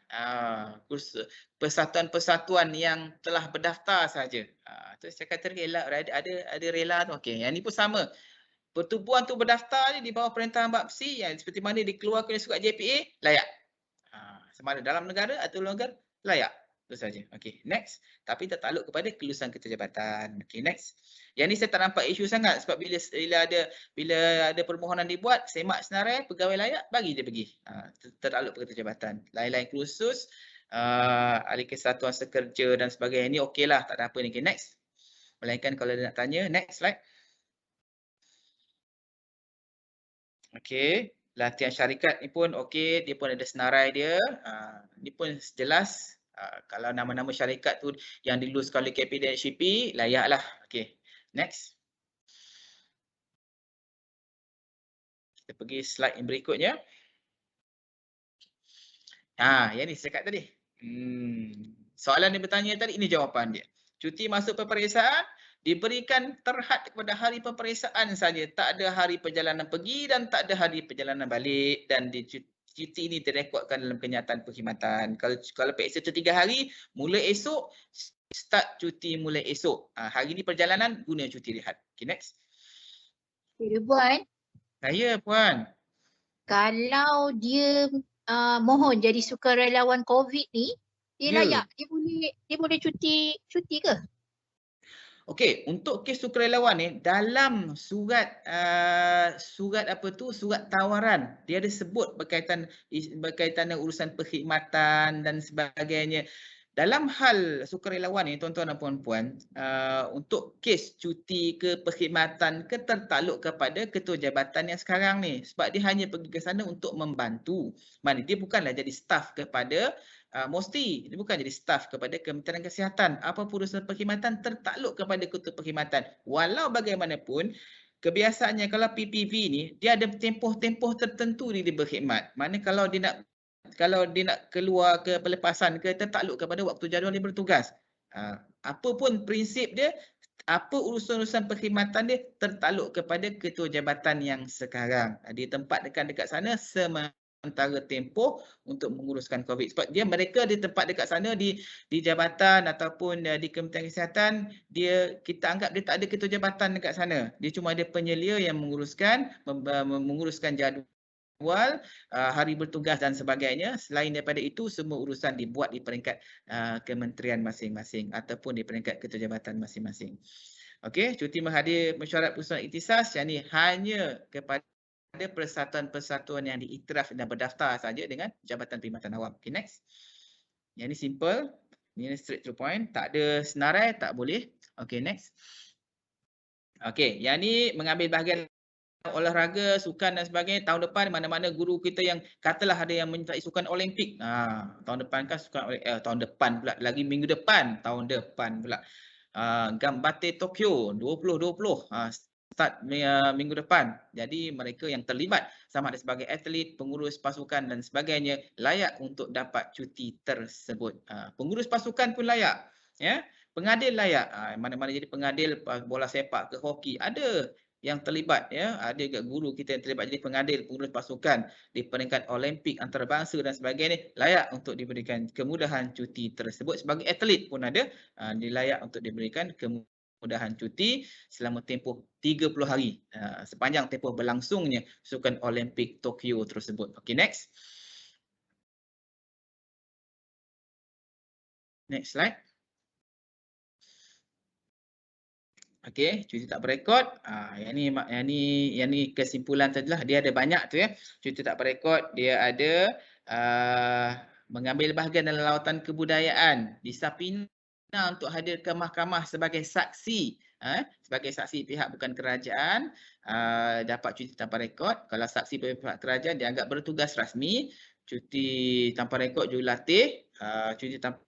Persatuan-persatuan yang telah berdaftar saja. Tu saya kata rela, ada rela tu. Okey, yang ni pun sama. Pertubuhan tu berdaftar ni di bawah perintahan BAPSI yang seperti mana dikeluarkan oleh surat JPA, layak. Sama ada dalam negara atau luar negara, layak. Itu saja. Okey, next. Tapi tertakluk kepada kelulusan ketua jabatan. Okey, next. Yang ni saya tak nampak isu sangat sebab bila ada permohonan dibuat, semak senarai, pegawai layak, bagi dia pergi. Tertakluk ketua jabatan. Lain-lain kursus, ahli kesatuan sekerja dan sebagainya ni okeylah, tak ada apa ni. Okay, next. Melainkan kalau dia nak tanya, next slide. Okey, latihan syarikat ni pun okey, dia pun ada senarai dia. Ni pun jelas. Kalau nama-nama syarikat tu yang diluluskan oleh KP dan HCP, layaklah. Okey, next. Kita pergi slide yang berikutnya. Yang ni saya cakap tadi. Soalan yang bertanya tadi, ini jawapan dia. Cuti masuk peperiksaan diberikan terhad kepada hari peperiksaan saja. Tak ada hari perjalanan pergi dan tak ada hari perjalanan balik. Dan cuti ini direkodkan dalam kenyataan perkhidmatan. Kalau PX itu 3 hari, mula esok, start cuti mulai esok. Hari ini perjalanan, guna cuti rehat. Okay, next. Okay, Puan. Saya, Puan. Kalau dia mohon jadi sukarelawan COVID ni, dia layak, dia boleh cuti ke? Okey, untuk kes sukarelawan ni dalam surat surat tawaran dia ada sebut berkaitan dengan urusan perkhidmatan dan sebagainya. Dalam hal sukarelawan ni tuan-tuan dan puan-puan, untuk kes cuti ke perkhidmatan ke tertakluk kepada ketua jabatan yang sekarang ni, sebab dia hanya pergi ke sana untuk membantu. Maknanya dia bukanlah jadi staf kepada Mosti, dia bukan jadi staf kepada Kementerian Kesihatan. Apa-apa urusan perkhidmatan tertakluk kepada ketua perkhidmatan. Walau bagaimanapun, kebiasaannya kalau PPV ni, dia ada tempoh-tempoh tertentu dia berkhidmat. Mana kalau dia nak keluar ke pelepasan ke tertakluk kepada waktu jadual dia bertugas. Apa pun prinsip dia, apa urusan-urusan perkhidmatan dia tertakluk kepada ketua jabatan yang sekarang. Dia tempatkan dekat sana sementara tempoh untuk menguruskan COVID. Sebab mereka di tempat dekat sana di jabatan ataupun di Kementerian Kesihatan, kita anggap dia tak ada ketua jabatan dekat sana. Dia cuma ada penyelia yang menguruskan jadual, hari bertugas dan sebagainya. Selain daripada itu, semua urusan dibuat di peringkat kementerian masing-masing ataupun di peringkat ketua jabatan masing-masing. Okey, cuti menghadiri mesyuarat perusahaan ikhtisas yang ini hanya kepada persatuan-persatuan yang diiktiraf dan berdaftar saja dengan Jabatan Perkhidmatan Awam. Okay, next. Yang ini simple. Ini straight to the point. Tak ada senarai, tak boleh. Okay, next. Okay, yang ini mengambil bahagian olahraga, sukan dan sebagainya. Tahun depan mana-mana guru kita yang katalah ada yang menyertai sukan Olimpik. Tahun depan kan sukan tahun depan pula. Lagi minggu depan. Tahun depan pula. Gambate Tokyo 2020. Start minggu depan. Jadi mereka yang terlibat sama ada sebagai atlet, pengurus pasukan dan sebagainya layak untuk dapat cuti tersebut. Pengurus pasukan pun layak, ya. Pengadil layak. Mana-mana jadi pengadil bola sepak ke hoki ada yang terlibat, ya. Ada juga guru kita yang terlibat jadi pengadil, pengurus pasukan di peringkat Olimpik antarabangsa dan sebagainya, layak untuk diberikan kemudahan cuti tersebut. Sebagai atlet pun ada, dilayak untuk diberikan kemudahan cuti selama tempoh 30 hari sepanjang tempoh berlangsungnya sukan Olimpik Tokyo tersebut. Okay, next. Next slide. Okay, cuti tak berekod. Yang ni kesimpulan tadilah. Dia ada banyak tu, ya. Cuti tak berekod, dia ada mengambil bahagian dalam lawatan kebudayaan di Sapina untuk hadir ke mahkamah sebagai saksi. Sebagai saksi pihak bukan kerajaan, dapat cuti tanpa rekod. Kalau saksi pihak kerajaan dianggap bertugas rasmi. Cuti tanpa rekod jurulatih, cuti tanpa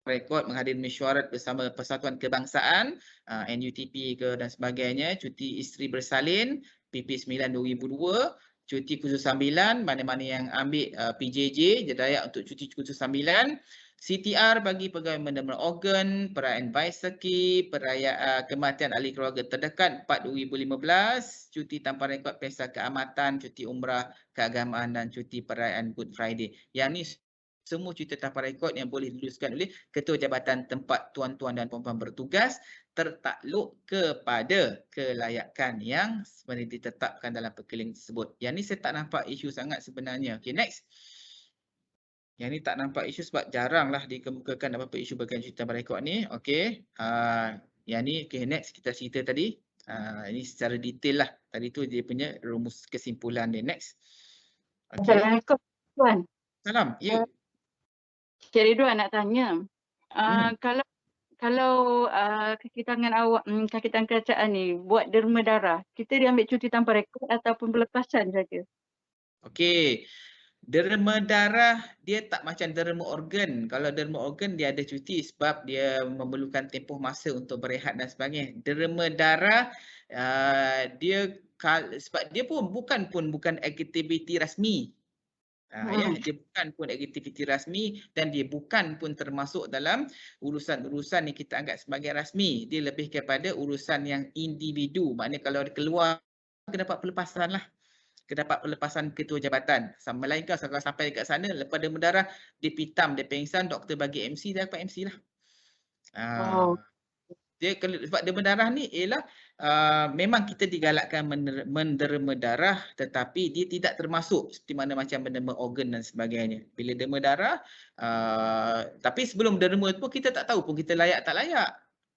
rekod menghadiri mesyuarat bersama Persatuan Kebangsaan, NUTP ke dan sebagainya. Cuti isteri bersalin, PP 9 2002. Cuti khusus sambilan, mana-mana yang ambil PJJ, layak untuk cuti khusus sambilan. CTR bagi pegawai menerima organ, perayaan Vaisakhi, perayaan kematian ahli keluarga terdekat 4/2015, cuti tanpa rekod pesta keamatan, cuti umrah keagamaan dan cuti perayaan Good Friday. Yang ni semua cuti tanpa rekod yang boleh diluluskan oleh ketua jabatan tempat tuan-tuan dan puan-puan bertugas tertakluk kepada kelayakan yang sebenarnya ditetapkan dalam perkeling tersebut. Yang ni saya tak nampak isu sangat sebenarnya. Okay, next. Yang ni tak nampak isu sebab jaranglah dikemukakan apa-apa isu berkaitan cuti tanpa rekod ni. Okey. Yang ni okay, next kita cerita tadi. Ini secara detail lah. Tadi tu dia punya rumus kesimpulan dia. Next. Okay. Assalamualaikum Tuan. Salam. Ya. Cik Ridwan nak tanya. Kalau kaki tangan awak, kaki tangan kerajaan ni buat derma darah, kita diambil cuti tanpa rekod ataupun pelepasan saja? Okey. Derma darah dia tak macam derma organ. Kalau derma organ dia ada cuti sebab dia memerlukan tempoh masa untuk berehat dan sebagainya. Derma darah dia sebab dia pun bukan aktiviti rasmi. Ya, dia bukan pun aktiviti rasmi dan dia bukan pun termasuk dalam urusan-urusan yang kita anggap sebagai rasmi. Dia lebih kepada urusan yang individu. Maknanya kalau dia keluar, dia dapat pelepasan lah. dapat pelepasan ketua jabatan. Melainkan kalau sampai dekat sana, lepas dia mendarah, dia pitam, dia pengsan, doktor bagi MC, dia dapat MC lah. Dia sebab dia berdarah ni ialah memang kita digalakkan menderma darah, tetapi dia tidak termasuk seperti mana macam menderma organ dan sebagainya. Bila derma darah, tapi sebelum derma tu pun kita tak tahu pun kita layak tak layak.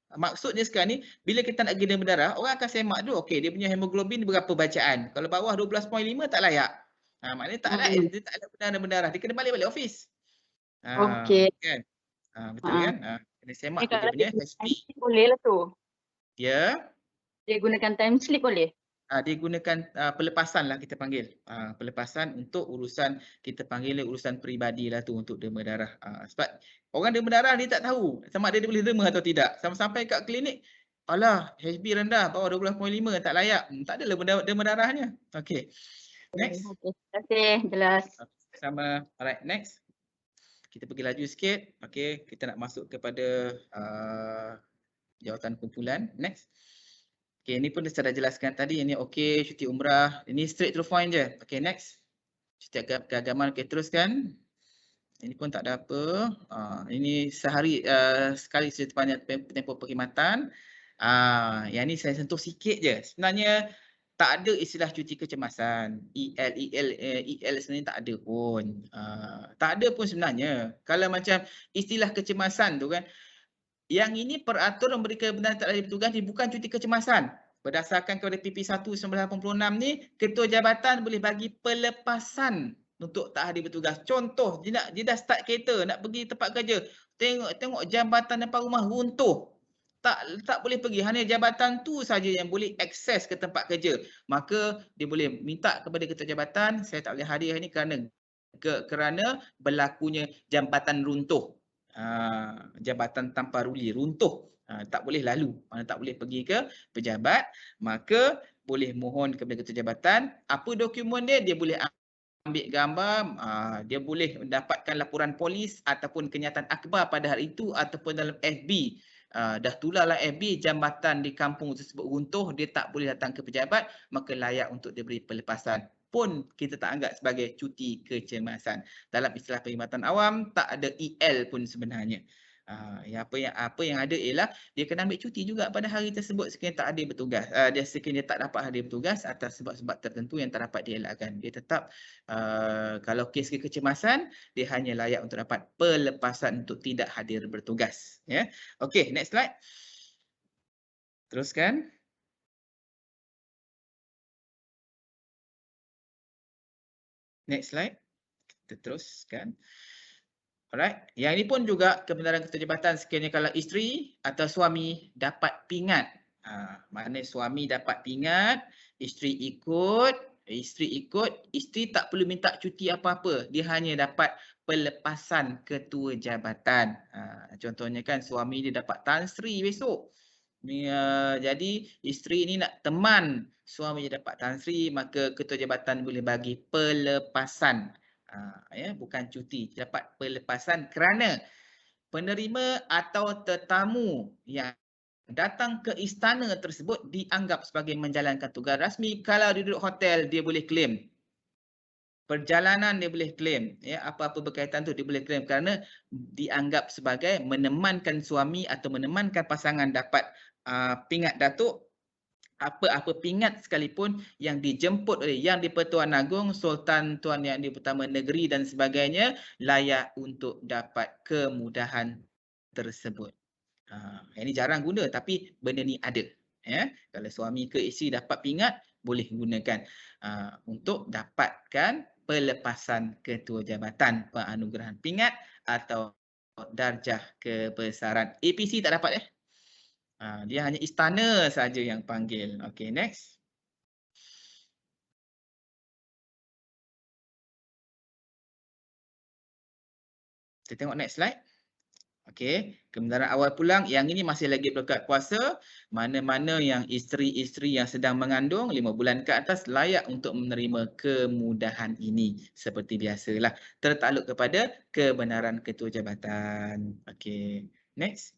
Maksudnya sekarang ni, bila kita nak pergi derma darah, orang akan semak dulu, okey dia punya hemoglobin berapa bacaan. Kalau bawah 12.5 tak layak. Maknanya tak layak, dia tak layak berdarah, dia kena balik office. Okey. Kan? Betul kan? Kena semak dia punya HP. Boleh lah tu. Ya. Dia gunakan time slip boleh? Dia gunakan pelepasan lah kita panggil. Pelepasan untuk urusan, kita panggil urusan peribadi lah tu untuk derma darah. Sebab orang derma darah dia tak tahu sama ada dia boleh derma atau tidak. Sampai kat klinik, alah HB rendah, bawah 12.5 tak layak. Tak adalah derma darahnya. Okey. Next. Okay. Terima kasih, jelas. Sama. Alright, next. Kita pergi laju sikit. Okey, kita nak masuk kepada jawatan kumpulan. Next. Okey, ini pun saya dah jelaskan tadi. Ini okey, cuti umrah. Ini straight to the point je. Okey, next. Cuti keagamaan. Okey, teruskan. Ini pun tak ada apa. Ini sehari sekali sepanjang tempoh perkhidmatan. Yang ni saya sentuh sikit je. Sebenarnya tak ada istilah cuti kecemasan. EL sebenarnya tak ada pun. Tak ada pun sebenarnya. Kalau macam istilah kecemasan tu kan, yang ini peraturan memberikan kebenaran tak hadir bertugas ni bukan cuti kecemasan. Berdasarkan kepada PP 1986 ni, ketua jabatan boleh bagi pelepasan untuk tak hadir bertugas. Contoh, dia dah start kereta nak pergi tempat kerja. Tengok jambatan depan rumah runtuh. Tak boleh pergi, hanya jabatan tu saja yang boleh akses ke tempat kerja. Maka dia boleh minta kepada ketua jabatan, saya tak boleh hadir hari ni kerana berlakunya jambatan runtuh. Jabatan tanpa ruli runtuh, tak boleh lalu, mana tak boleh pergi ke pejabat, maka boleh mohon kepada ketua jabatan apa dokumen dia boleh ambil gambar, dia boleh mendapatkan laporan polis ataupun kenyataan akhbar pada hari itu ataupun dalam FB. Dah tularlah FB jambatan di kampung tersebut runtuh, dia tak boleh datang ke pejabat, maka layak untuk diberi pelepasan. Pun kita tak anggap sebagai cuti kecemasan. Dalam istilah perkhidmatan awam tak ada EL pun sebenarnya. Apa yang ada ialah dia kena ambil cuti juga pada hari tersebut sekiranya tak hadir bertugas. Sekiranya tak dapat hadir bertugas atas sebab-sebab tertentu yang tak dapat dielakkan. Dia tetap kalau kes kecemasan dia hanya layak untuk dapat pelepasan untuk tidak hadir bertugas. Ya. Okey, next slide. Teruskan. Next slide. Kita teruskan. Alright. Yang ini pun juga kebenaran ketua jabatan sekiranya kalau isteri atau suami dapat pingat. Maknanya suami dapat pingat, isteri ikut, isteri tak perlu minta cuti apa-apa. Dia hanya dapat pelepasan ketua jabatan. Contohnya kan suami dia dapat Tan Sri besok. Jadi isteri ni nak teman suami dia dapat Tan Sri, maka ketua jabatan boleh bagi pelepasan. Bukan cuti, dapat pelepasan kerana penerima atau tetamu yang datang ke istana tersebut dianggap sebagai menjalankan tugas rasmi. Kalau dia duduk hotel, dia boleh claim. Perjalanan dia boleh claim, apa-apa berkaitan tu dia boleh claim kerana dianggap sebagai menemankan suami atau menemankan pasangan dapat pingat datuk. Apa-apa pingat sekalipun yang dijemput oleh Yang di-Pertuan Agong, Sultan Tuan Yang di-Pertama Negeri dan sebagainya, layak untuk dapat kemudahan tersebut. Ini jarang guna tapi benda ni ada. Kalau suami ke isteri dapat pingat, boleh gunakan untuk dapatkan pelepasan ketua jabatan, penganugerahan pingat atau darjah kebesaran. APC tak dapat dia hanya istana saja yang panggil. Okey, next. Kita tengok next slide. Okey, kebenaran awal pulang. Yang ini masih lagi berkat kuasa. Mana-mana yang isteri-isteri yang sedang mengandung 5 bulan ke atas layak untuk menerima kemudahan ini. Seperti biasalah. Tertakluk kepada kebenaran ketua jabatan. Okey, next.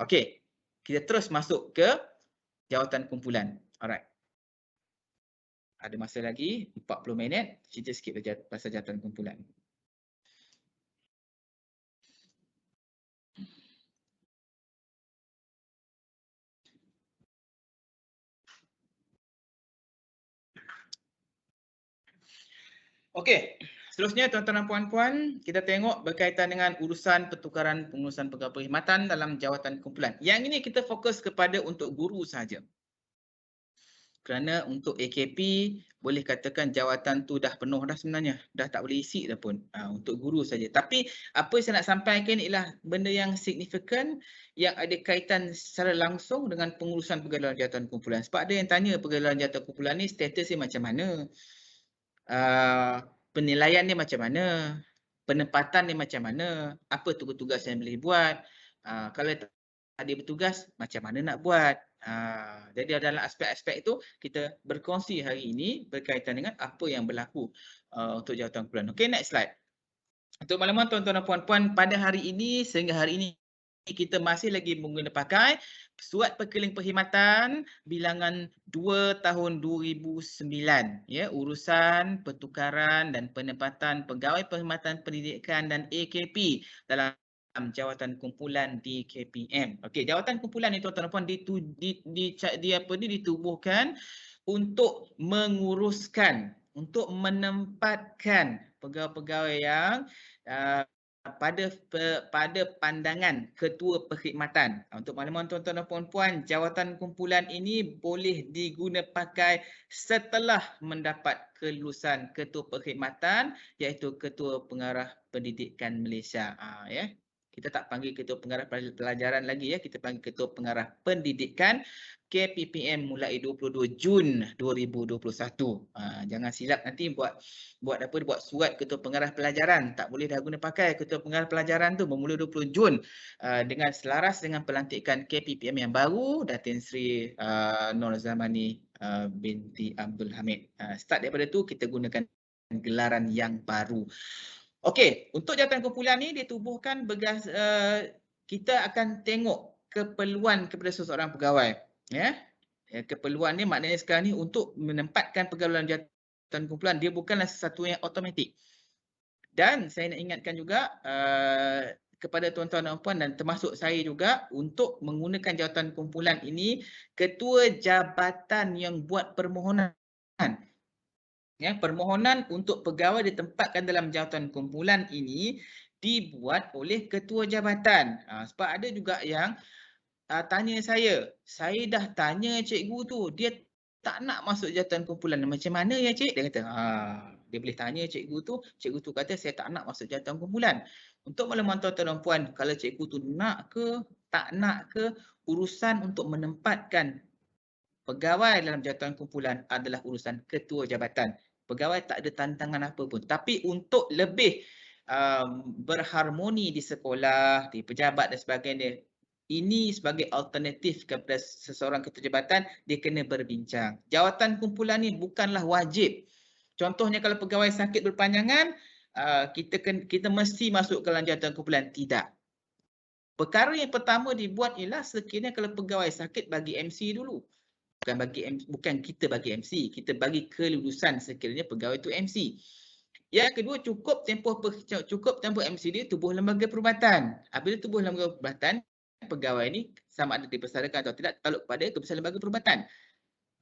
Okey, kita terus masuk ke jawatan kumpulan. Alright. Ada masa lagi 40 minit, cerita sikit pasal jawatan kumpulan. Okey, seterusnya tuan-tuan dan puan-puan, kita tengok berkaitan dengan urusan pertukaran pengurusan pegawai perkhidmatan dalam jawatan kumpulan. Yang ini kita fokus kepada untuk guru sahaja. Kerana untuk AKP boleh katakan jawatan tu dah penuh dah sebenarnya, dah tak boleh isi dah pun untuk guru saja. Tapi apa yang saya nak sampaikan ialah benda yang signifikan yang ada kaitan secara langsung dengan pengurusan pegawai dalam jawatan kumpulan. Sebab ada yang tanya pegawai dalam jawatan kumpulan ni statusnya macam mana? Penilaian dia macam mana, penempatan dia macam mana, apa tugas-tugas yang boleh buat, kalau tak ada bertugas macam mana nak buat. Jadi dalam aspek-aspek itu kita berkongsi hari ini berkaitan dengan apa yang berlaku untuk jawatan kumpulan. Okey, next slide. Untuk makluman tuan-tuan dan puan-puan, pada hari ini sehingga hari ini kita masih lagi menggunakan pakai Surat Perkeling Perkhidmatan bilangan 2 tahun 2009, ya, urusan pertukaran dan penempatan pegawai perkhidmatan pendidikan dan AKP dalam jawatan kumpulan di KPM. Okey, jawatan kumpulan itu tuan-tuan dan puan ditubuhkan untuk menguruskan, untuk menempatkan pegawai-pegawai yang pada pandangan ketua perkhidmatan. Untuk makluman tuan-tuan dan puan-puan, jawatan kumpulan ini boleh diguna pakai setelah mendapat kelulusan ketua perkhidmatan iaitu Ketua Pengarah Pendidikan Malaysia. Ya. Kita tak panggil Ketua Pengarah Pelajaran lagi, ya, kita panggil Ketua Pengarah Pendidikan KPPM mulai 22 Jun 2021. Jangan silap nanti buat surat Ketua Pengarah Pelajaran, tak boleh dah guna pakai Ketua Pengarah Pelajaran tu bermula 20 Jun dengan selaras dengan pelantikan KPPM yang baru Datin Sri Nur Zamani binti Abdul Hamid. Start daripada tu kita gunakan gelaran yang baru. Okey, untuk jawatan kumpulan ni ditubuhkan kita akan tengok keperluan kepada seseorang pegawai, ya. Keperluan ni maknanya sekarang ni untuk menempatkan pegawai dalam jawatan kumpulan dia bukanlah sesuatu yang automatik. Dan saya nak ingatkan juga kepada tuan-tuan dan puan dan termasuk saya juga untuk menggunakan jawatan kumpulan ini, ketua jabatan yang buat permohonan, ya, permohonan untuk pegawai ditempatkan dalam jawatan kumpulan ini dibuat oleh ketua jabatan. Sebab ada juga yang tanya saya dah tanya cikgu tu, dia tak nak masuk jawatan kumpulan. Macam mana ya cik? Dia kata, dia boleh tanya cikgu tu kata saya tak nak masuk jawatan kumpulan. Untuk makluman tuan-tuan dan puan, kalau cikgu tu nak ke, tak nak ke, urusan untuk menempatkan pegawai dalam jawatan kumpulan adalah urusan ketua jabatan. Pegawai tak ada tantangan apa pun. Tapi untuk lebih berharmoni di sekolah, di pejabat dan sebagainya, ini sebagai alternatif kepada seseorang ketua jabatan, dia kena berbincang. Jawatan kumpulan ni bukanlah wajib. Contohnya kalau pegawai sakit berpanjangan, kita mesti masuk ke dalam jawatan kumpulan. Tidak. Perkara yang pertama dibuat ialah sekiranya kalau pegawai sakit bagi MC dulu. Bukan kita bagi MC, kita bagi kelulusan sekiranya pegawai itu MC. Yang kedua, cukup tempoh MC dia tubuh lembaga perubatan. Apabila tubuh lembaga perubatan, pegawai ini sama ada dipersadakan atau tidak takluk kepada keputusan lembaga perubatan.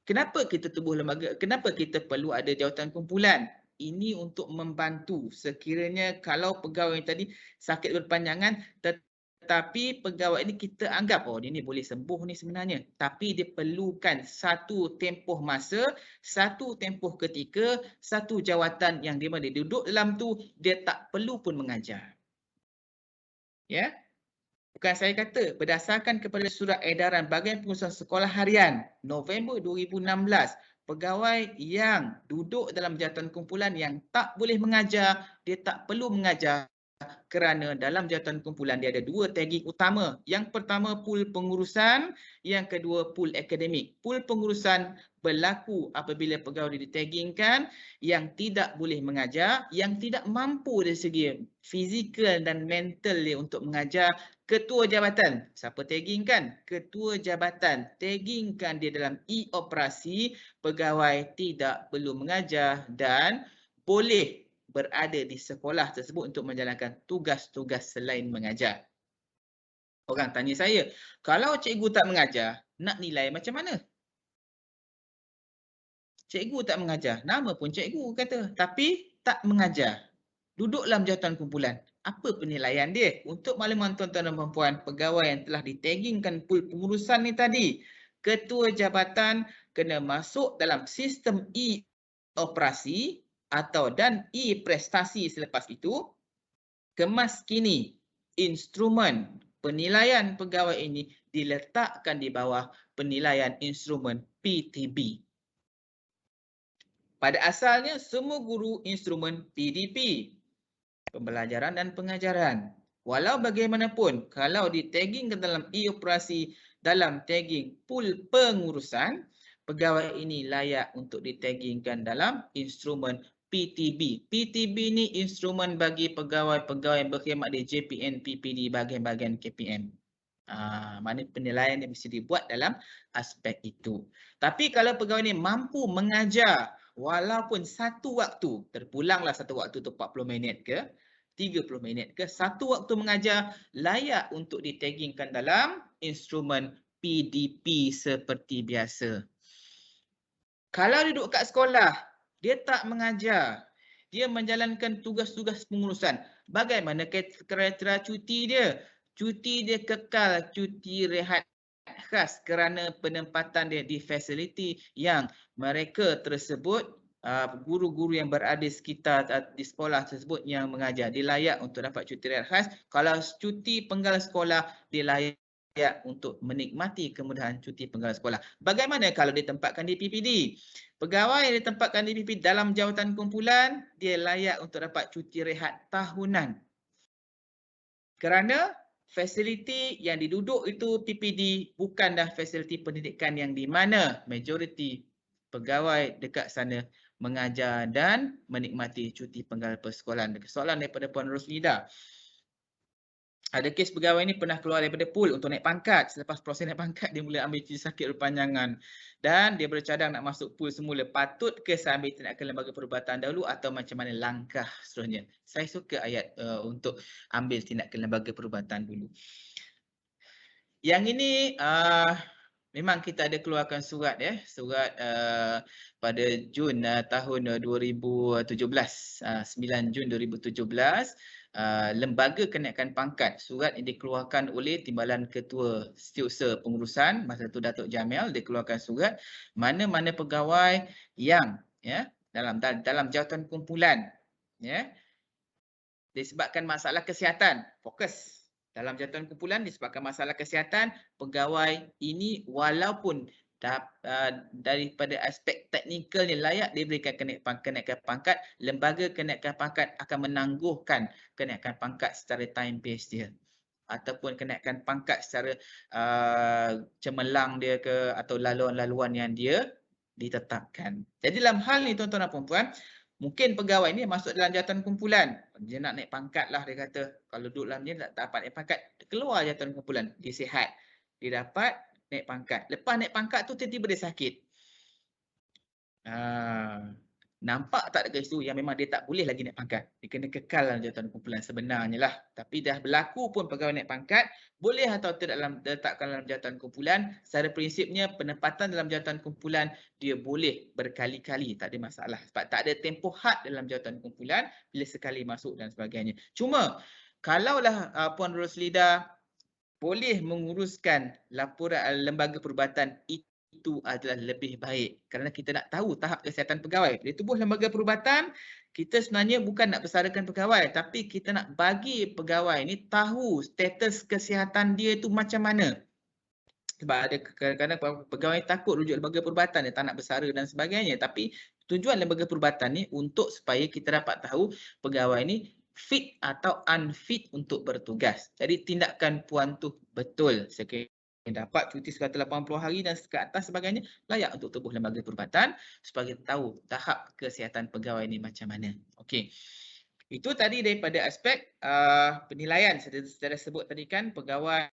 Kenapa kita perlu ada jawatan kumpulan? Ini untuk membantu sekiranya kalau pegawai yang tadi sakit berpanjangan tetapi pegawai ini kita anggap dia ni boleh sembuh ni sebenarnya, tapi dia perlukan satu tempoh masa, satu tempoh ketika, satu jawatan yang dia duduk dalam tu dia tak perlu pun mengajar. Ya. Bukan saya kata, berdasarkan kepada surat edaran Bahagian Pengurusan Sekolah Harian November 2016, pegawai yang duduk dalam jawatan kumpulan yang tak boleh mengajar, dia tak perlu mengajar kerana dalam jawatan kumpulan dia ada dua tagging utama. Yang pertama pool pengurusan, yang kedua pool akademik. Pool pengurusan berlaku apabila pegawai ditaggingkan yang tidak boleh mengajar, yang tidak mampu dari segi fizikal dan mental dia untuk mengajar. Ketua jabatan, siapa taggingkan? Ketua jabatan taggingkan dia dalam e-operasi, pegawai tidak perlu mengajar dan boleh berada di sekolah tersebut untuk menjalankan tugas-tugas selain mengajar. Orang tanya saya, kalau cikgu tak mengajar, nak nilai macam mana? Cikgu tak mengajar, nama pun cikgu kata, tapi tak mengajar. Duduk dalam jawatan kumpulan. Apa penilaian dia? Untuk makluman tuan-tuan dan puan-puan, pegawai yang telah ditaggingkan pool pengurusan ni tadi, ketua jabatan kena masuk dalam sistem e-operasi dan e-prestasi selepas itu, kemas kini instrumen penilaian pegawai ini diletakkan di bawah penilaian instrumen PTB. Pada asalnya semua guru instrumen PDP, pembelajaran dan pengajaran. Walau bagaimanapun, kalau ditagging ke dalam e-operasi dalam tagging pool pengurusan, pegawai ini layak untuk ditaggingkan dalam instrumen PTB. PTB ni instrumen bagi pegawai-pegawai yang berkhidmat di JPN, PPD, bahagian-bahagian KPM. Mana penilaian yang mesti dibuat dalam aspek itu. Tapi kalau pegawai ini mampu mengajar walaupun satu waktu, terpulanglah satu waktu tu 40 minit ke 30 minit ke, satu waktu mengajar, layak untuk ditaggingkan dalam instrumen PDP seperti biasa. Kalau duduk kat sekolah, dia tak mengajar, dia menjalankan tugas-tugas pengurusan, bagaimana kriteria cuti dia? Cuti dia kekal cuti rehat khas kerana penempatan dia di fasiliti yang mereka tersebut, guru-guru yang berada sekitar di sekolah tersebut yang mengajar, dia layak untuk dapat cuti rehat khas. Kalau cuti penggal sekolah, dia layak untuk menikmati kemudahan cuti penggal sekolah. Bagaimana kalau ditempatkan di PPD? Pegawai yang ditempatkan di PPD dalam jawatan kumpulan, dia layak untuk dapat cuti rehat tahunan. Kerana fasiliti yang diduduk itu PPD bukan dah fasiliti pendidikan yang di mana majoriti pegawai dekat sana mengajar dan menikmati cuti penggal persekolahan. Soalan daripada Puan Roslida. Ada kes pegawai ni pernah keluar daripada pool untuk naik pangkat. Selepas proses naik pangkat, dia mula ambil cuti sakit berpanjangan. Dan dia bercadang nak masuk pool semula. Patut ke saya ambil tindakan lembaga perubatan dahulu atau macam mana langkah seterusnya? Saya suka ayat untuk ambil tindakan lembaga perubatan dulu. Yang ini memang kita ada keluarkan surat surat pada Jun tahun 2017, 9 Jun 2017. Lembaga kenaikan pangkat, surat yang dikeluarkan oleh Timbalan Ketua Setiausaha Pengurusan masa itu Datuk Jamil, dikeluarkan surat mana-mana pegawai yang dalam jawatan kumpulan disebabkan masalah kesihatan, fokus dalam jawatan kumpulan disebabkan masalah kesihatan, pegawai ini walaupun daripada aspek teknikalnya layak diberikan kenaikan pangkat, lembaga kenaikan pangkat akan menangguhkan kenaikan pangkat secara time base dia ataupun kenaikan pangkat secara cemerlang dia ke atau laluan-laluan yang dia ditetapkan. Jadi dalam hal ni tuan-tuan dan puan-puan, mungkin pegawai ni masuk dalam jawatan kumpulan, dia nak naik pangkat lah, dia kata kalau duduk dalam dia tak dapat naik pangkat, keluar jawatan kumpulan, dia sihat, dia dapat naik pangkat. Lepas naik pangkat tu tiba-tiba dia sakit. Nampak tak dekat situ yang memang dia tak boleh lagi naik pangkat. Dia kena kekal dalam jawatan kumpulan sebenarnya lah. Tapi dah berlaku pun pegawai naik pangkat, boleh atau tidak diletakkan dalam jawatan kumpulan. Secara prinsipnya penempatan dalam jawatan kumpulan dia boleh berkali-kali, tak ada masalah. Sebab tak ada tempoh had dalam jawatan kumpulan bila sekali masuk dan sebagainya. Cuma kalaulah Puan Roslida boleh menguruskan laporan lembaga perubatan, itu adalah lebih baik kerana kita nak tahu tahap kesihatan pegawai. Di tubuh lembaga perubatan, kita sebenarnya bukan nak bersarakan pegawai, tapi kita nak bagi pegawai ni tahu status kesihatan dia tu macam mana. Sebab ada kadang-kadang pegawai takut rujuk lembaga perubatan, dia tak nak bersara dan sebagainya. Tapi tujuan lembaga perubatan ni untuk supaya kita dapat tahu pegawai ni fit atau unfit untuk bertugas. Jadi tindakan puan tu betul. Sekiranya dapat cuti 180 hari dan ke atas sebagainya, layak untuk tubuh lembaga perubatan supaya tahu tahap kesihatan pegawai ni macam mana. Okey. Itu tadi daripada aspek penilaian. Saya sebut tadi kan pegawai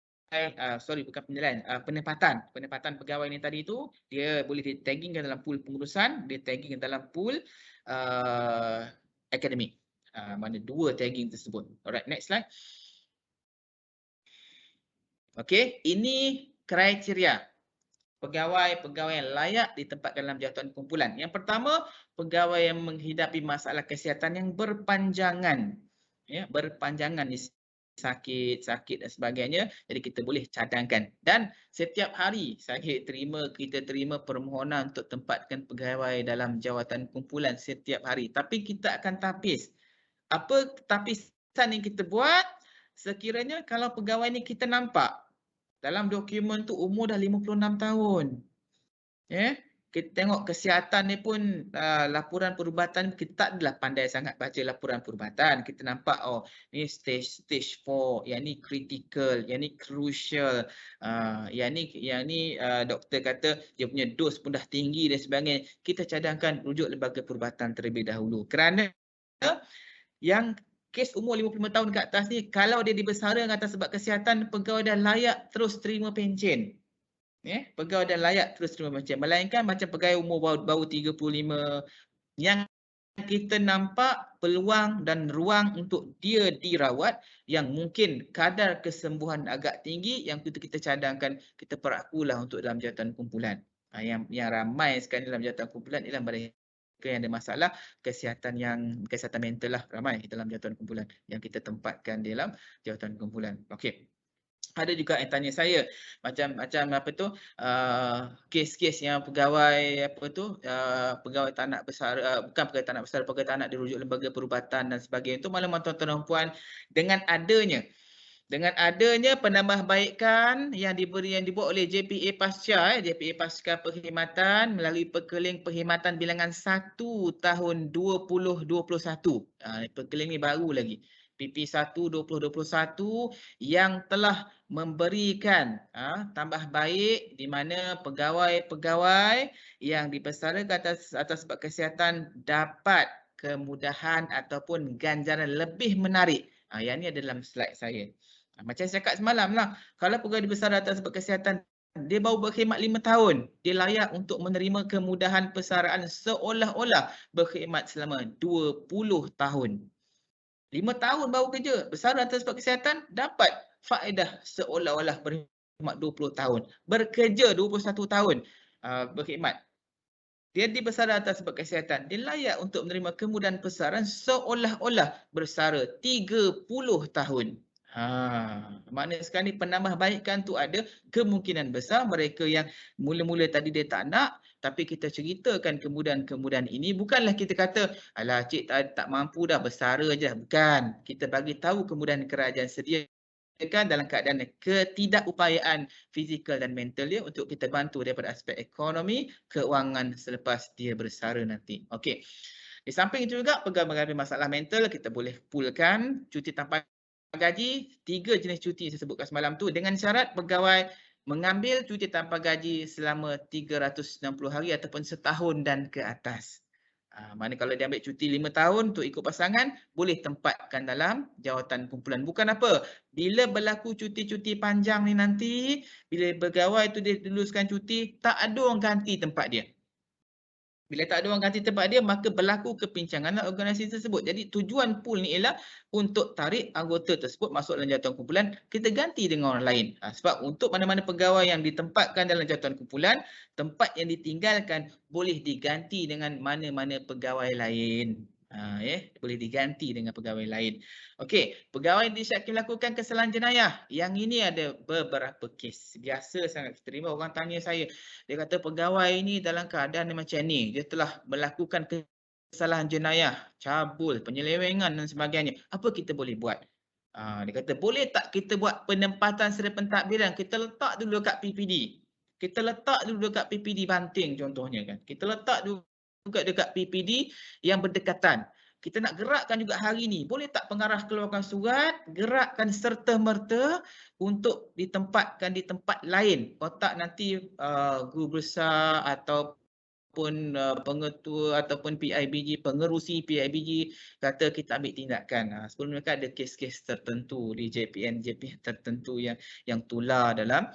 bukan penilaian, penempatan pegawai ni tadi tu dia boleh di-taggingkan dalam pool pengurusan, dia tagging dalam pool akademik. Mana dua tagging tersebut. Alright, next slide. Okey, ini kriteria pegawai-pegawai yang layak ditempatkan dalam jawatan kumpulan. Yang pertama, pegawai yang menghidapi masalah kesihatan yang berpanjangan. Ya, berpanjangan, sakit dan sebagainya. Jadi kita boleh cadangkan. Dan setiap hari kita terima permohonan untuk tempatkan pegawai dalam jawatan kumpulan setiap hari. Tapi kita akan tapis. Apa tapisan yang kita buat? Sekiranya kalau pegawai ni kita nampak dalam dokumen tu umur dah 56 tahun. Ya, kita tengok kesihatan ni pun laporan perubatan kita tak adalah pandai sangat baca laporan perubatan. Kita nampak ni stage 4, yang ni critical, yang ni crucial. Yang ni doktor kata dia punya dos pun dah tinggi dan sebagainya. Kita cadangkan rujuk lembaga perubatan terlebih dahulu. Kerana yang kes umur 55 tahun ke atas ni, kalau dia dibesarkan atas sebab kesihatan, pegawai dah layak terus terima pencen. Pegawai dah layak terus terima pencen. Melainkan macam pegawai umur baru 35 yang kita nampak peluang dan ruang untuk dia dirawat yang mungkin kadar kesembuhan agak tinggi, yang kita cadangkan, kita perakulah untuk dalam jawatan kumpulan. Yang ramai sekali dalam jawatan kumpulan ialah mereka yang ada masalah kesihatan mental lah, ramai dalam jawatan kumpulan yang kita tempatkan dalam jawatan kumpulan. Okey. Ada juga yang tanya saya macam kes-kes yang pegawai pegawai tak nak besar, bukan pegawai tak nak besar, pegawai tak nak dirujuk lembaga perubatan dan sebagainya itu, malam tuan-tuan dan puan, dengan adanya penambahbaikan yang dibuat oleh JPA Pasca Perkhidmatan melalui Perkeling Perkhidmatan Bilangan 1 tahun 2021. Perkeling ni baru lagi. PP1 2021 yang telah memberikan tambah baik di mana pegawai-pegawai yang dibesarkan atas sebab kesihatan dapat kemudahan ataupun ganjaran lebih menarik. Yang ni ada dalam slide saya. Macam saya cakap semalam lah, kalau pegawai dibesarkan atas sebab kesihatan, dia baru berkhidmat 5 tahun, dia layak untuk menerima kemudahan persaraan seolah-olah berkhidmat selama 20 tahun. 5 tahun baru kerja, besar atas sebab kesihatan, dapat faedah seolah-olah berkhidmat 20 tahun. Bekerja 21 tahun berkhidmat. Dia dibesarkan atas sebab kesihatan, dia layak untuk menerima kemudahan persaraan seolah-olah bersara 30 tahun. Maknanya sekarang ni penambahbaikan tu ada, kemungkinan besar mereka yang mula-mula tadi dia tak nak, tapi kita ceritakan kemudahan-kemudahan ini, bukanlah kita kata alah cik tak mampu dah, bersara je. Bukan, kita bagi tahu kemudahan kerajaan sediakan dalam keadaan ketidakupayaan fizikal dan mental dia untuk kita bantu daripada aspek ekonomi, keuangan selepas dia bersara nanti. Okey. Di samping itu juga pegawai menghadapi masalah mental, kita boleh poolkan cuti tanpa gaji, 3 jenis cuti saya sebutkan semalam tu, dengan syarat pegawai mengambil cuti tanpa gaji selama 360 hari ataupun setahun dan ke atas. Mana kalau dia ambil cuti 5 tahun untuk ikut pasangan, boleh tempatkan dalam jawatan kumpulan. Bukan apa, bila berlaku cuti-cuti panjang ni nanti, bila pegawai tu dia luluskan cuti, tak ada orang ganti tempat dia. Bila tak ada orang ganti tempat dia, maka berlaku kepincangan dalam organisasi tersebut. Jadi tujuan pool ni ialah untuk tarik anggota tersebut masuk dalam jawatan kumpulan, kita ganti dengan orang lain. Sebab untuk mana-mana pegawai yang ditempatkan dalam jawatan kumpulan, tempat yang ditinggalkan boleh diganti dengan mana-mana pegawai lain. Boleh diganti dengan pegawai lain. Okey, pegawai disyaki melakukan kesalahan jenayah. Yang ini ada beberapa kes. Biasa sangat kita terima orang tanya saya. Dia kata pegawai ini dalam keadaan macam ni, dia telah melakukan kesalahan jenayah, cabul, penyelewengan dan sebagainya. Apa kita boleh buat? Dia kata boleh tak kita buat penempatan serta pentadbiran, kita letak dulu dekat PPD. Kita letak dulu dekat PPD Banting contohnya kan. Kita letak dulu dekat PPD yang berdekatan. kita nak gerakkan juga hari ni. Boleh tak pengarah keluarkan surat, gerakkan serta-merta untuk ditempatkan di tempat lain. Kalau tak nanti guru besar ataupun pengetua ataupun PIBG, pengerusi PIBG kata kita ambil tindakan. Sebelum mereka ada kes-kes tertentu di JPN tertentu yang tular dalam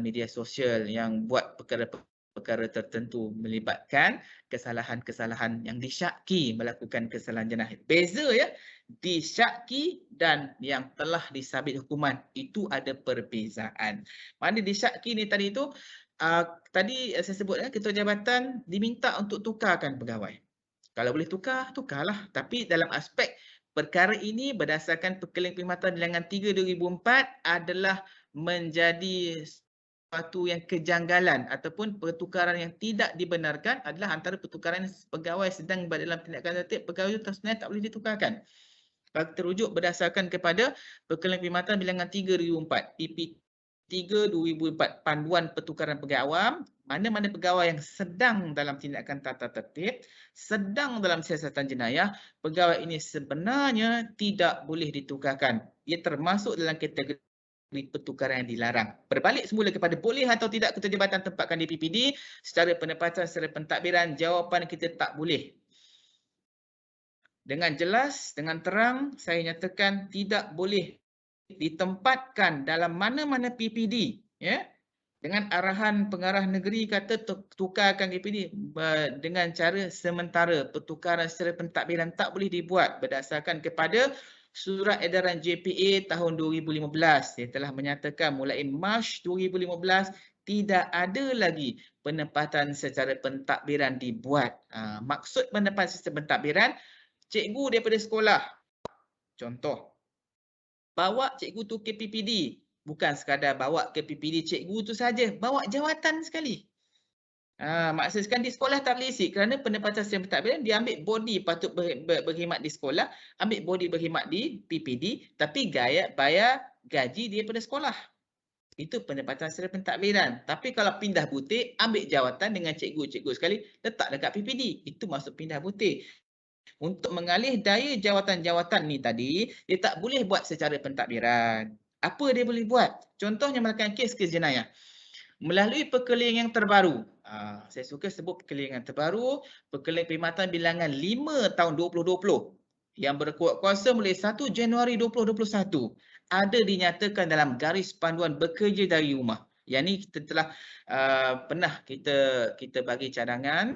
media sosial yang buat perkara tertentu melibatkan kesalahan-kesalahan yang disyaki melakukan kesalahan jenayah. Beza ya, disyaki dan yang telah disabit hukuman itu ada perbezaan. Mana disyaki ni tadi tu tadi saya sebut ketua jabatan diminta untuk tukarkan pegawai. Kalau boleh tukar, tukarlah. Tapi dalam aspek perkara ini berdasarkan Perkeliling Perkhidmatan Bilangan 3 2004 adalah menjadi suatu yang kejanggalan ataupun pertukaran yang tidak dibenarkan adalah antara pertukaran pegawai sedang berada dalam tindakan tertib, pegawai itu sebenarnya tak boleh ditukarkan. Kalau terujuk berdasarkan kepada Perkeliling Perkhidmatan Bilangan 3 2004, PP 3 2004, Panduan Pertukaran Pegawai Awam, mana-mana pegawai yang sedang dalam tindakan tata tertib, sedang dalam siasatan jenayah, pegawai ini sebenarnya tidak boleh ditukarkan. Ia termasuk dalam kategori pertukaran yang dilarang. Berbalik semula kepada boleh atau tidak ketua jabatan tempatkan di PPD, secara penempatan, secara pentadbiran, jawapan kita tak boleh. Dengan jelas, dengan terang, saya nyatakan tidak boleh ditempatkan dalam mana-mana PPD. Ya? Dengan arahan pengarah negeri kata tukarkan PPD dengan cara sementara, pertukaran secara pentadbiran tak boleh dibuat berdasarkan kepada Surat Edaran JPA tahun 2015. Dia telah menyatakan mulai Mac 2015 tidak ada lagi penempatan secara pentadbiran dibuat. Maksud penempatan secara pentadbiran, cikgu daripada sekolah, contoh, bawa cikgu tu ke PPD. Bukan sekadar bawa ke PPD cikgu tu saja, bawa jawatan sekali. Maksudkan di sekolah tak boleh isi kerana penempatan sistem pentadbiran dia ambil body patut berkhidmat di sekolah, ambil body berkhidmat di PPD tapi bayar gaji daripada sekolah. Itu penempatan sistem pentadbiran. Tapi kalau pindah butik, ambil jawatan dengan cikgu-cikgu sekali, letak dekat PPD. Itu maksud pindah butik. Untuk mengalih daya jawatan-jawatan ni tadi, dia tak boleh buat secara pentadbiran. Apa dia boleh buat? Contohnya melakukan kes jenayah. Melalui perkeliling yang terbaru. Saya suka sebut perkeliling yang terbaru, Perkeliling Perkhidmatan Bilangan 5 tahun 2020 yang berkuat kuasa mulai 1 Januari 2021 ada dinyatakan dalam garis panduan bekerja dari rumah. Yang ni kita telah pernah kita bagi cadangan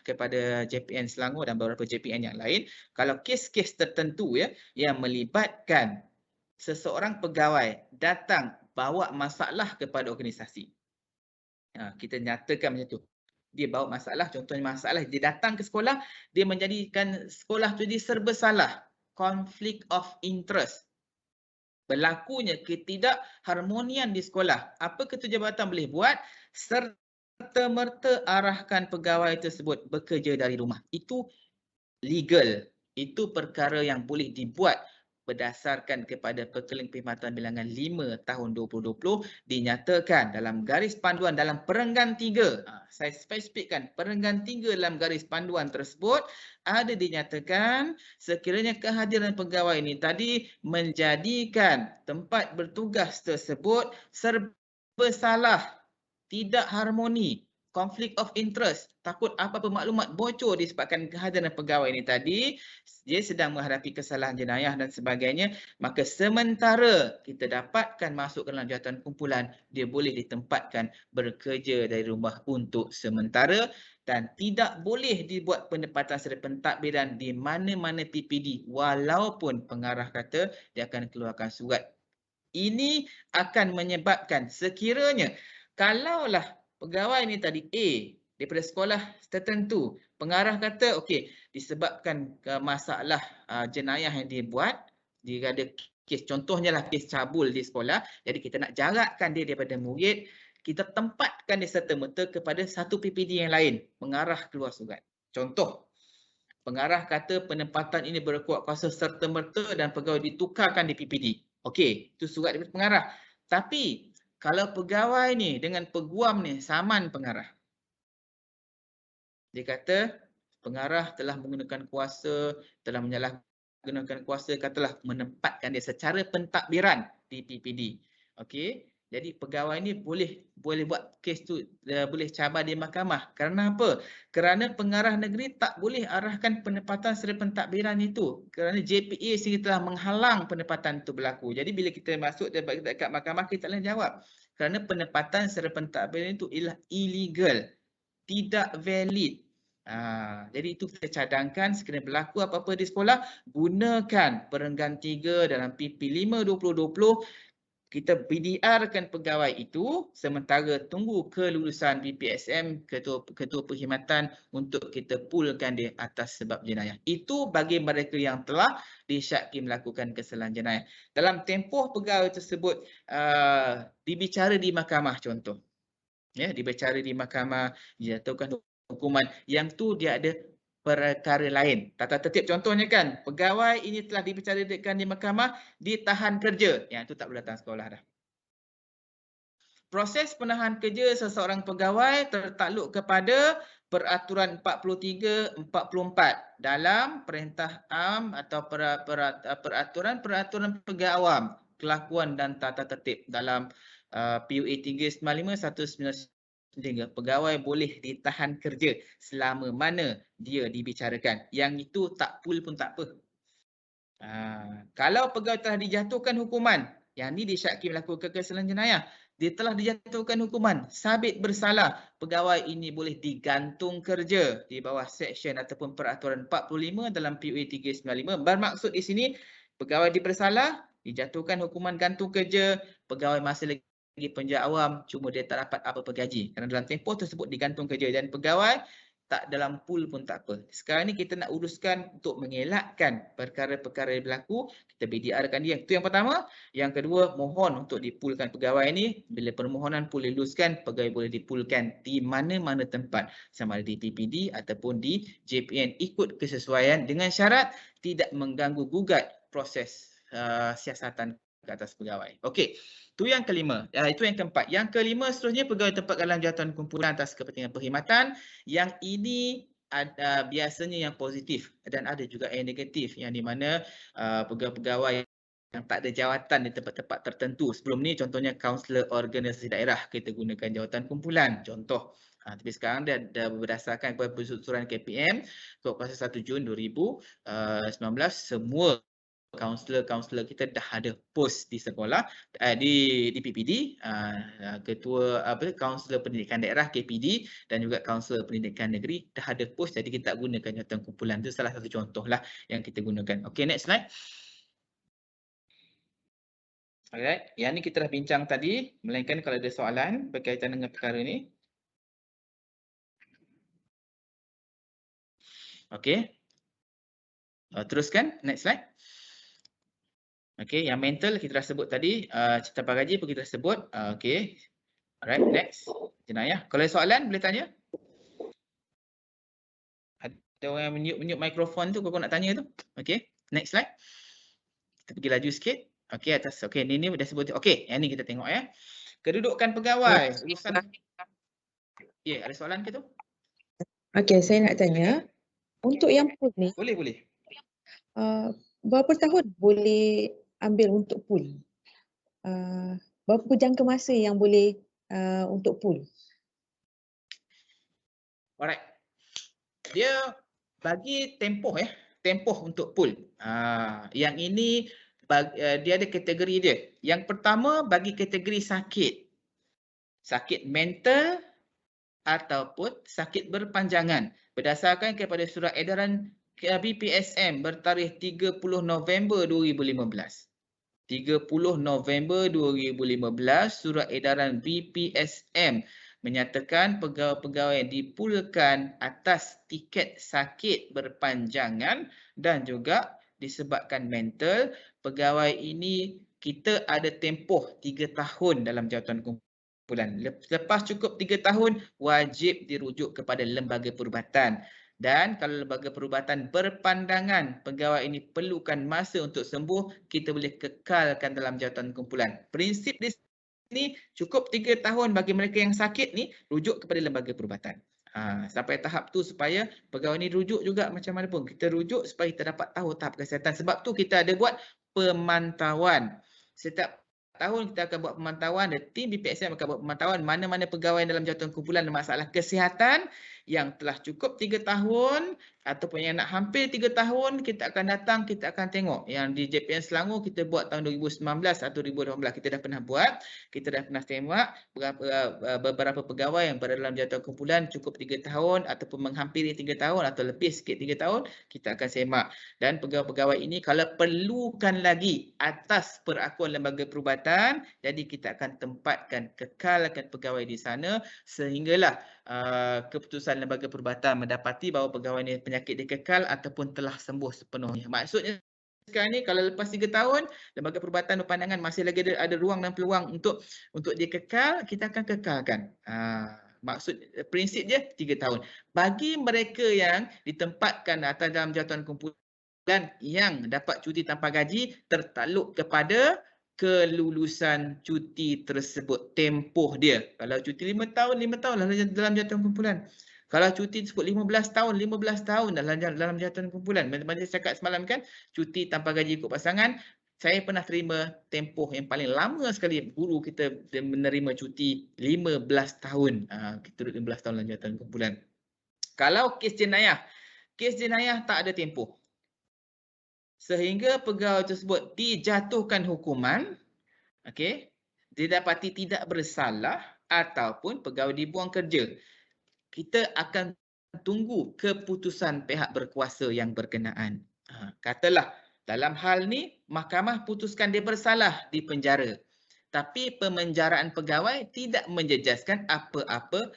kepada JPN Selangor dan beberapa JPN yang lain. Kalau kes-kes tertentu ya yang melibatkan seseorang pegawai datang bawa masalah kepada organisasi. Kita nyatakan macam tu. Dia bawa masalah, contohnya masalah, dia datang ke sekolah, dia menjadikan sekolah tu jadi serba salah. Conflict of interest. Berlakunya ketidakharmonian di sekolah. Apa ketua jabatan boleh buat? Serta-merta arahkan pegawai tersebut bekerja dari rumah. Itu legal. Itu perkara yang boleh dibuat berdasarkan kepada Perkeliling Perkhidmatan Bilangan 5 tahun 2020 dinyatakan dalam garis panduan dalam perenggan 3. Saya spesifikkan perenggan 3 dalam garis panduan tersebut ada dinyatakan sekiranya kehadiran pegawai ini tadi menjadikan tempat bertugas tersebut serba salah, tidak harmoni, conflict of interest, takut apa-apa maklumat bocor disebabkan kehadiran pegawai ini tadi, dia sedang menghadapi kesalahan jenayah dan sebagainya, maka sementara kita dapatkan masuk ke dalam jawatan kumpulan, dia boleh ditempatkan bekerja dari rumah untuk sementara dan tidak boleh dibuat penempatan secara pentadbiran di mana-mana PPD walaupun pengarah kata dia akan keluarkan surat. Ini akan menyebabkan sekiranya kalaulah pegawai ni tadi A daripada sekolah tertentu, pengarah kata okey disebabkan masalah jenayah yang dia buat, dia ada kes, contohnya lah kes cabul di sekolah, jadi kita nak jarakkan dia daripada murid, kita tempatkan dia serta-merta kepada satu PPD yang lain, mengarah keluar surat. Contoh, pengarah kata penempatan ini berkuat kuasa serta-merta dan pegawai ditukarkan di PPD. Okey, itu surat daripada pengarah. Tapi kalau pegawai ni dengan peguam ni saman pengarah. Dia kata pengarah telah menggunakan kuasa, telah menyalahgunakan kuasa, katalah menempatkan dia secara pentadbiran di PPD. Okey. Jadi pegawai ni boleh buat kes tu, boleh cabar di mahkamah. Kerana apa? Kerana pengarah negeri tak boleh arahkan penempatan secara pentadbiran itu. Kerana JPA sendiri telah menghalang penempatan itu berlaku. Jadi bila kita masuk dekat mahkamah, kita tak boleh jawab. Kerana penempatan secara pentadbiran itu ialah illegal, tidak valid. Jadi itu kita cadangkan sekiranya berlaku apa-apa di sekolah, gunakan perenggan 3 dalam PP 5 2020. Kita BDR-kan pegawai itu sementara tunggu kelulusan BPSM, ketua perkhidmatan untuk kita poolkan dia atas sebab jenayah. Itu bagi mereka yang telah disyaki melakukan kesalahan jenayah. Dalam tempoh pegawai tersebut dibicara di mahkamah contoh. Ya, dibicara di mahkamah, dijatuhkan hukuman. Yang tu dia ada perkara lain. Tata tertib contohnya kan, pegawai ini telah dibicarakan di mahkamah, ditahan kerja. Yang itu tak boleh datang sekolah dah. Proses penahan kerja seseorang pegawai tertakluk kepada Peraturan 43-44 dalam Perintah Am atau Peraturan Pegawai Awam, Kelakuan dan Tata Tertib dalam PUA 395-193. Pegawai boleh ditahan kerja selama mana dia dibicarakan. Yang itu tak pool pun tak apa. Kalau pegawai telah dijatuhkan hukuman, yang ni disyaki melakukan kesalahan jenayah, dia telah dijatuhkan hukuman, sabit bersalah, pegawai ini boleh digantung kerja di bawah seksyen ataupun peraturan 45 dalam PUA 395. Bermaksud di sini, pegawai dibersalah, dijatuhkan hukuman gantung kerja, pegawai masih lagi penjara awam, cuma dia tak dapat apa-apa gaji. Kerana dalam tempoh tersebut digantung kerja dan pegawai tak dalam pool pun tak apa. Sekarang ni kita nak uruskan untuk mengelakkan perkara-perkara yang berlaku, kita BDR-kan dia. Itu yang pertama. Yang kedua, mohon untuk dipoolkan pegawai ni. Bila permohonan pool diluluskan, pegawai boleh dipoolkan di mana-mana tempat, sama ada di PPD ataupun di JPN, ikut kesesuaian dengan syarat tidak mengganggu gugat proses siasatan ke atas pegawai. Okey. Itu yang kelima. Itu yang keempat. Yang kelima seterusnya, pegawai tempat dalam jawatan kumpulan atas kepentingan perkhidmatan. Yang ini ada biasanya yang positif dan ada juga yang negatif, yang di mana pegawai-pegawai yang tak ada jawatan di tempat-tempat tertentu. Sebelum ni contohnya kaunselor organisasi daerah, kita gunakan jawatan kumpulan contoh. Tapi sekarang dia berdasarkan kepada persusuran KPM Kod Kuasa 1 Jun 2019, semua kaunselor kita dah ada post di sekolah, di PPD, ketua kaunselor pendidikan daerah KPD dan juga kaunselor pendidikan negeri dah ada post. Jadi kita gunakan jawatan kumpulan. Itu salah satu contohlah yang kita gunakan. Okey, next slide. Alright, yang ni kita dah bincang tadi, melainkan kalau ada soalan berkaitan dengan perkara ni. Okey. Teruskan, next slide. Okey, yang mental kita dah sebut tadi, cerita gaji pun kita dah sebut. Okey. Alright, next. Jenayah. Kalau ada soalan boleh tanya. Ada orang yang mute mikrofon tu, kau nak tanya tu. Okey, next slide. Kita pergi laju sikit. Okey, atas. Okey, ni dah sebut. Okey, yang ni kita tengok ya. Kedudukan pegawai. Ya, ada soalan ke tu? Okey, saya nak tanya. Untuk yang pool ni. Boleh. Berapa tahun boleh ambil untuk pool? Berapa jangka masa yang boleh untuk pool? Alright. Dia bagi tempoh tempoh untuk pool. Yang ini dia ada kategori dia. Yang pertama bagi kategori sakit. Sakit mental ataupun sakit berpanjangan berdasarkan kepada surat edaran BPSM bertarikh 30 November 2015. 30 November 2015, surat edaran BPSM menyatakan pegawai-pegawai yang dipoolkan atas tiket sakit berpanjangan dan juga disebabkan mental, pegawai ini kita ada tempoh 3 tahun dalam jawatan kumpulan. Lepas cukup 3 tahun, wajib dirujuk kepada lembaga perubatan. Dan kalau lembaga perubatan berpandangan pegawai ini perlukan masa untuk sembuh, kita boleh kekalkan dalam jawatan kumpulan. Prinsip di sini cukup 3 tahun bagi mereka yang sakit ni, rujuk kepada lembaga perubatan. Sampai tahap tu supaya pegawai ni rujuk juga macam mana pun. Kita rujuk supaya kita dapat tahu tahap kesihatan. Sebab tu kita ada buat pemantauan. Setiap tahun kita akan buat pemantauan, dan tim BPSM akan buat pemantauan mana-mana pegawai dalam jawatan kumpulan ada masalah kesihatan yang telah cukup 3 tahun ataupun yang nak hampir 3 tahun, kita akan datang, kita akan tengok. Yang di JPN Selangor kita buat tahun 2019 atau 2018 kita dah pernah buat, kita dah pernah tengok beberapa pegawai yang berada dalam jawatan kumpulan cukup 3 tahun ataupun menghampiri 3 tahun atau lebih sikit 3 tahun, kita akan semak. Dan pegawai-pegawai ini kalau perlukan lagi atas perakuan lembaga perubatan, jadi kita akan tempatkan, kekalkan pegawai di sana sehinggalah keputusan lembaga perubatan mendapati bahawa pegawai ini penyakit dia kekal ataupun telah sembuh sepenuhnya. Maksudnya sekarang ni kalau lepas 3 tahun lembaga perubatan berpandangan masih lagi ada ruang dan peluang untuk dia kekal, kita akan kekalkan. Maksud prinsip dia 3 tahun. Bagi mereka yang ditempatkan atas dalam jawatan kumpulan yang dapat cuti tanpa gaji, tertakluk kepada kelulusan cuti tersebut, tempoh dia. Kalau cuti 5 tahun dalam jawatan kumpulan. Kalau cuti tersebut 15 tahun dalam jawatan kumpulan. Macam saya cakap semalam kan, cuti tanpa gaji ikut pasangan, saya pernah terima tempoh yang paling lama sekali. Guru kita menerima cuti 15 tahun. Kita duduk 15 tahun dalam jawatan kumpulan. Kalau kes jenayah tak ada tempoh. Sehingga pegawai tersebut dijatuhkan hukuman, okey, didapati tidak bersalah ataupun pegawai dibuang kerja, kita akan tunggu keputusan pihak berkuasa yang berkenaan. Katalah dalam hal ni mahkamah putuskan dia bersalah, dipenjara. Tapi pemenjaraan pegawai tidak menjejaskan apa-apa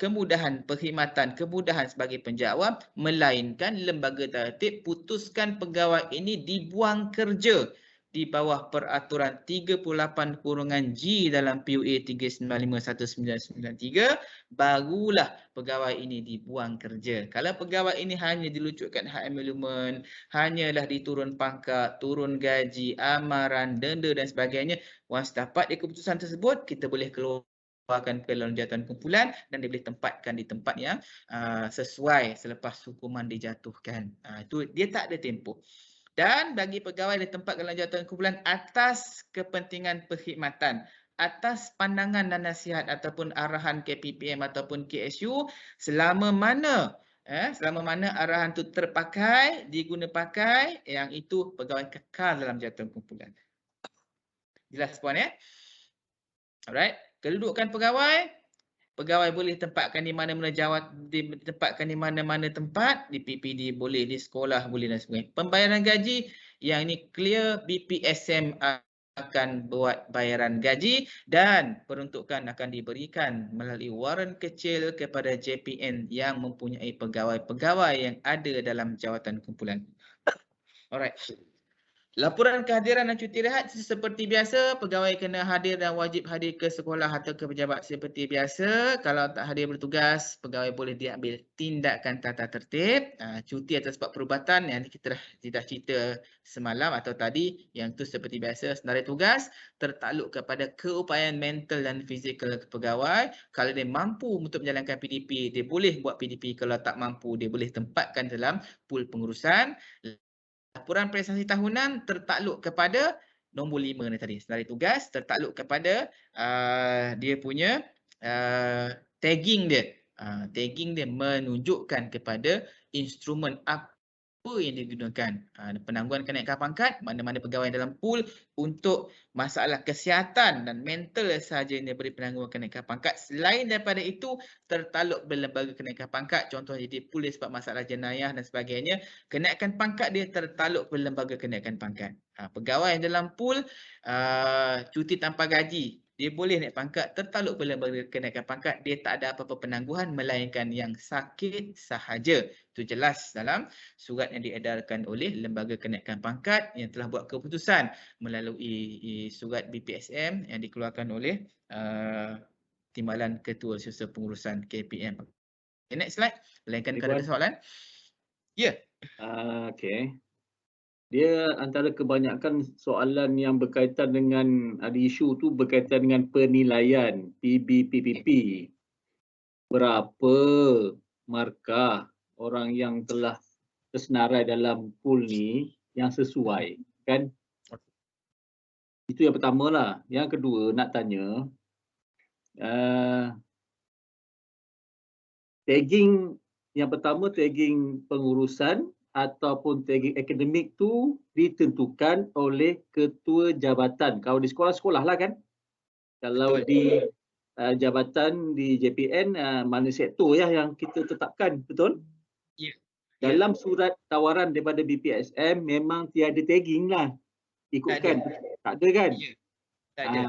kemudahan perkhidmatan, kemudahan sebagai penjawab, melainkan lembaga tertib putuskan pegawai ini dibuang kerja di bawah peraturan 38(G) dalam PUA 3951993, barulah pegawai ini dibuang kerja. Kalau pegawai ini hanya dilucutkan hak emolumen, hanyalah diturun pangkat, turun gaji, amaran, denda dan sebagainya, once dapat keputusan tersebut, kita boleh keluarkan ke dalam jawatan kumpulan dan dia boleh tempatkan di tempat yang sesuai selepas hukuman dijatuhkan. Itu dia tak ada tempoh. Dan bagi pegawai ditempatkan dalam jawatan kumpulan atas kepentingan perkhidmatan, atas pandangan dan nasihat ataupun arahan KPPM ataupun KSU, selama mana arahan itu terpakai, diguna pakai, yang itu pegawai kekal dalam jawatan kumpulan. Jelas puan ya? Alright. Kedudukan pegawai boleh ditempatkan di mana-mana ditempatkan di mana-mana tempat, di PPD boleh, di sekolah boleh dan sebagainya. Pembayaran gaji yang ini clear, BPSM akan buat bayaran gaji dan peruntukan akan diberikan melalui waran kecil kepada JPN yang mempunyai pegawai-pegawai yang ada dalam jawatan kumpulan. Alright. Laporan kehadiran dan cuti rehat seperti biasa, pegawai kena hadir dan wajib hadir ke sekolah atau ke pejabat seperti biasa. Kalau tak hadir bertugas, pegawai boleh diambil tindakan tata tertib. Cuti atas sebab perubatan yang kita dah cerita semalam atau tadi, yang tu seperti biasa senarai tugas tertakluk kepada keupayaan mental dan fizikal pegawai. Kalau dia mampu untuk menjalankan PDP, dia boleh buat PDP. Kalau tak mampu, dia boleh tempatkan dalam pool pengurusan. Laporan prestasi tahunan tertakluk kepada nombor 5 ni tadi, senarai tugas tertakluk kepada dia punya tagging dia. Tagging dia menunjukkan kepada instrumen apa yang digunakan. Penangguhan kenaikan pangkat, mana-mana pegawai dalam pool untuk masalah kesihatan dan mental sahaja yang diberi penangguhan kenaikan pangkat. Selain daripada itu, tertakluk berlembaga kenaikan pangkat, contohnya di pool dia sebab masalah jenayah dan sebagainya, kenaikan pangkat dia tertakluk berlembaga kenaikan pangkat. Pegawai yang dalam pool cuti tanpa gaji, dia boleh naik pangkat, tertakluk berlembaga kenaikan pangkat, dia tak ada apa-apa penangguhan melainkan yang sakit sahaja. Itu jelas dalam surat yang diedarkan oleh lembaga kenaikan pangkat yang telah buat keputusan melalui surat BPSM yang dikeluarkan oleh Timbalan Ketua Setiausaha Pengurusan KPM. Okay, next slide. Melainkan kalau ada soalan. Ya. Okey. Dia antara kebanyakan soalan yang berkaitan dengan ada isu tu berkaitan dengan penilaian PBPPP. berapa markah orang yang telah tersenarai dalam pool ni yang sesuai, kan? Itu yang pertama lah. Yang kedua nak tanya, tagging yang pertama, tagging pengurusan ataupun tagging akademik tu ditentukan oleh ketua jabatan. Kalau di sekolah-sekolah lah kan. Kalau di jabatan di JPN, mana sektor ya yang kita tetapkan, betul? Ya. Dalam surat tawaran daripada BPSM memang tiada tagging lah. Ikutkan. Tak ada kan? Ya. Tak ada.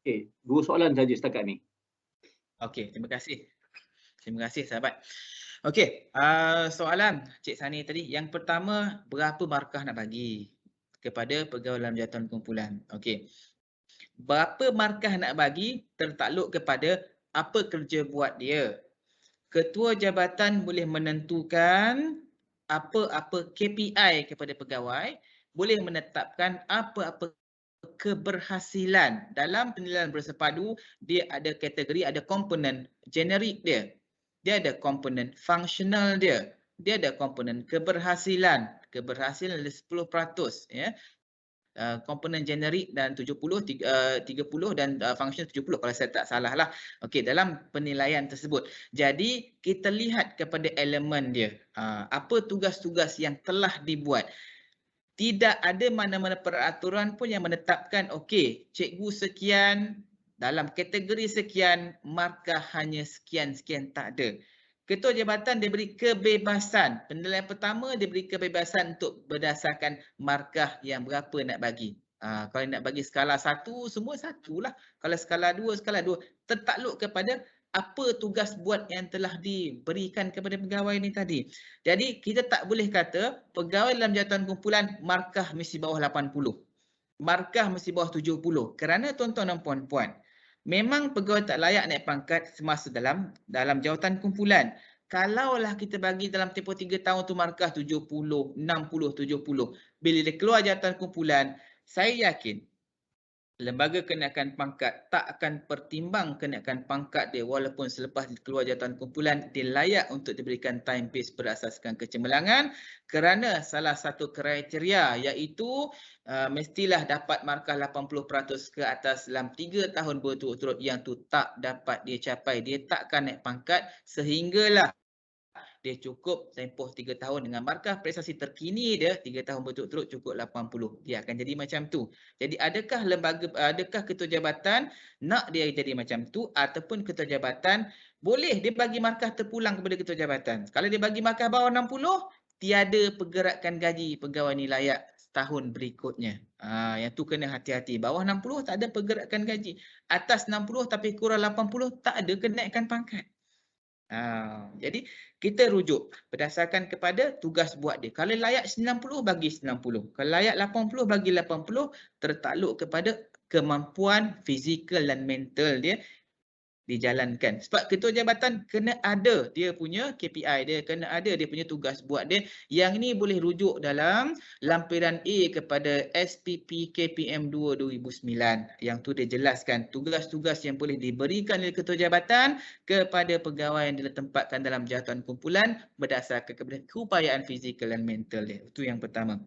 Okey, 2 soalan saja setakat ni. Okey, terima kasih. Terima kasih sahabat. Okey, soalan Cik Sani tadi. Yang pertama, berapa markah nak bagi kepada pegawai dalam jawatan kumpulan? Okey. Berapa markah nak bagi tertakluk kepada apa kerja buat dia. Ketua jabatan boleh menentukan apa-apa KPI kepada pegawai, boleh menetapkan apa-apa keberhasilan. Dalam penilaian bersepadu, dia ada kategori, ada komponen generik dia. Dia ada komponen fungsional dia. Dia ada komponen keberhasilan. Keberhasilan ada 10%. Ya. Komponen generik dan 30 dan function 70 kalau saya tak salah lah. Okey, dalam penilaian tersebut. Jadi kita lihat kepada elemen dia. Apa tugas-tugas yang telah dibuat. Tidak ada mana-mana peraturan pun yang menetapkan okey, cikgu sekian dalam kategori sekian markah hanya sekian-sekian, tak ada. Ketua jabatan diberi kebebasan. Penilaian pertama diberi kebebasan untuk berdasarkan markah yang berapa nak bagi. Kalau nak bagi skala 1, semua 1 lah. Kalau skala 2, skala 2. Tertakluk kepada apa tugas buat yang telah diberikan kepada pegawai ni tadi. Jadi kita tak boleh kata pegawai dalam jawatan kumpulan markah mesti bawah 80. Markah mesti bawah 70. Kerana tuan-tuan dan puan-puan, memang pegawai tak layak naik pangkat semasa dalam jawatan kumpulan. Kalaulah kita bagi dalam tempoh 3 tahun tu markah 70, 60, 70. Bila dia keluar jawatan kumpulan, saya yakin lembaga kenaikan pangkat tak akan pertimbang kenaikan pangkat dia walaupun selepas keluar jawatan kumpulan dia layak untuk diberikan time base berasaskan kecemerlangan kerana salah satu kriteria iaitu mestilah dapat markah 80% ke atas dalam 3 tahun berturut-turut yang tu tak dapat dia capai. Dia takkan naik pangkat sehinggalah dia cukup tempoh 3 tahun dengan markah prestasi terkini dia 3 tahun berturut-turut cukup 80. Dia akan jadi macam tu. Jadi adakah ketua jabatan nak dia jadi macam tu ataupun ketua jabatan boleh dia bagi markah terpulang kepada ketua jabatan. Kalau dia bagi markah bawah 60, tiada pergerakan gaji pegawai ni layak tahun berikutnya. Yang tu kena hati-hati. Bawah 60 tak ada pergerakan gaji. Atas 60 tapi kurang 80 tak ada kenaikan pangkat. Jadi kita rujuk berdasarkan kepada tugas buat dia. Kalau layak 90 bagi 90. Kalau layak 80 bagi 80, tertakluk kepada kemampuan fizikal dan mental dia dijalankan. Sebab ketua jabatan kena ada dia punya KPI dia, kena ada dia punya tugas buat dia. Yang ni boleh rujuk dalam lampiran A kepada SPP KPM 2 2009. Yang tu dia jelaskan tugas-tugas yang boleh diberikan oleh ketua jabatan kepada pegawai yang ditempatkan dalam jawatan kumpulan berdasarkan kepada keupayaan fizikal dan mental dia. Itu yang pertama.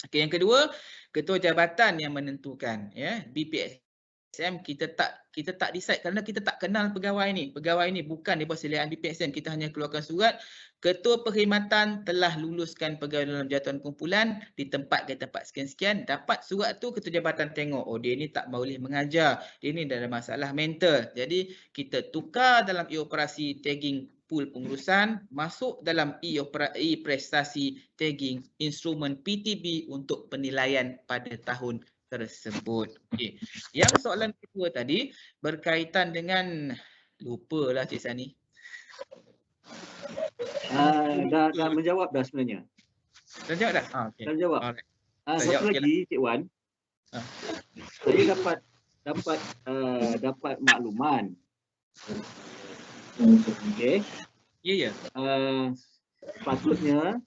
Okay, yang kedua, ketua jabatan yang menentukan, ya, BPSM kita tak decide kerana kita tak kenal pegawai ni. Pegawai ni bukan di bawah seliaan BPSM, kita hanya keluarkan surat ketua perkhidmatan telah luluskan pegawai dalam jawatan kumpulan di tempat ke tempat sekian-sekian, dapat surat tu ketua jabatan tengok, oh dia ni tak boleh mengajar, dia ni ada masalah mental. Jadi kita tukar dalam e-operasi tagging pool pengurusan, masuk dalam e-prestasi tagging instrumen PTB untuk penilaian pada tahun tersebut. Okey. Yang soalan kedua tadi berkaitan dengan, lupalah Cik Sani. Dah menjawab dah sebenarnya. Dah jawab dah? Okay. Dah jawab. Satu lagi Cik Wan. Saya dapat makluman. Okey. Ya. Patutnya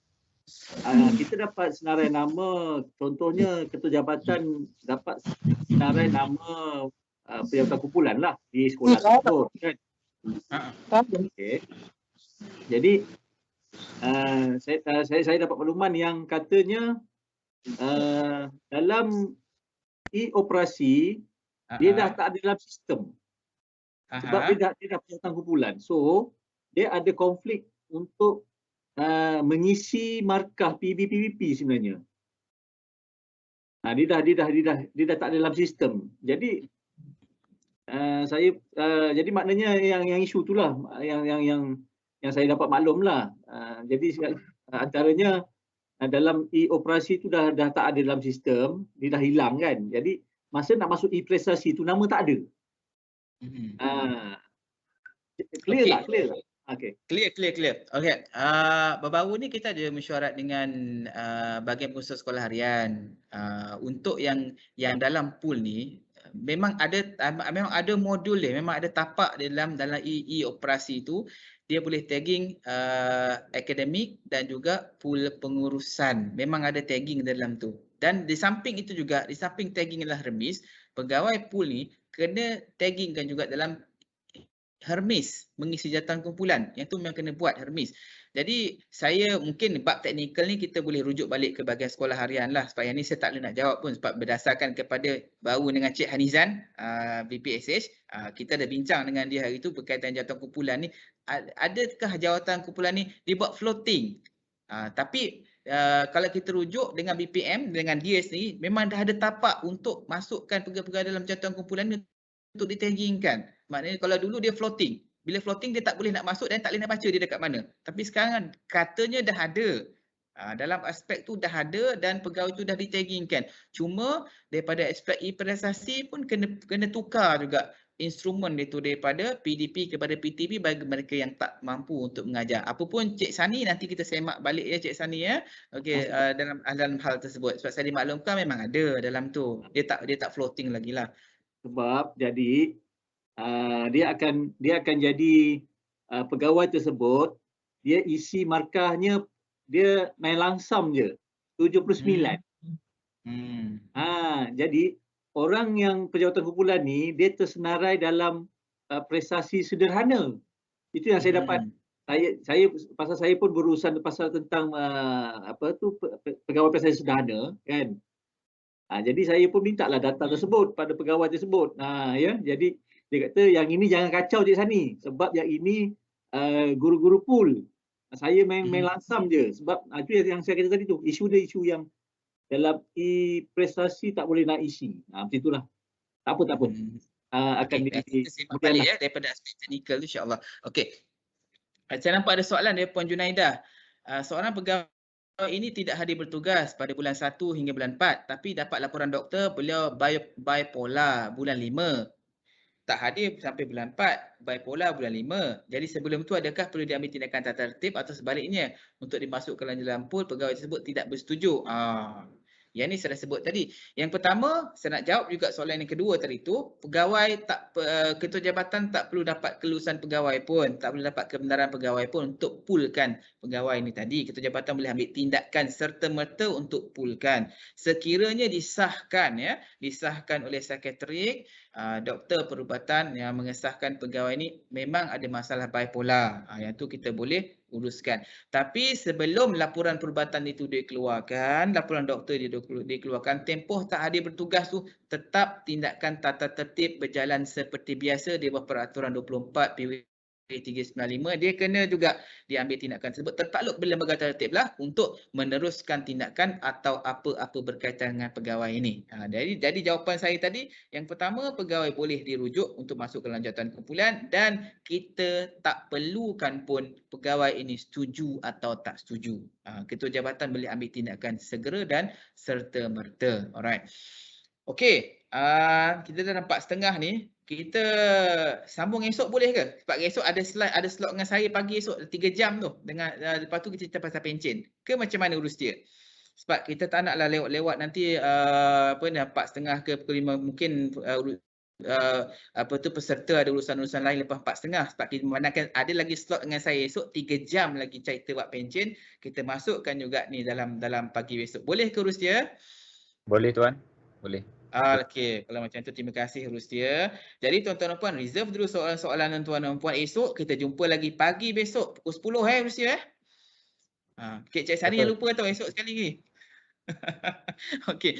kita dapat senarai nama, contohnya ketua jabatan dapat senarai nama pejabatan kumpulan lah di sekolah tersebut, kan? Okey. Jadi saya dapat makluman yang katanya dalam e-operasi dia dah tak ada dalam sistem. Sebab dia dah penyertaan kumpulan. So, dia ada konflik untuk mengisi markah PBPBP sebenarnya. Dia dah tak ada dalam sistem. Jadi jadi maknanya yang isu itulah yang saya dapat maklumlah. Jadi antaranya dalam e-operasi tu dah tak ada dalam sistem, dia dah hilang kan. Jadi masa nak masuk e-prestasi tu nama tak ada. Clear tak? Clear tak? Okay. Clear. Okey. Baru-baru ni kita ada mesyuarat dengan bahagian pengurusan sekolah harian. Untuk yang dalam pool ni memang ada modul dia, memang ada tapak dalam e-operasi tu. Dia boleh tagging akademik dan juga pool pengurusan. Memang ada tagging dalam tu. Dan di samping itu juga, di samping tagging adalah Hermes, pegawai pool ni kena taggingkan juga dalam Hermes, mengisi jawatan kumpulan. Yang tu memang kena buat Hermes. Jadi saya mungkin bab teknikal ni kita boleh rujuk balik ke bahagian sekolah harian lah. Sebab yang ni saya tak boleh nak jawab pun sebab berdasarkan kepada baru dengan Cik Hanizan, BPSH, kita dah bincang dengan dia hari tu berkaitan jawatan kumpulan ni. Adakah jawatan kumpulan ni dibuat floating? Tapi kalau kita rujuk dengan BPM, dengan dia sendiri, memang dah ada tapak untuk masukkan pegawai-pegawai dalam jawatan kumpulan ni untuk ditaggingkan. Maknanya kalau dulu dia floating. Bila floating dia tak boleh nak masuk dan tak boleh nak baca dia dekat mana. Tapi sekarang katanya dah ada. Dalam aspek tu dah ada dan pegawai tu dah ditaggingkan. Cuma daripada aspek e-prestasi pun kena tukar juga instrumen itu daripada PDP kepada PTP bagi mereka yang tak mampu untuk mengajar. Apapun Cik Sani nanti kita semak balik ya Cik Sani ya. Okey, dalam hal tersebut. Sebab saya dimaklumkan memang ada dalam tu. Dia tak floating lagi lah. Sebab jadi dia akan jadi pegawai tersebut, dia isi markahnya dia main langsam je 79. Jadi orang yang penjawatan kumpulan ni dia tersenarai dalam prestasi sederhana. Itu yang saya dapat. Saya pun berurusan pasal tentang pegawai prestasi sederhana kan. Jadi saya pun mintalah data tersebut pada pegawai tersebut. Ya, jadi dia kata yang ini jangan kacau Cik Sani sebab yang ini guru-guru pool. Saya main langsam je sebab itu yang saya kata tadi tu, isu yang dalam e-prestasi tak boleh nak isi. Macam itulah. Tak apa. Akan disimpan balik ya daripada aspek teknikal tu insya-Allah. Okey. Saya nampak ada soalan dari Puan Junaidah. Seorang pegawai ini tidak hadir bertugas pada bulan 1 hingga bulan 4 tapi dapat laporan doktor beliau bipolar bulan 5. Tak hadir sampai bulan 4, bipolar bulan 5. Jadi sebelum tu adakah perlu diambil tindakan tata tertib atau sebaliknya untuk dimasukkan dalam pool pegawai tersebut tidak bersetuju? Yang ni saya dah sebut tadi. Yang pertama, saya nak jawab juga soalan yang kedua tadi tu, pegawai ketua jabatan tak perlu dapat kelulusan pegawai pun, tak perlu dapat kebenaran pegawai pun untuk poolkan pegawai ni tadi. Ketua jabatan boleh ambil tindakan serta-merta untuk poolkan. Sekiranya disahkan oleh sekretariat, doktor perubatan yang mengesahkan pegawai ni memang ada masalah bipolar. Yang tu kita boleh uruskan. Tapi sebelum laporan perubatan itu dikeluarkan, laporan doktor dikeluarkan, tempoh tak hadir bertugas tu tetap tindakan tata tertib berjalan seperti biasa di bawah peraturan 24 PW 395. Dia kena juga diambil tindakan tersebut tertakluk bila lembaga tata tertib lah untuk meneruskan tindakan atau apa-apa berkaitan dengan pegawai ini. Jadi jawapan saya tadi, yang pertama pegawai boleh dirujuk untuk masuk ke dalam jawatan kumpulan dan kita tak perlukan pun pegawai ini setuju atau tak setuju. Ketua jabatan boleh ambil tindakan segera dan serta-merta. Alright. Okey, kita dah nampak setengah ni. Kita sambung esok boleh ke? Sebab esok ada slot dengan saya pagi esok 3 jam tu. Dengan lepas tu kita cerita pasal pencen. Ke macam mana urus dia? Sebab kita tak naklah lewat-lewat nanti 4:30 ke pukul 5 mungkin peserta ada urusan-urusan lain lepas 4:30. Sebab kita memandangkan ada lagi slot dengan saya esok 3 jam lagi cerita buat pencen. Kita masukkan juga ni dalam pagi esok. Boleh ke urus dia? Boleh tuan. Boleh. Okey, kalau macam tu terima kasih Rustia. Jadi tuan-tuan dan puan, reserve dulu soalan-soalan tuan-tuan dan puan esok. Kita jumpa lagi pagi besok pukul 10 Rustia Cik Sani jangan lupa tau esok sekali lagi. Okey,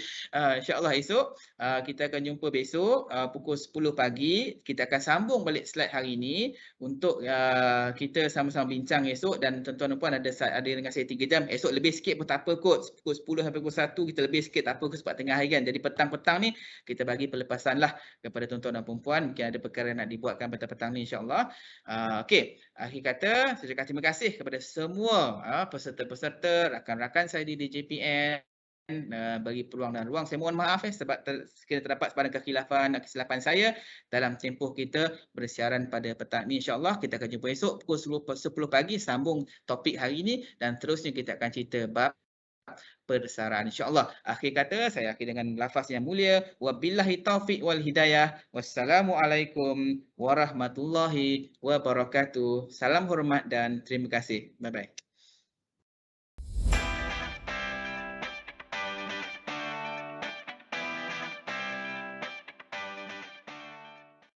insya-Allah esok kita akan jumpa besok pukul 10 pagi. Kita akan sambung balik slide hari ini untuk kita sama-sama bincang esok, dan tuan-tuan dan puan ada dengan saya 3 jam. Esok lebih sikit pun tak apa kot. Pukul 10 sampai pukul 1 kita lebih sikit tak apa kot sebab tengah hari kan. Jadi petang-petang ni kita bagi pelepasan lah kepada tuan-tuan dan puan. Mungkin ada perkara nak dibuatkan petang-petang ni insya-Allah. Okey, akhir kata saya ucapkan terima kasih kepada semua peserta-peserta, rakan-rakan saya di DJPN. Bagi peluang dan ruang. Saya mohon maaf sebab sekiranya terdapat sebarang kekhilafan dan kesilapan saya dalam tempoh kita bersiaran pada petang ini. InsyaAllah kita akan jumpa esok pukul 10 pagi sambung topik hari ini, dan terusnya kita akan cerita bab persaraan insya-Allah. Akhir kata saya akhir dengan lafaz yang mulia, wabillahi taufiq wal hidayah. Wassalamualaikum warahmatullahi wabarakatuh. Salam hormat dan terima kasih. Bye bye.